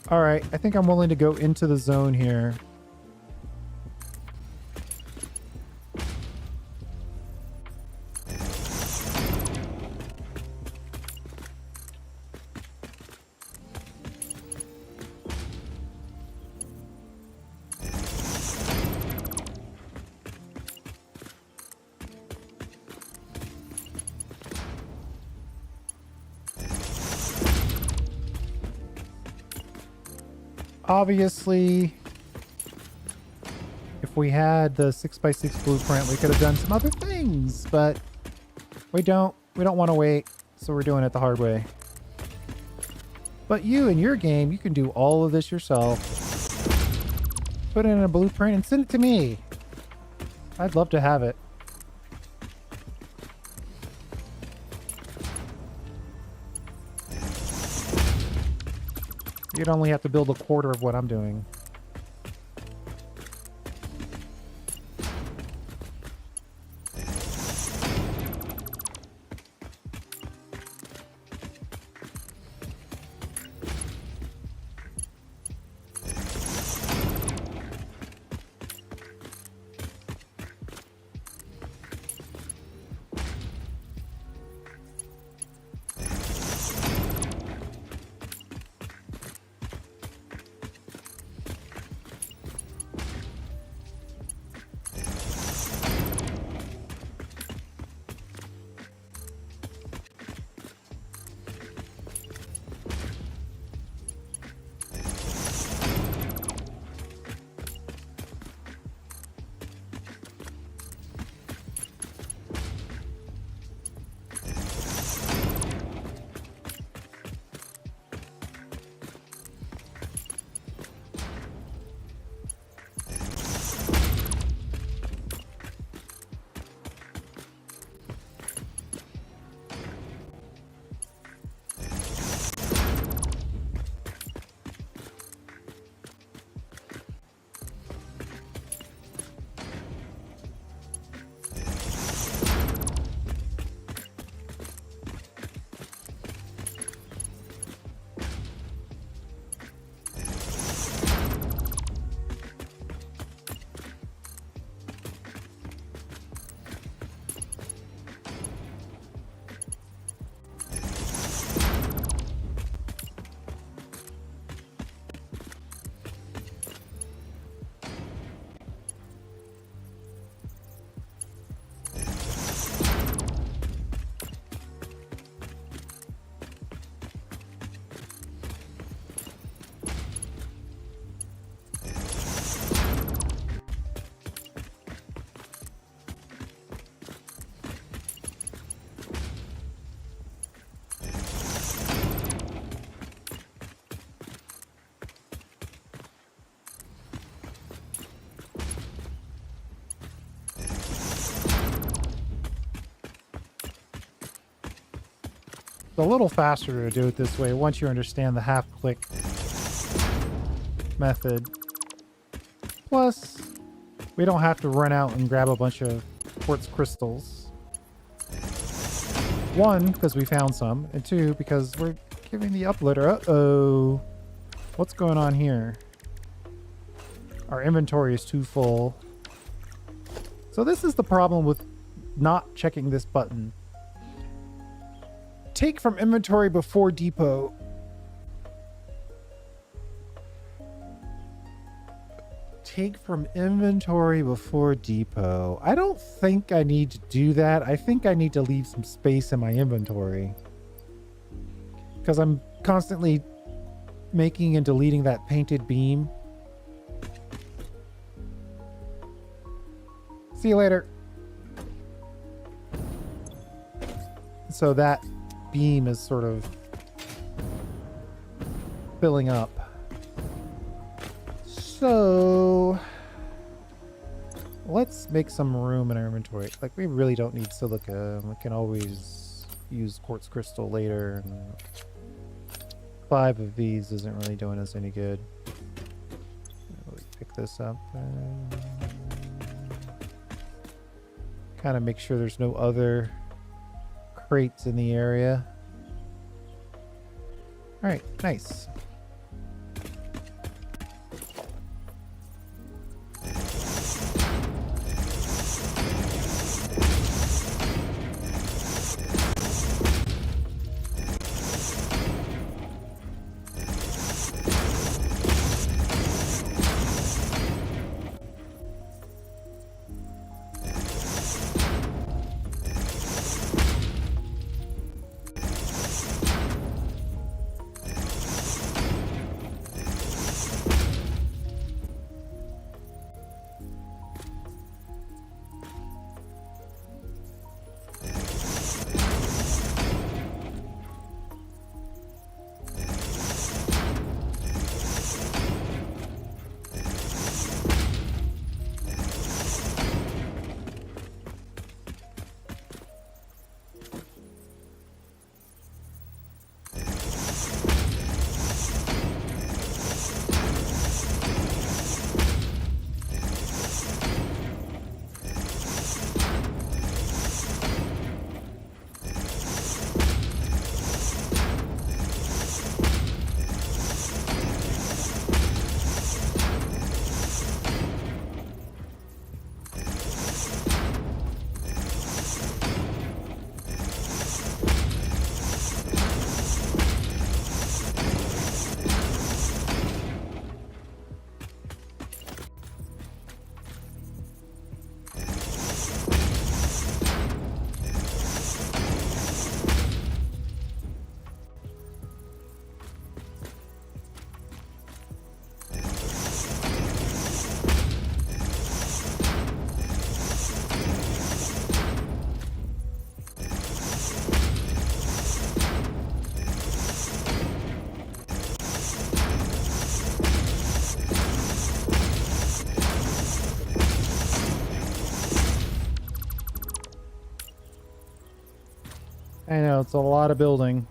All right, I think I'm willing to go into the zone here. Obviously, if we had the 6x6 blueprint, we could have done some other things, but we don't want to wait, so we're doing it the hard way. But you, in your game, you can do all of this yourself. Put it in a blueprint and send it to me. I'd love to have it. You'd only have to build a quarter of what I'm doing. It's a little faster to do it this way once you understand the half-click method. Plus, we don't have to run out and grab a bunch of quartz crystals. One, because we found some, and two, because we're giving the uplitter. Uh-oh. What's going on here? Our inventory is too full. So this is the problem with not checking this button. Take from inventory before depot. Take from inventory before depot. I don't think I need to do that. I think I need to leave some space in my inventory, because I'm constantly making and deleting that painted beam. See you later. So that beam is sort of filling up. So let's make some room in our inventory. Like, we really don't need silica. We can always use quartz crystal later. And 5 of these isn't really doing us any good. Let's pick this up. Kind of make sure there's no other crates in the area. All right, nice. I know, it's a lot of building.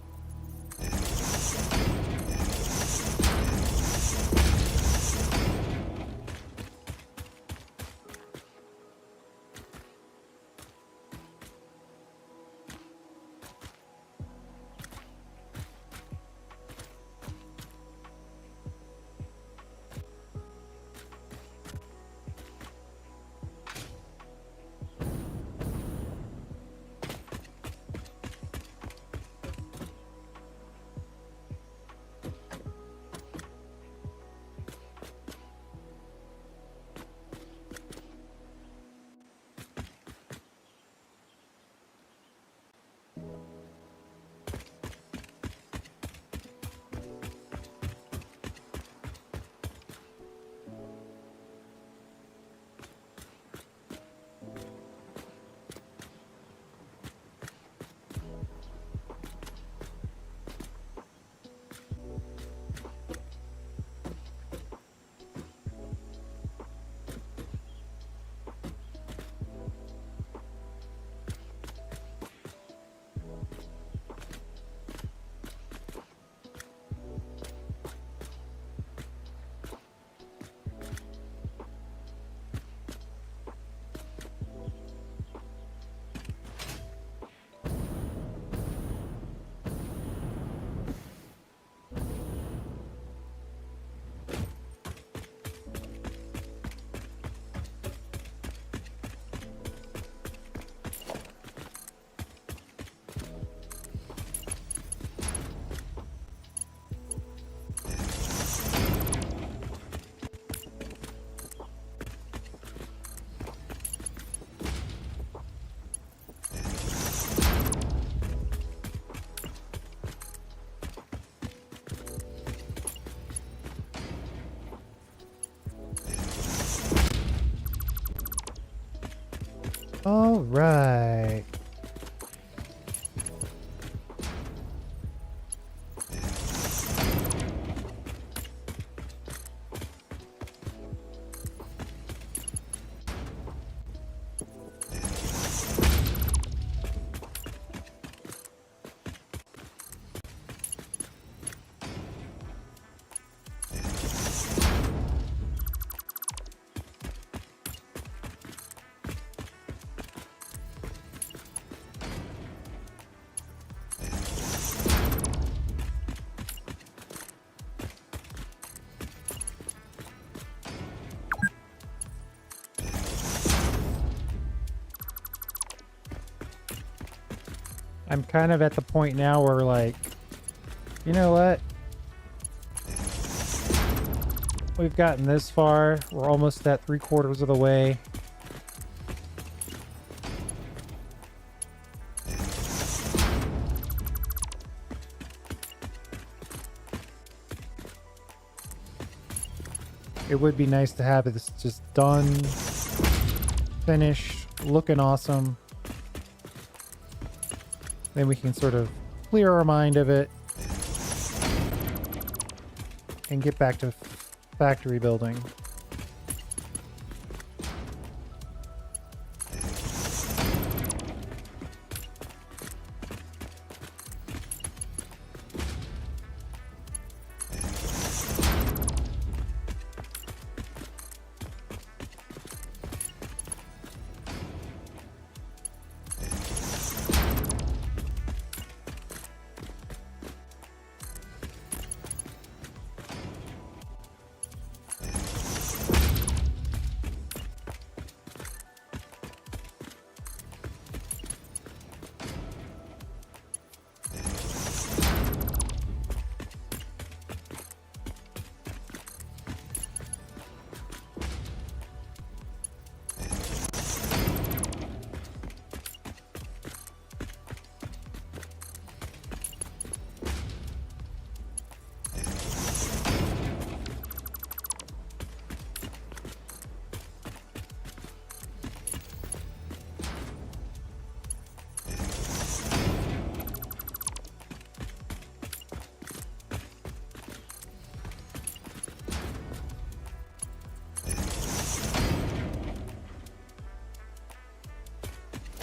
All right. I'm kind of at the point now where, like, you know what? We've gotten this far. We're almost at 3/4 of the way. It would be nice to have this just done, finished, looking awesome. Then we can sort of clear our mind of it and get back to factory building.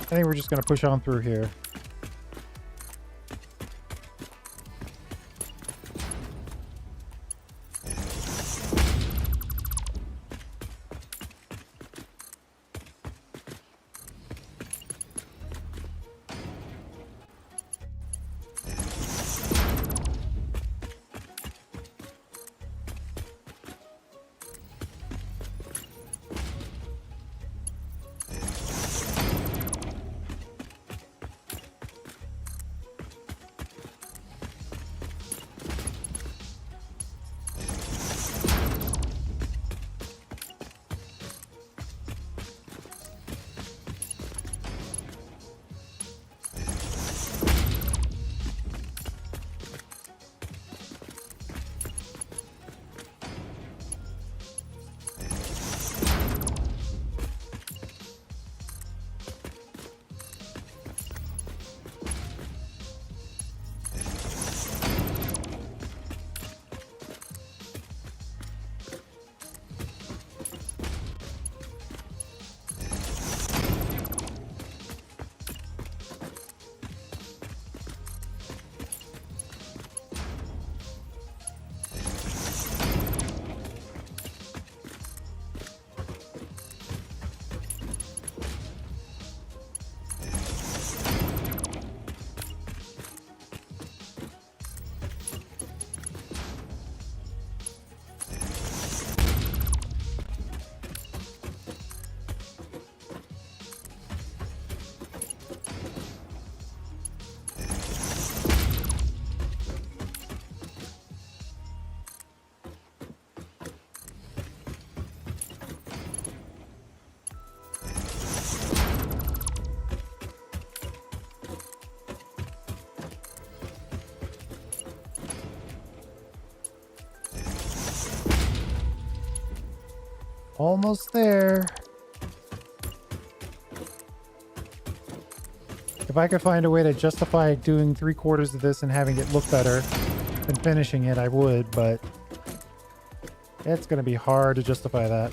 I think we're just going to push on through here. Almost there. If I could find a way to justify doing 3/4 of this and having it look better than finishing it, I would, but it's going to be hard to justify that.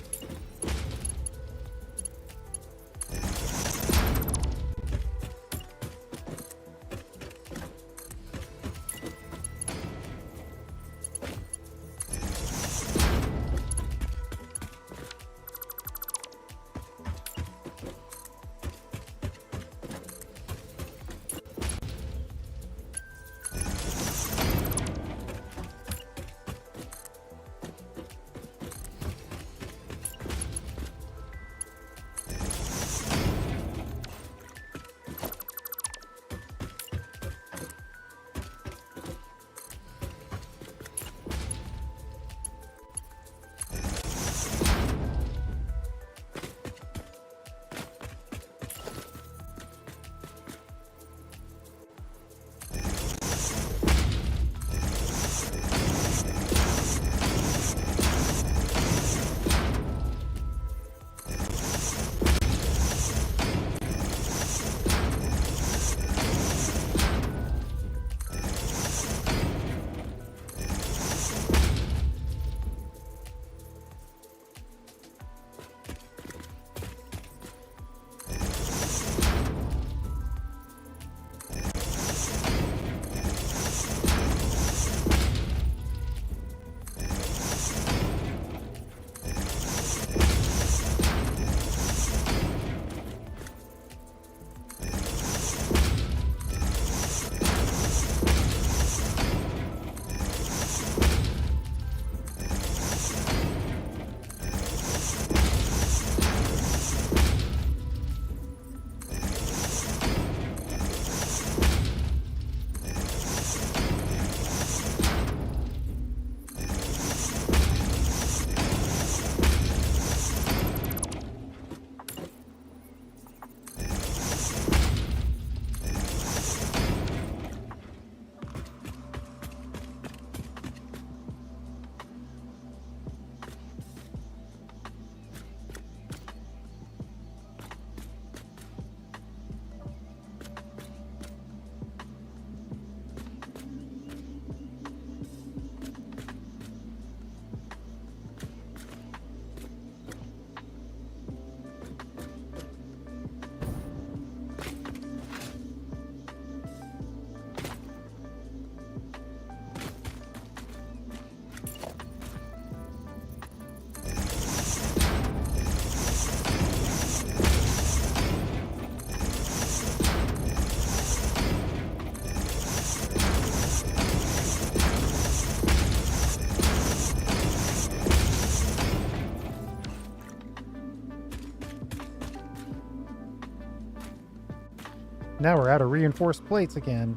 Now we're out of reinforced plates again.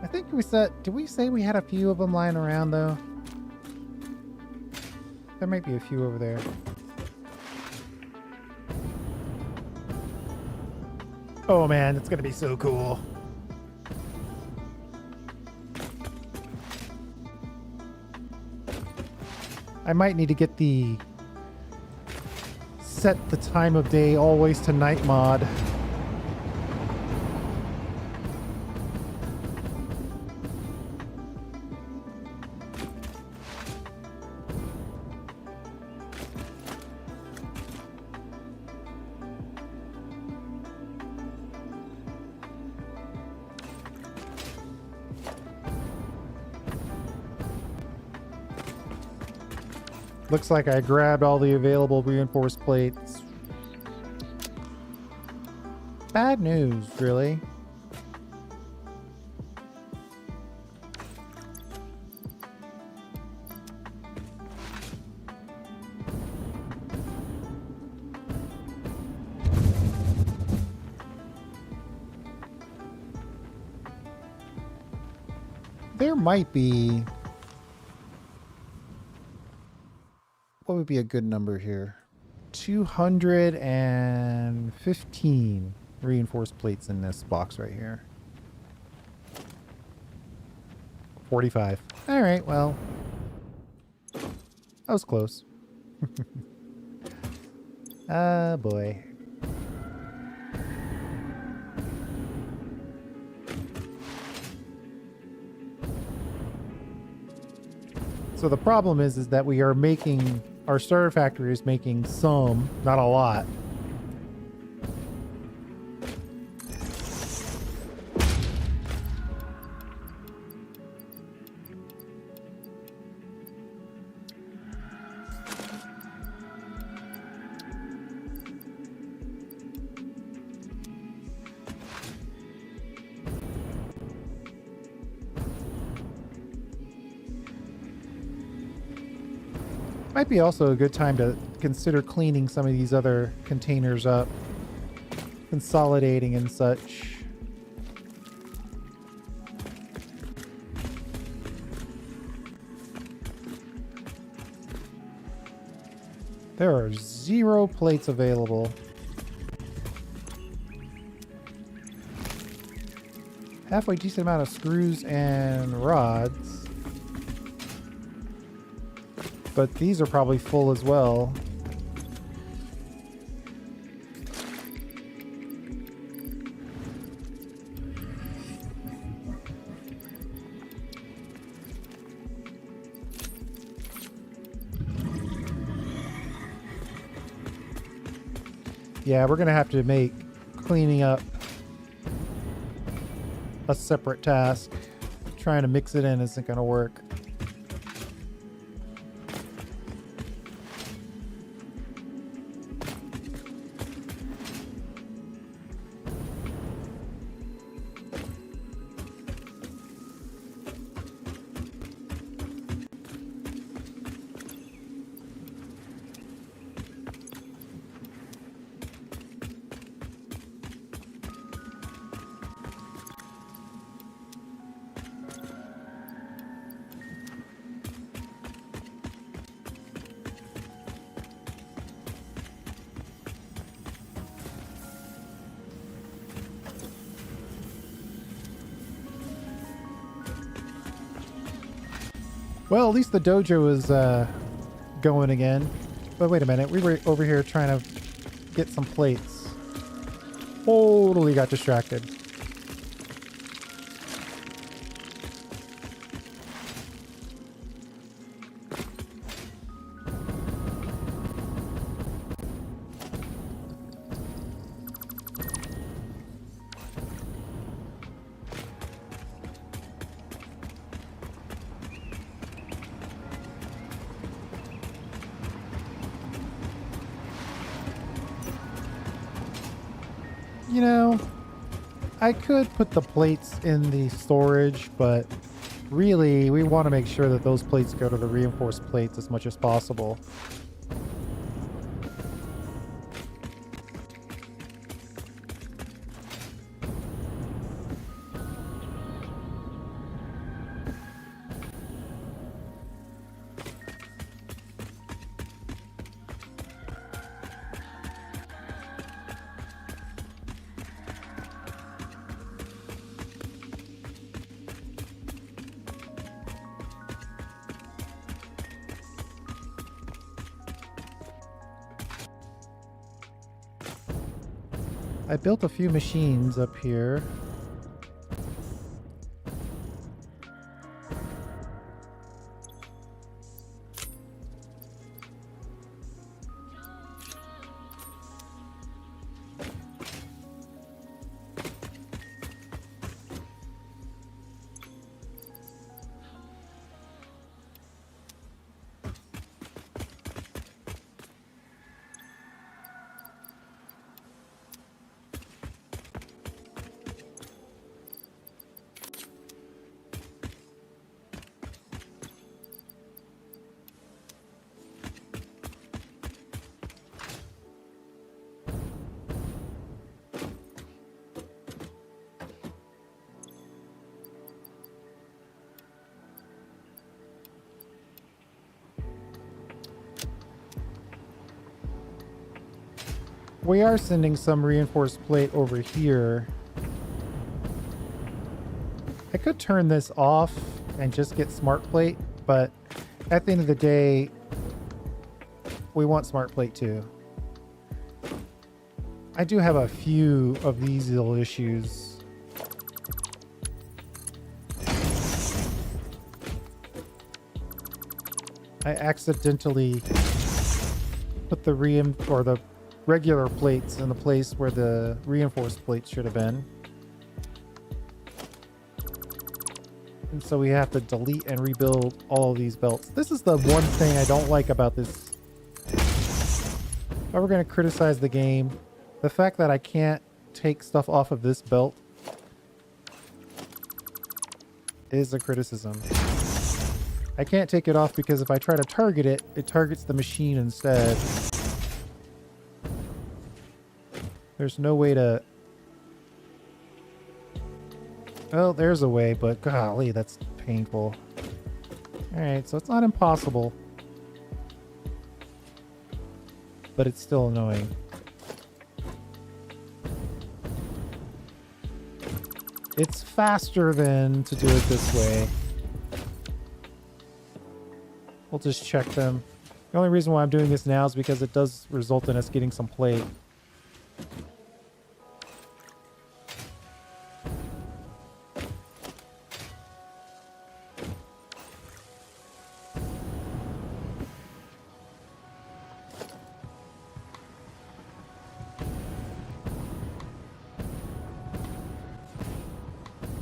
I think we said, did we say we had a few of them lying around though? There might be a few over there. Oh man, it's gonna be so cool. I might need to get the set the time of day always to night mod. Looks like I grabbed all the available reinforced plates. Bad news, really. There might be... What would be a good number here? 215 reinforced plates in this box right here. 45. All right, well, that was close. Ah, boy. So the problem is that we are making, our starter factory is making some, not a lot. Might be also a good time to consider cleaning some of these other containers up, consolidating and such. There are 0 plates available. Halfway decent amount of screws and rods. But these are probably full as well. Yeah, we're gonna have to make cleaning up a separate task. Trying to mix it in isn't gonna work. Well, at least the dojo is going again. But wait a minute, we were over here trying to get some plates. Totally got distracted. You know, I could put the plates in the storage, but really we want to make sure that those plates go to the reinforced plates as much as possible. I built a few machines up here. We are sending some reinforced plate over here. I could turn this off and just get smart plate, but at the end of the day, we want smart plate too. I do have a few of these little issues. I accidentally put the the regular plates in the place where the reinforced plates should have been. And so we have to delete and rebuild all of these belts. This is the one thing I don't like about this. If I were going to criticize the game, the fact that I can't take stuff off of this belt is a criticism. I can't take it off because if I try to target it, it targets the machine instead. There's no way to... Oh, there's a way, but golly, that's painful. Alright, so it's not impossible. But it's still annoying. It's faster than to do it this way. We'll just check them. The only reason why I'm doing this now is because it does result in us getting some plate.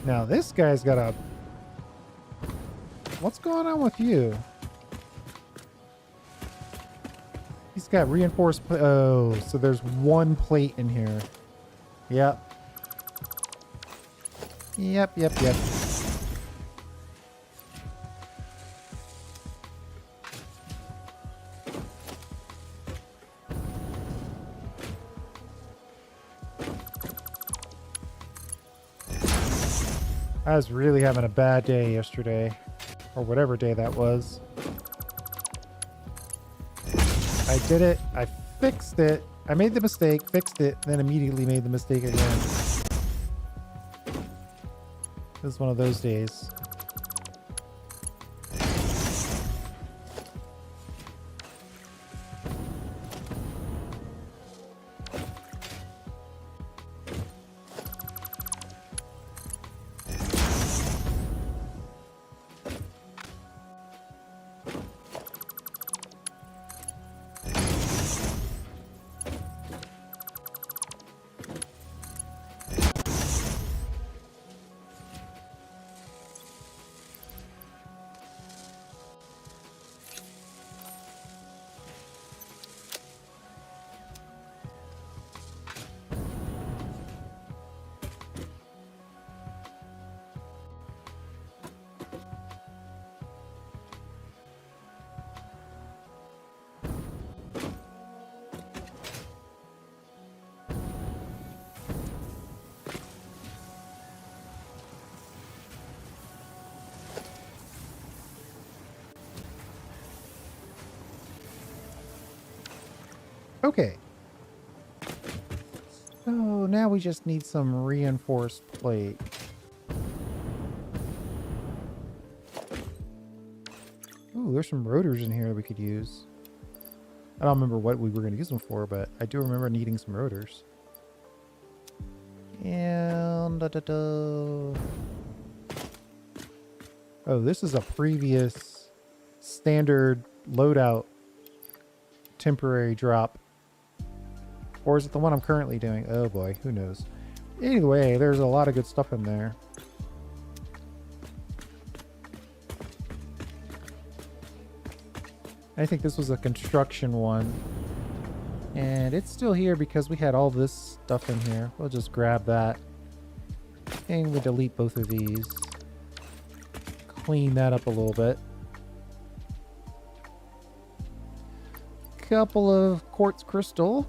Now this guy's got a... What's going on with you? He's got reinforced... Oh, so there's one plate in here. Yep. Yep. I was really having a bad day yesterday, or whatever day that was. I did it, I fixed it, I made the mistake, fixed it, then immediately made the mistake again. It was one of those days. Okay. So now we just need some reinforced plate. Ooh, there's some rotors in here that we could use. I don't remember what we were going to use them for, but I do remember needing some rotors. And... Oh, this is a previous standard loadout temporary drop. Or is it the one I'm currently doing? Oh boy, who knows. Anyway, there's a lot of good stuff in there. I think this was a construction one. And it's still here because we had all this stuff in here. We'll just grab that. And we delete both of these. Clean that up a little bit. Couple of quartz crystal.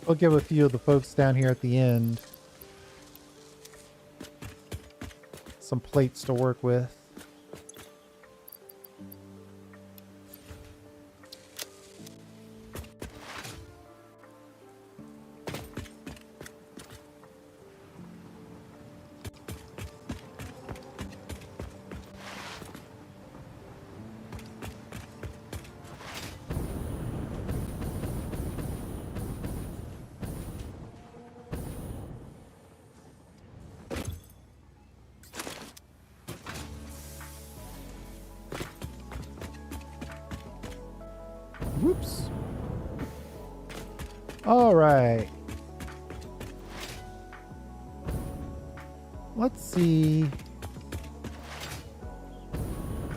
We'll give a few of the folks down here at the end some plates to work with. Whoops. All right. Let's see.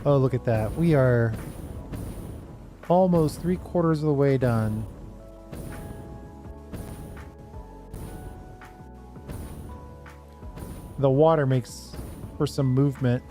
Oh, look at that. We are almost 3/4 of the way done. The water makes for some movement.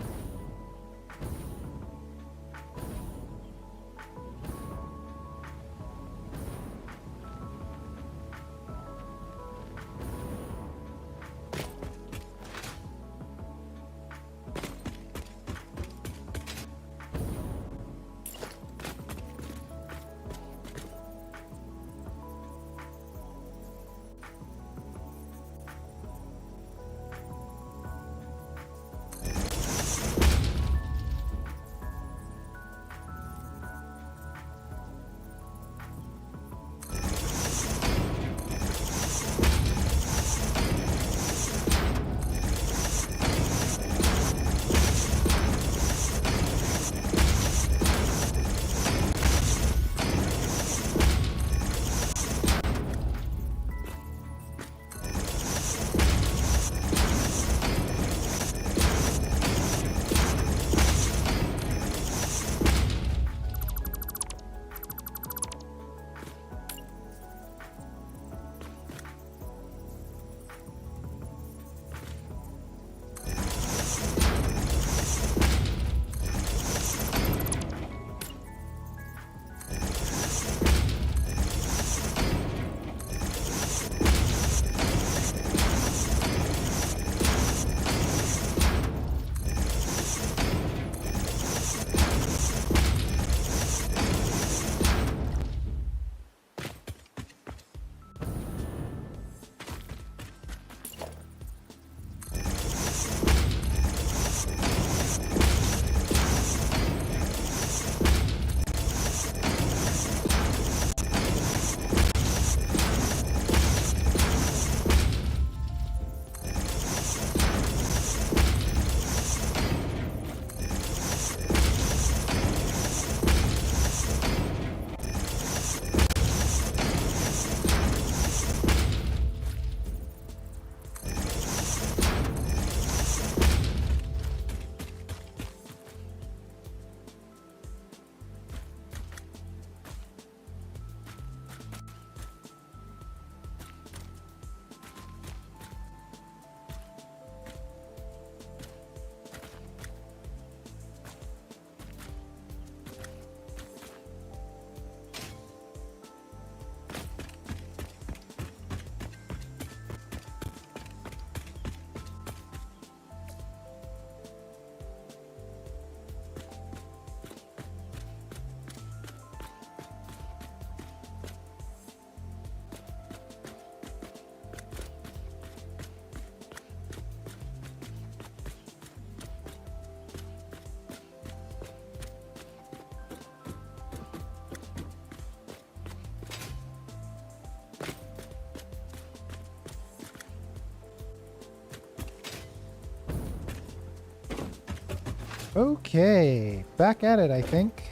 Okay, back at it, I think.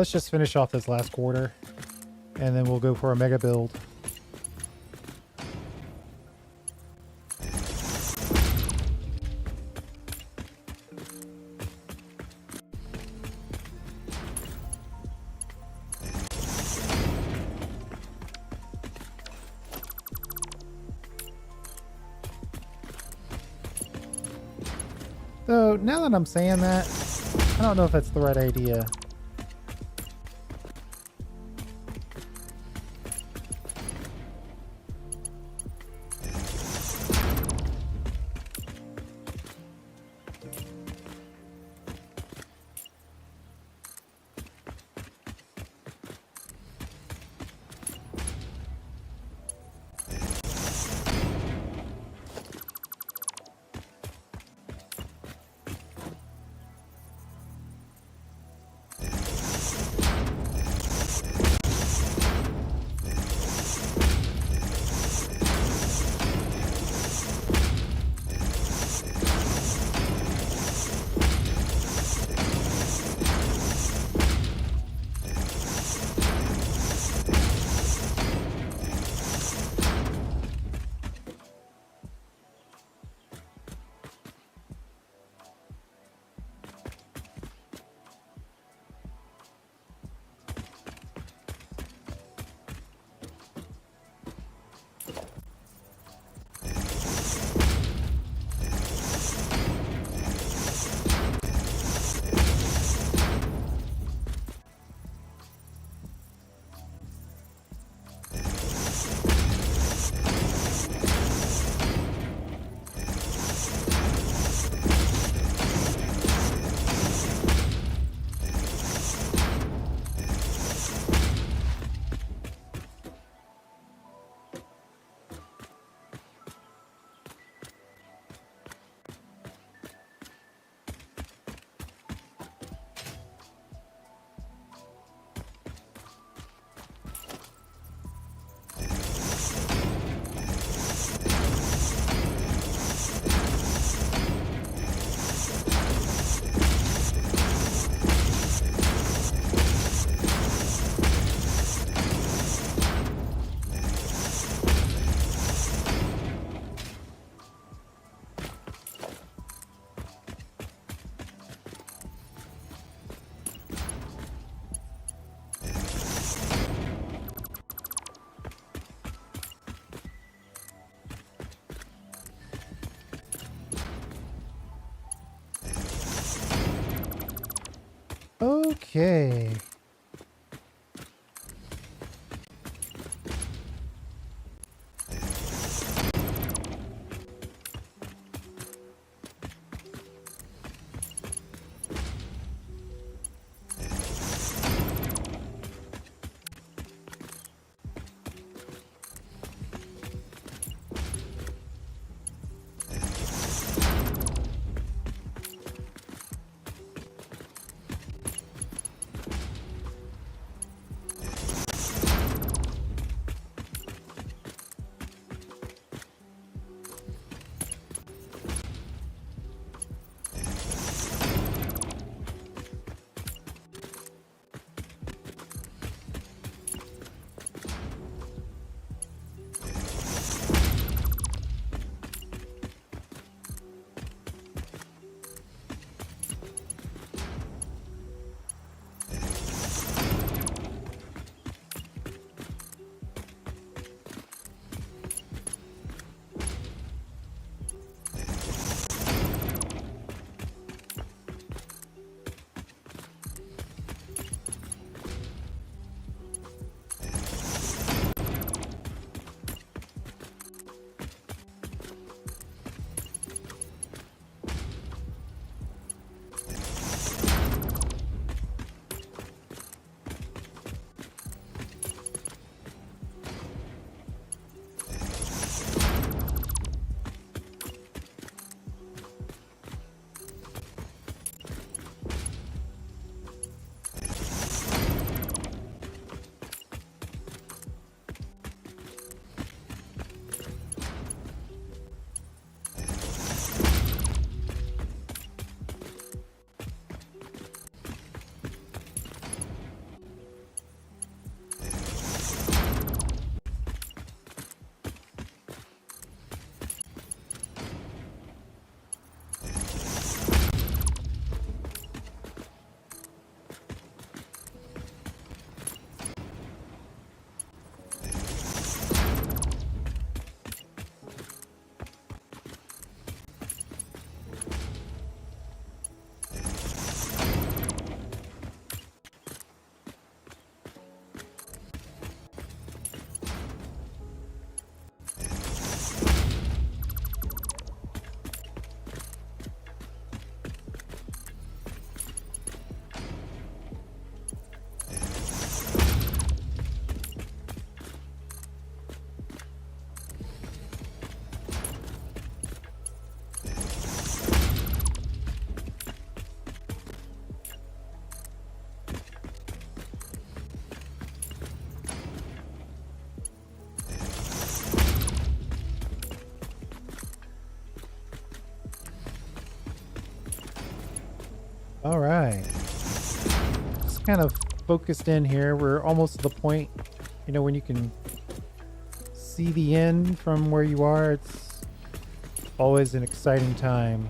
Let's just finish off this last quarter, and then we'll go for a mega build. So now that I'm saying that, I don't know if that's the right idea. Okay. All right. Just kind of focused in here. We're almost to the point, you know, when you can see the end from where you are. It's always an exciting time.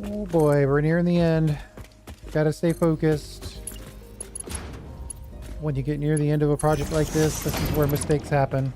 Oh boy, we're nearing the end. Gotta stay focused. When you get near the end of a project like this is where mistakes happen.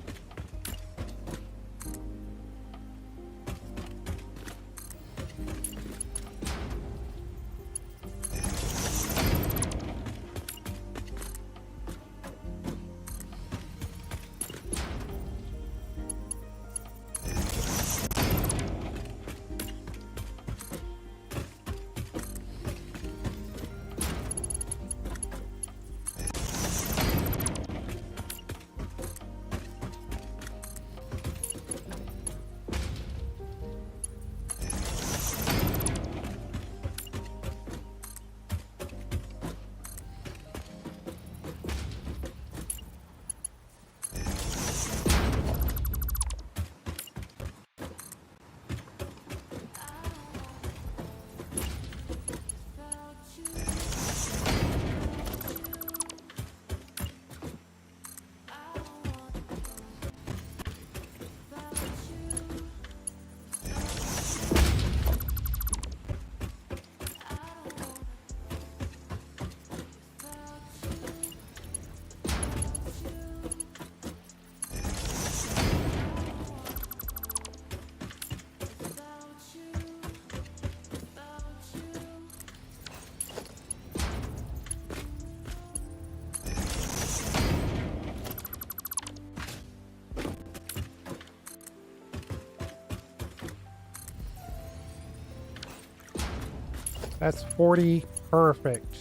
That's 40. Perfect.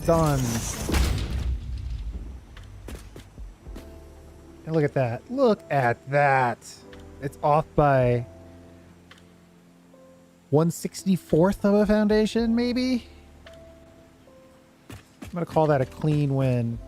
Done. And look at that. Look at that. It's off by 1/64th of a foundation, maybe? I'm going to call that a clean win.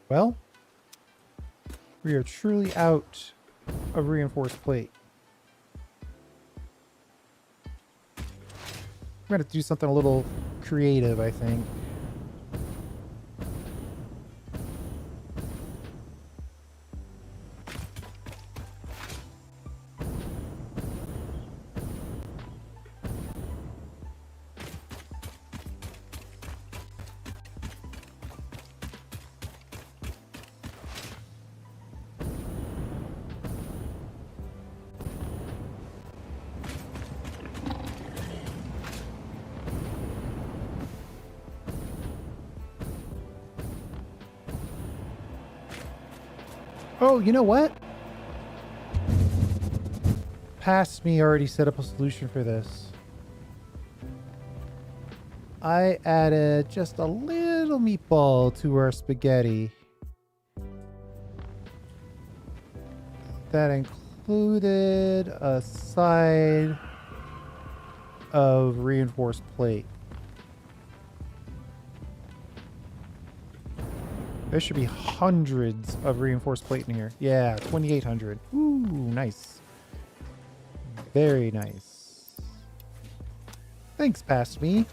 Well, we are truly out of reinforced plate. We're going to do something a little creative, I think. Oh, you know what? Past me already set up a solution for this. I added just a little meatball to our spaghetti. That included a side of reinforced plate. There should be hundreds of reinforced plate in here. Yeah, 2,800. Ooh, nice. Very nice. Thanks, past me.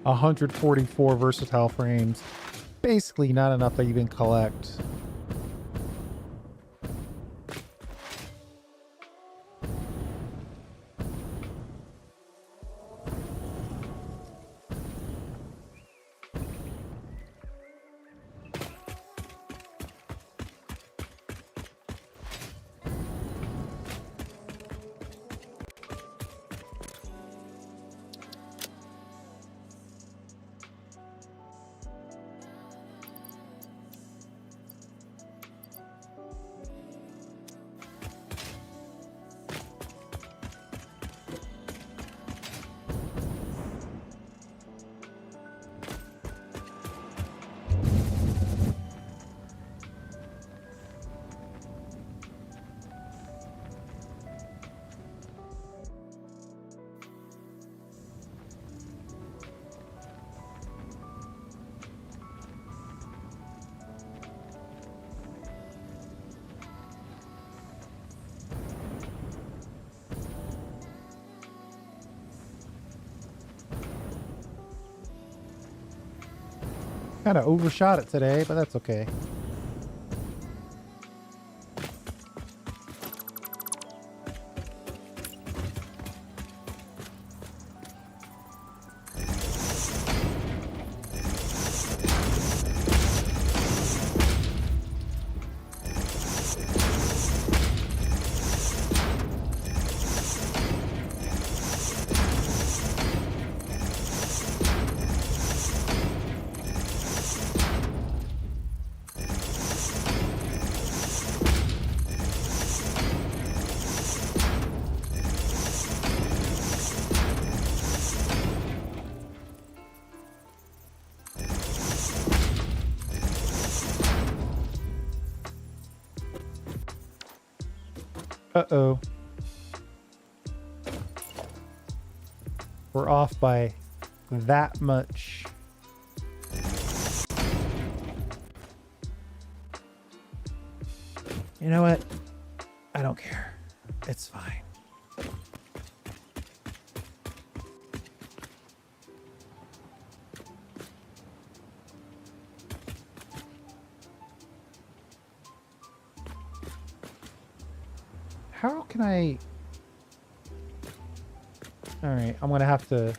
A 144 versatile frames. Basically not enough to even collect. Kind of overshot it today, but that's okay. Uh-oh. We're off by that much. You know what? I don't care. It's fine. How can I... Alright, I'm going to have to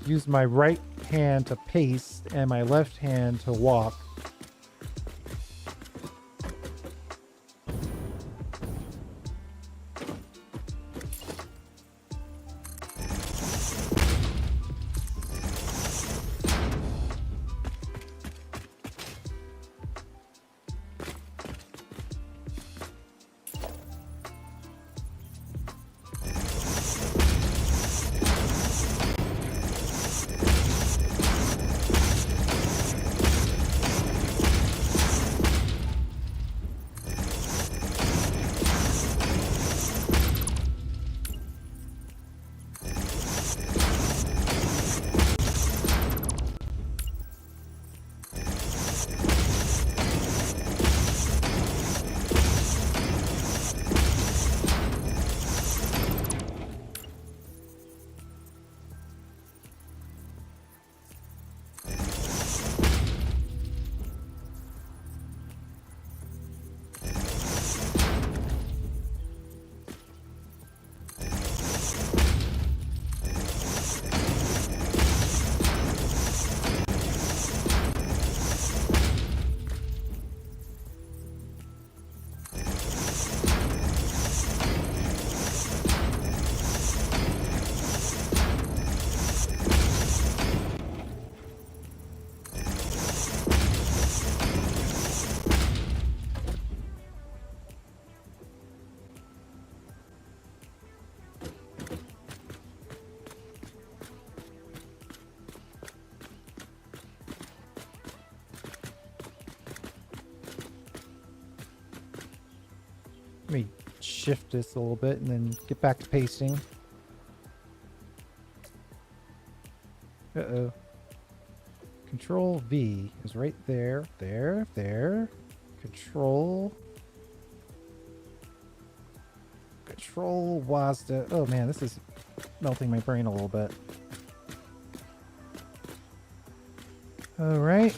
use my right hand to paste and my left hand to walk. shift this a little bit and then get back to pasting. Uh-oh. Control V is right there. There. Control WASD. Oh man, this is melting my brain a little bit. All right.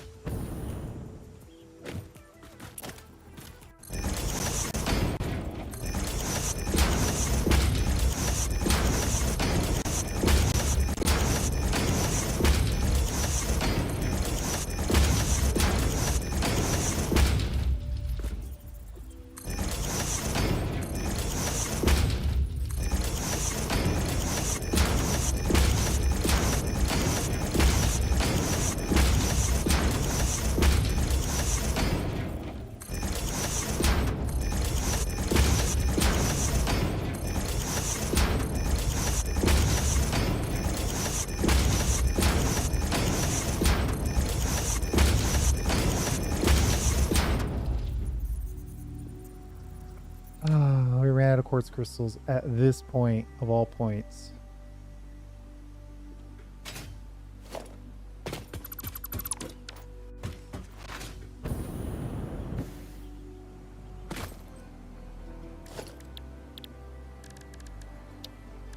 We ran out of quartz crystals at this point of all points.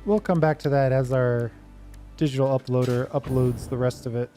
We'll come back to that as our digital uploader uploads the rest of it.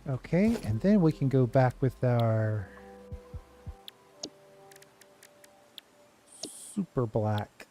Okay, and then we can go back with our super black.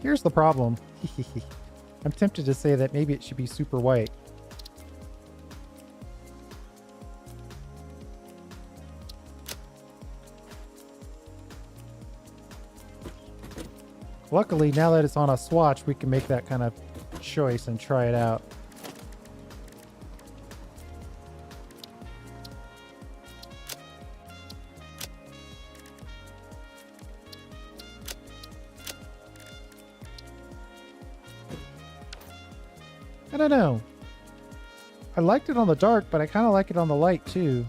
Here's the problem. I'm tempted to say that maybe it should be super white. Luckily, now that it's on a swatch, we can make that kind of choice and try it out. I don't know. I liked it on the dark, but I kind of like it on the light too.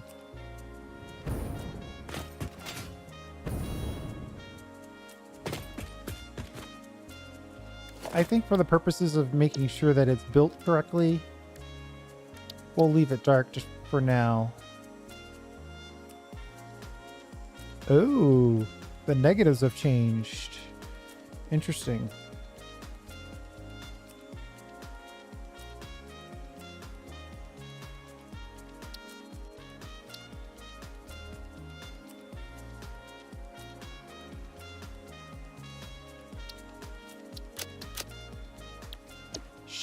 I think for the purposes of making sure that it's built correctly, we'll leave it dark just for now. Oh, the negatives have changed. Interesting.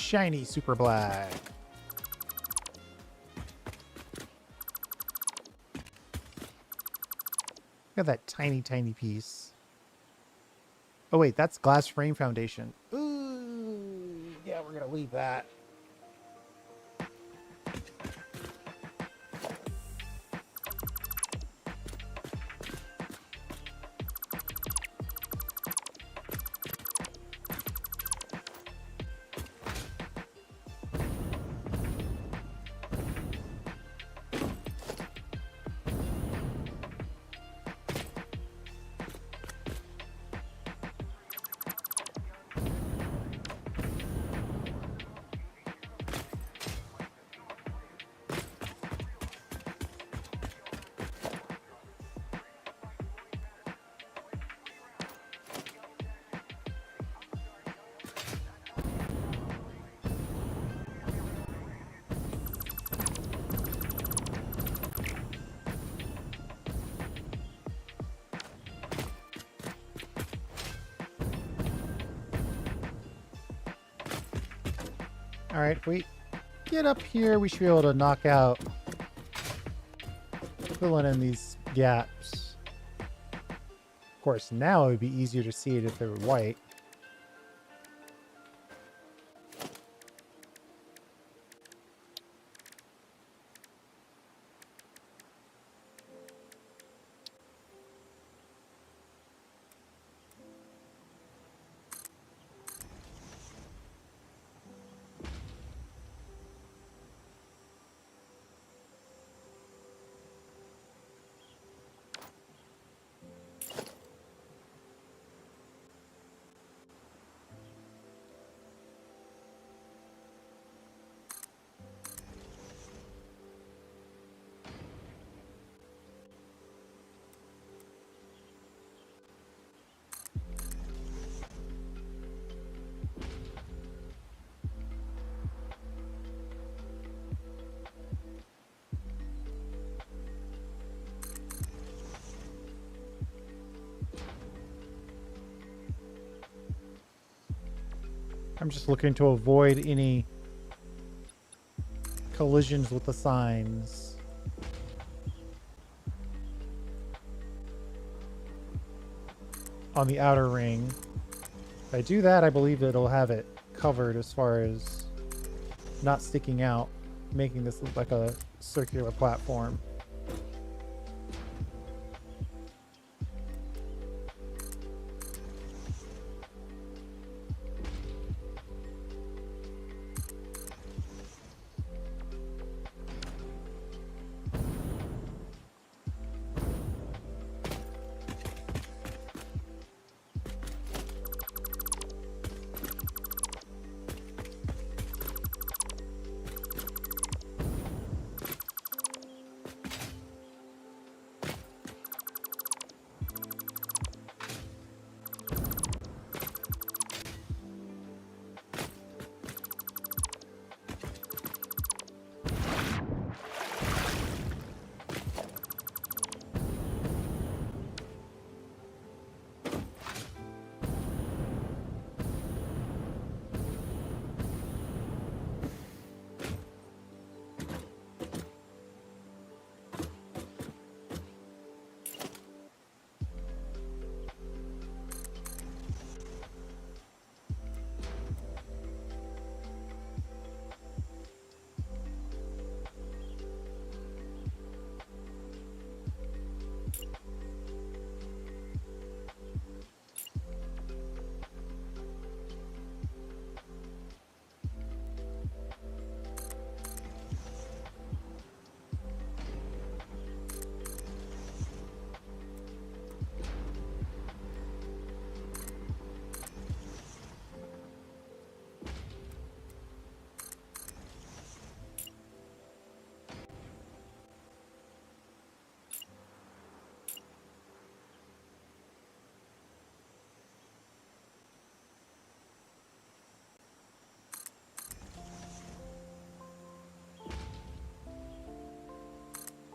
shiny super black. Look at that tiny, tiny piece. Oh wait, that's glass frame foundation. Ooh, yeah, we're gonna leave that. All right, if we get up here, we should be able to knock out, filling in these gaps. Of course, now it would be easier to see it if they were white. I'm just looking to avoid any collisions with the signs. On the outer ring. If I do that, I believe it'll have it covered as far as not sticking out, making this look like a circular platform.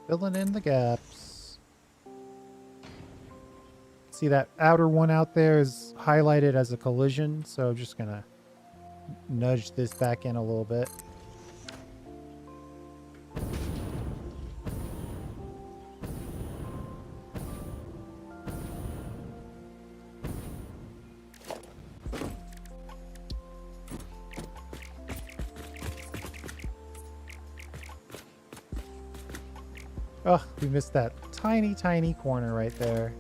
Filling in the gaps. See that outer one out there is highlighted as a collision, so I'm just gonna nudge this back in a little bit. Oh, we missed that tiny, tiny corner right there.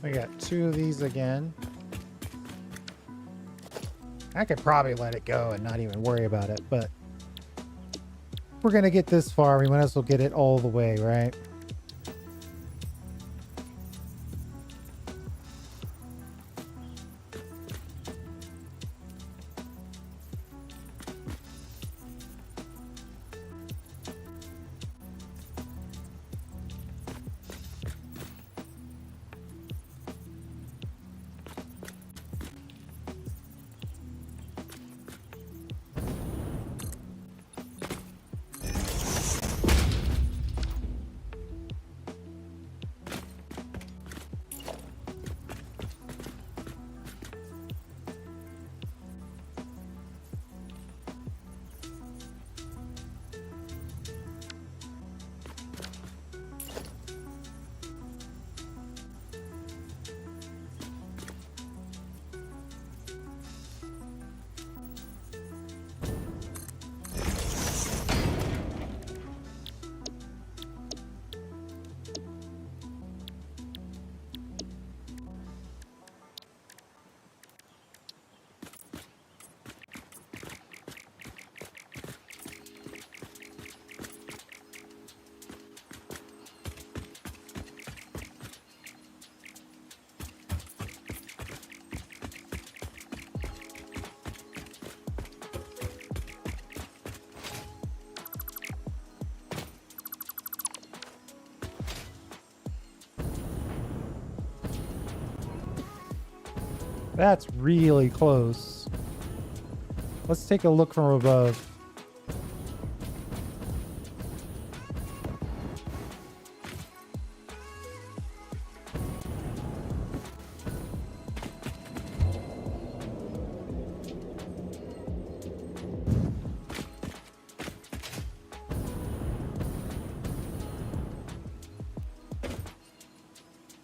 I got 2 of these again. I could probably let it go and not even worry about it, but we're gonna get this far. We might as well get it all the way, right? That's really close. Let's take a look from above.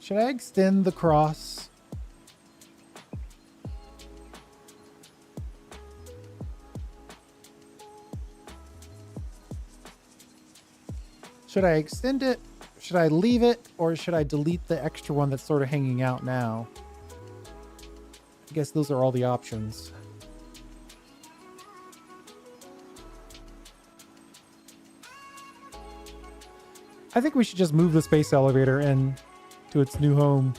Should I extend the cross? Should I extend it? Should I leave it? Or should I delete the extra one that's sort of hanging out now? I guess those are all the options. I think we should just move the space elevator in to its new home.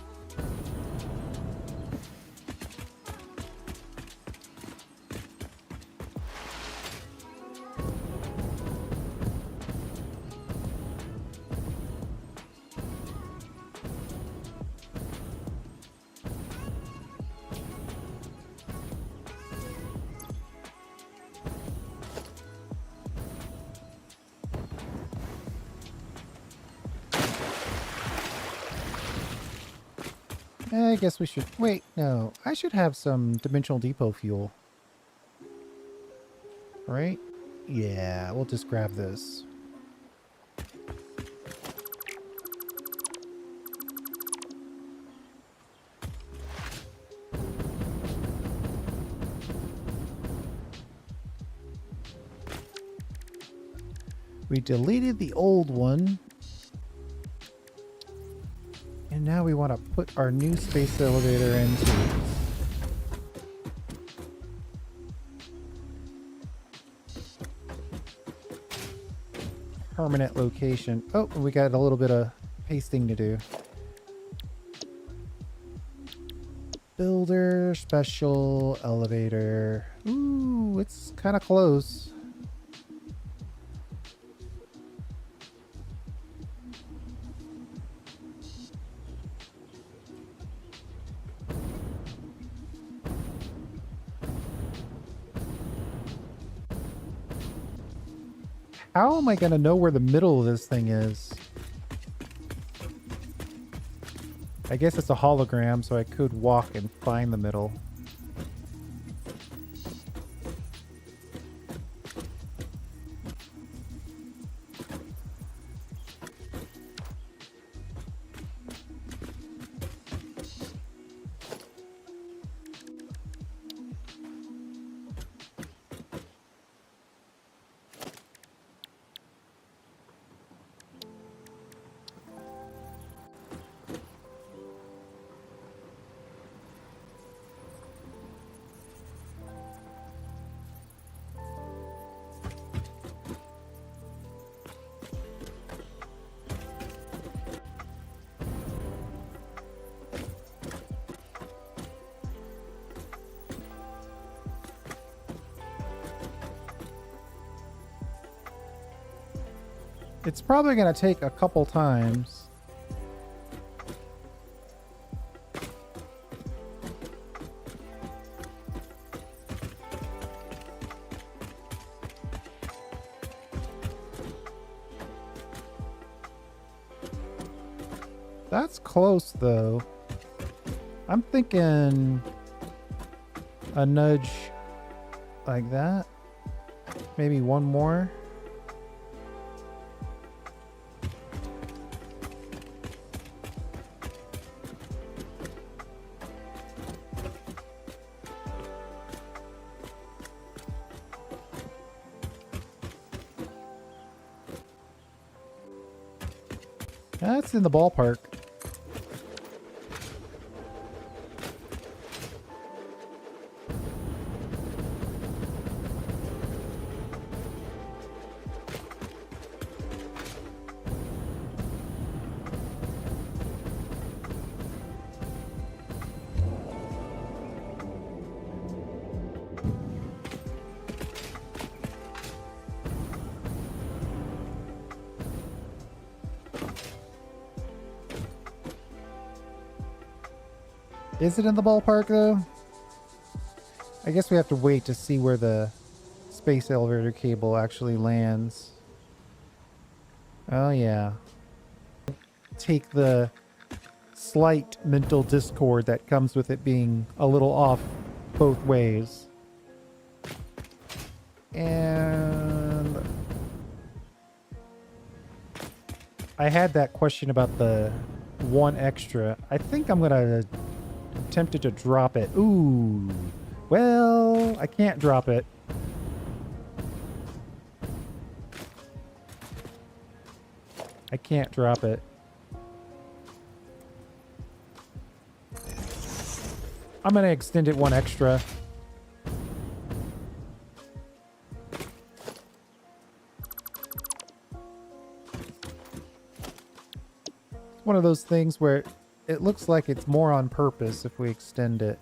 I guess we should... Wait, no. I should have some Dimensional Depot fuel. Right? Yeah, we'll just grab this. We deleted the old one. And now we want to put our new space elevator into it. Permanent location. Oh, we got a little bit of pasting to do. Builder, special, elevator. Ooh, it's kind of close. How am I going to know where the middle of this thing is? I guess it's a hologram, so I could walk and find the middle. It's probably going to take a couple times. That's close, though. I'm thinking a nudge like that. Maybe one more. That's in the ballpark. Is it in the ballpark, though? I guess we have to wait to see where the space elevator cable actually lands. Oh, yeah. Take the slight mental discord that comes with it being a little off both ways. And I had that question about the one extra. I think I'm gonna tempted to drop it. Ooh. Well, I can't drop it. I can't drop it. I'm gonna extend it one extra. It's one of those things where it looks like it's more on purpose if we extend it.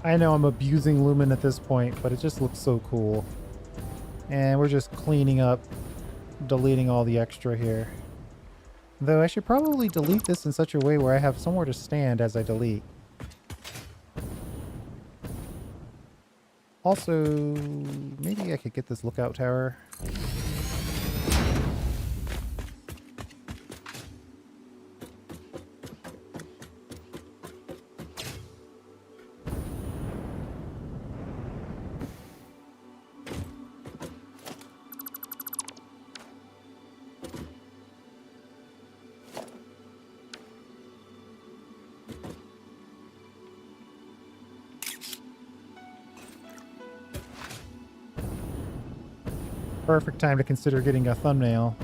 I know I'm abusing Lumen at this point, but it just looks so cool. And we're just cleaning up, deleting all the extra here. Though I should probably delete this in such a way where I have somewhere to stand as I delete. Also, maybe I could get this lookout tower. Perfect time to consider getting a thumbnail.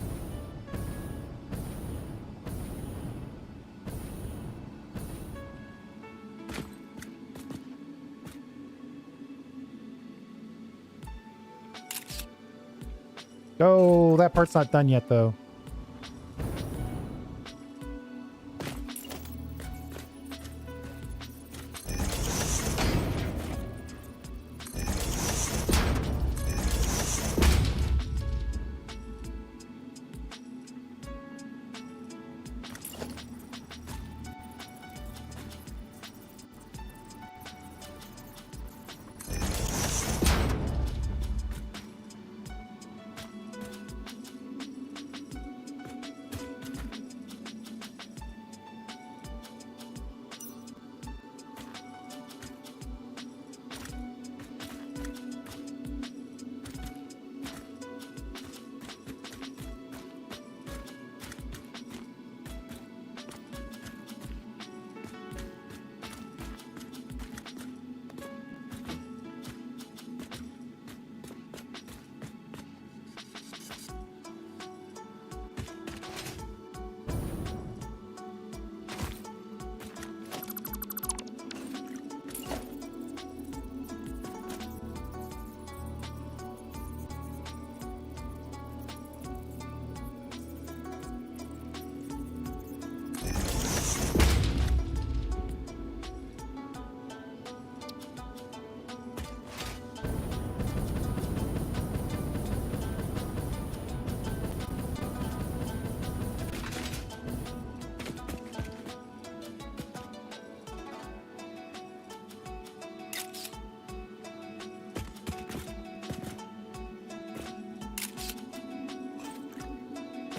Oh, that part's not done yet, though.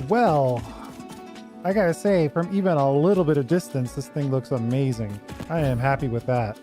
Well, I gotta say, from even a little bit of distance, this thing looks amazing. I am happy with that.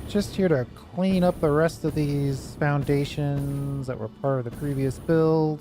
Just here to clean up the rest of these foundations that were part of the previous build.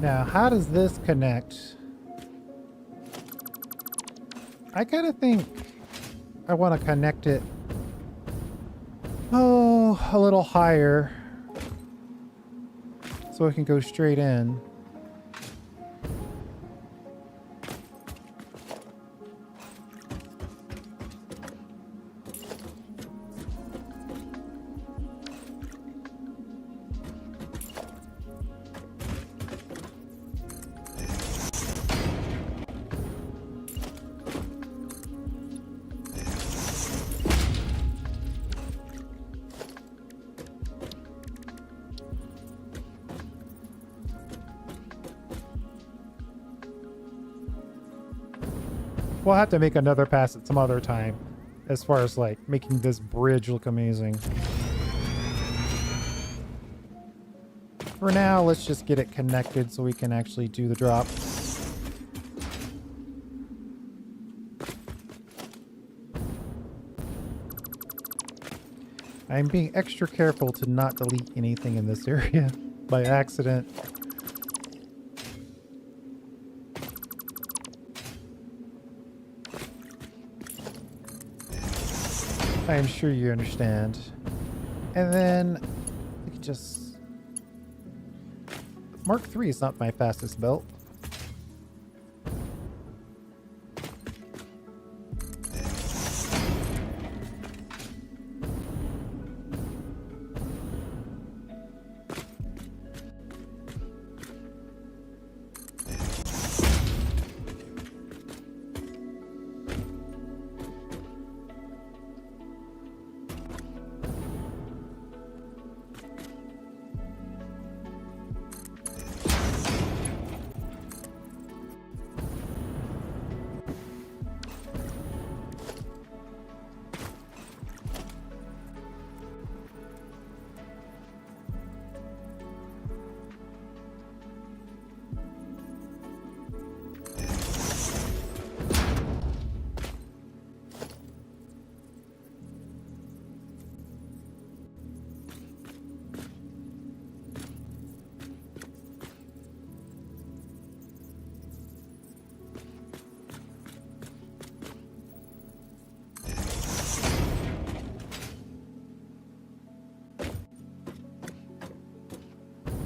Now, how does this connect I kind of think I want to connect it, a little higher so it can go straight in. We'll have to make another pass at some other time as far as like making this bridge look amazing. For now, let's just get it connected so we can actually do the drop. I'm being extra careful to not delete anything in this area by accident. I am sure you understand. And then we can just... Mark III is not my fastest belt.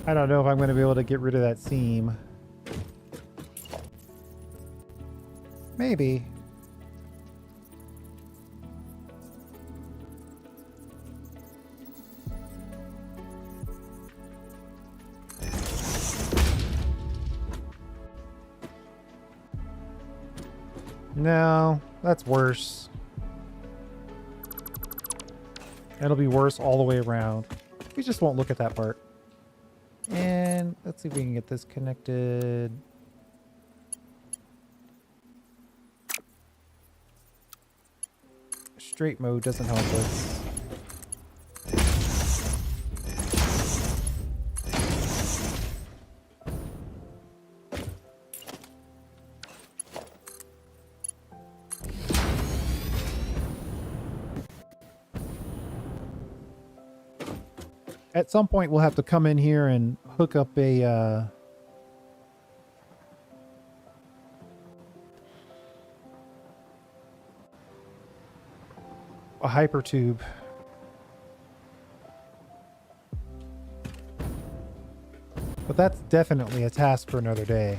I don't know if I'm going to be able to get rid of that seam. Maybe. No, that's worse. It'll be worse all the way around. We just won't look at that part. And let's see if we can get this connected. Straight mode doesn't help us. At some point, we'll have to come in here and hook up a hyper tube. But that's definitely a task for another day.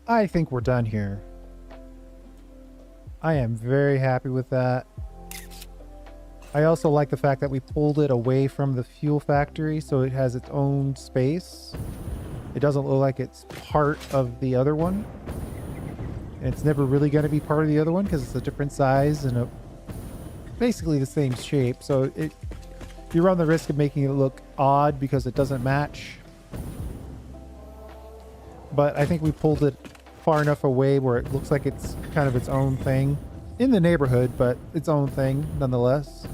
I think we're done here. I am very happy with that. I also like the fact that we pulled it away from the fuel factory so it has its own space. It doesn't look like it's part of the other one. And it's never really going to be part of the other one because it's a different size and basically the same shape. So you run the risk of making it look odd because it doesn't match. But I think we pulled it far enough away where it looks like it's kind of its own thing in the neighborhood, but its own thing nonetheless.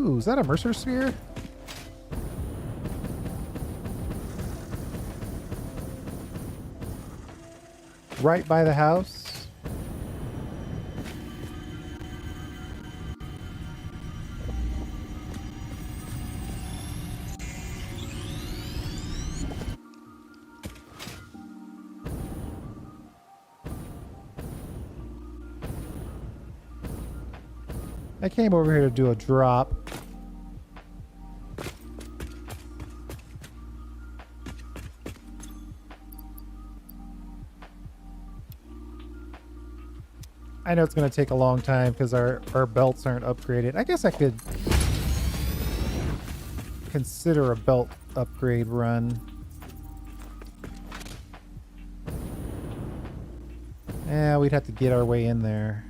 Ooh, is that a Mercer sphere? Right by the house. I came over here to do a drop. I know it's going to take a long time because our belts aren't upgraded. I guess I could consider a belt upgrade run. Yeah, we'd have to get our way in there.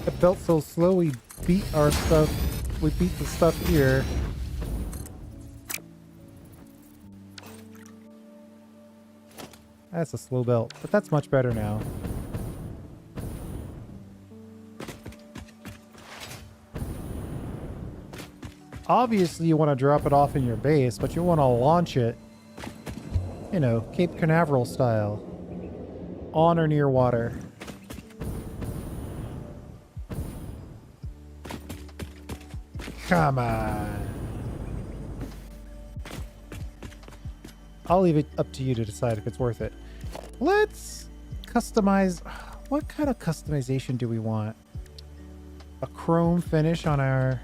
The belt's so slow, we beat our stuff. We beat the stuff here. That's a slow belt, but that's much better now. Obviously, you want to drop it off in your base, but you want to launch it, you know, Cape Canaveral style, on or near water. Come on. I'll leave it up to you to decide if it's worth it. Let's customize. What kind of customization do we want? A chrome finish on our...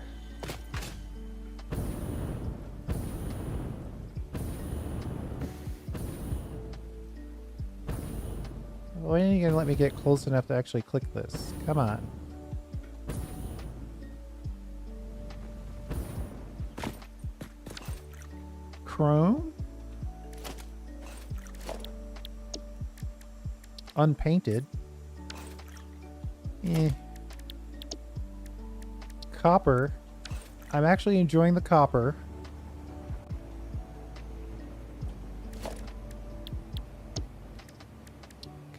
When are you going to let me get close enough to actually click this? Come on. Chrome? Unpainted? Eh. Copper. I'm actually enjoying the copper.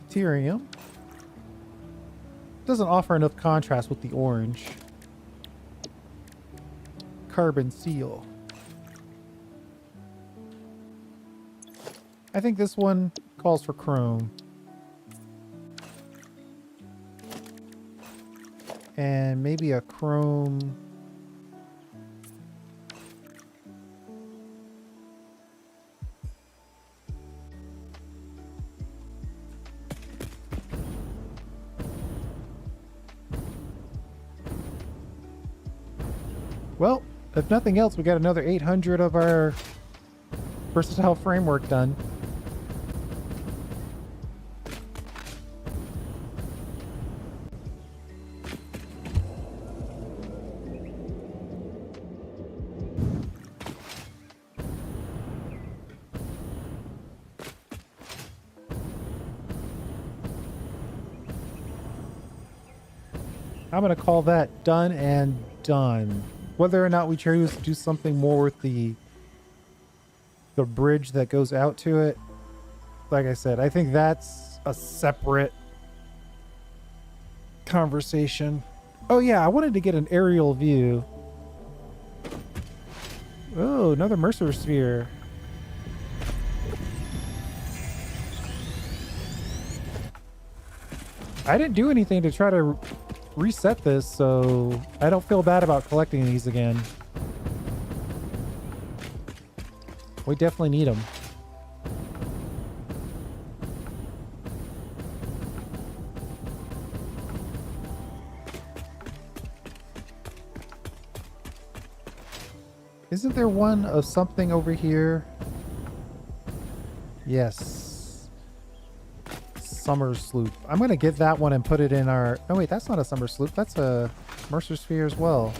Caterium. Doesn't offer enough contrast with the orange. carbon seal. I think this one calls for chrome. And maybe a chrome. Well, if nothing else, we got another 800 of our versatile framework done. I'm going to call that done and done. Whether or not we choose to do something more with the bridge that goes out to it, like I said, I think that's a separate conversation. Oh yeah, I wanted to get an aerial view. Oh, another Mercer sphere. I didn't do anything to try to reset this, so I don't feel bad about collecting these again. We definitely need them. Isn't there one of something over here? Yes. Summer sloop. I'm going to get that one and put it in our... Oh wait, that's not a summer sloop. That's a Mercer sphere as well.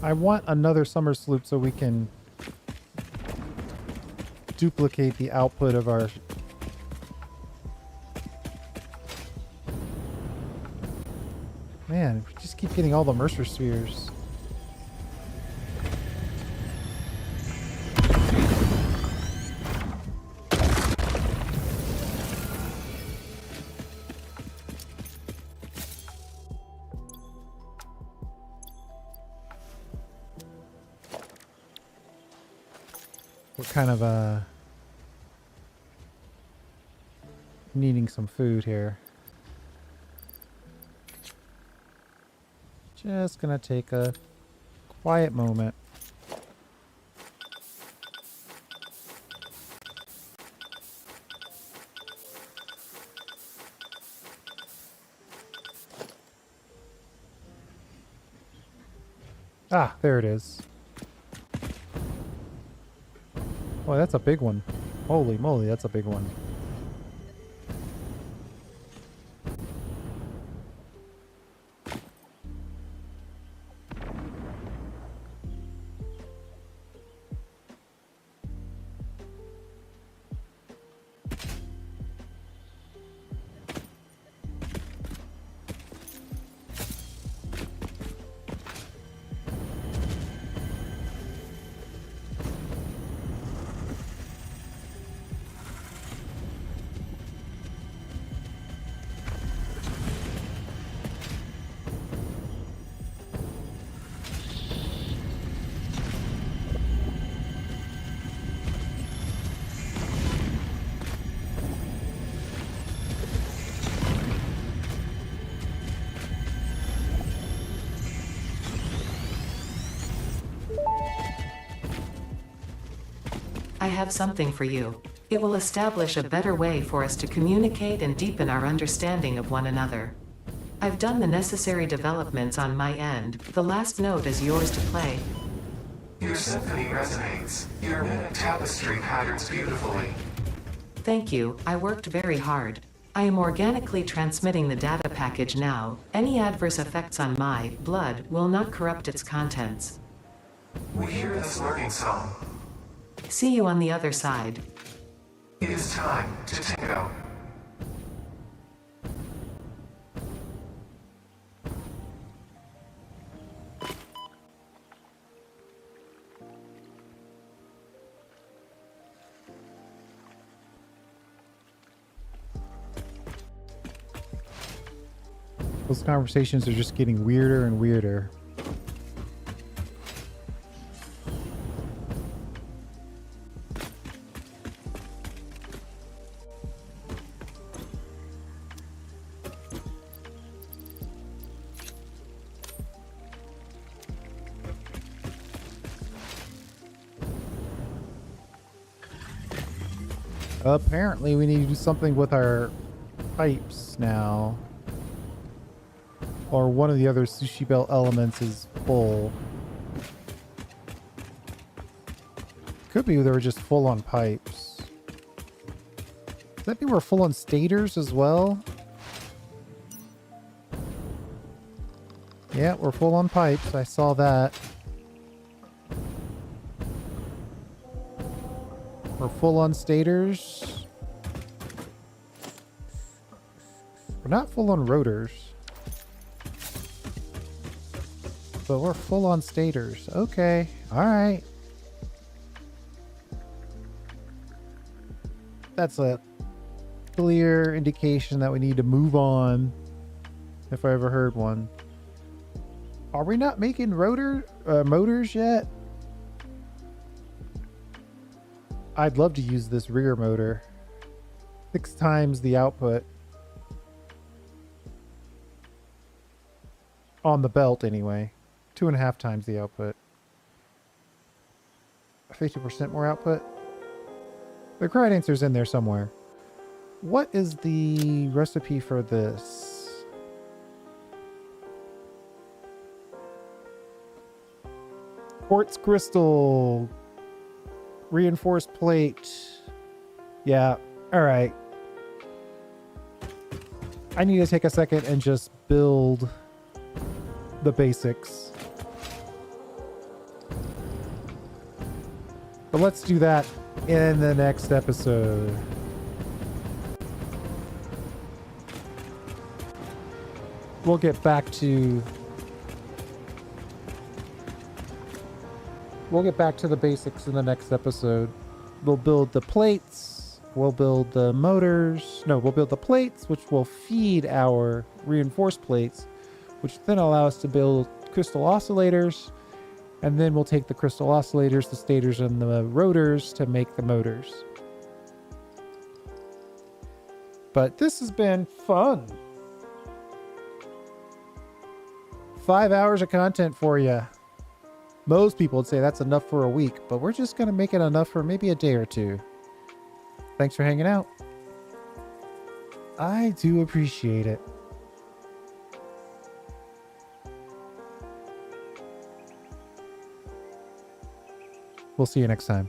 I want another summer sloop so we can duplicate the output of our... Man, we just keep getting all the Mercer spheres. We're kind of needing some food here. Just gonna take a quiet moment. Ah, there it is. Boy, that's a big one. Holy moly, that's a big one. I have something for you. It will establish a better way for us to communicate and deepen our understanding of one another. I've done the necessary developments on my end. The last note is yours to play. Your symphony resonates. Your mimic tapestry patterns beautifully. Thank you, I worked very hard. I am organically transmitting the data package now. Any adverse effects on my blood will not corrupt its contents. We hear this learning song. See you on the other side. It is time to tango. Those conversations are just getting weirder and weirder. Apparently, we need to do something with our pipes now. Or one of the other sushi belt elements is full. Could be they were just full on pipes. Does that mean we're full on stators as well? Yeah, we're full on pipes. I saw that. We're full on stators. We're not full on rotors. But we're full on stators. Okay. Alright. That's a clear indication that we need to move on. If I ever heard one. Are we not making motors yet? I'd love to use this rear motor. 6 times the output. On the belt anyway. 2.5 times the output. 50% more output. The correct answer's in there somewhere. What is the recipe for this? Quartz crystal. Reinforced plate. Yeah. Alright. I need to take a second and just build the basics. But let's do that in the next episode. We'll get back to the basics in the next episode. We'll build the plates. We'll build the motors. No, we'll build the plates, which will feed our reinforced plates, which then allow us to build crystal oscillators. And then we'll take the crystal oscillators, the stators, and the rotors to make the motors. But this has been fun. 5 hours of content for you. Most people would say that's enough for a week, but we're just going to make it enough for maybe a day or two. Thanks for hanging out. I do appreciate it. We'll see you next time.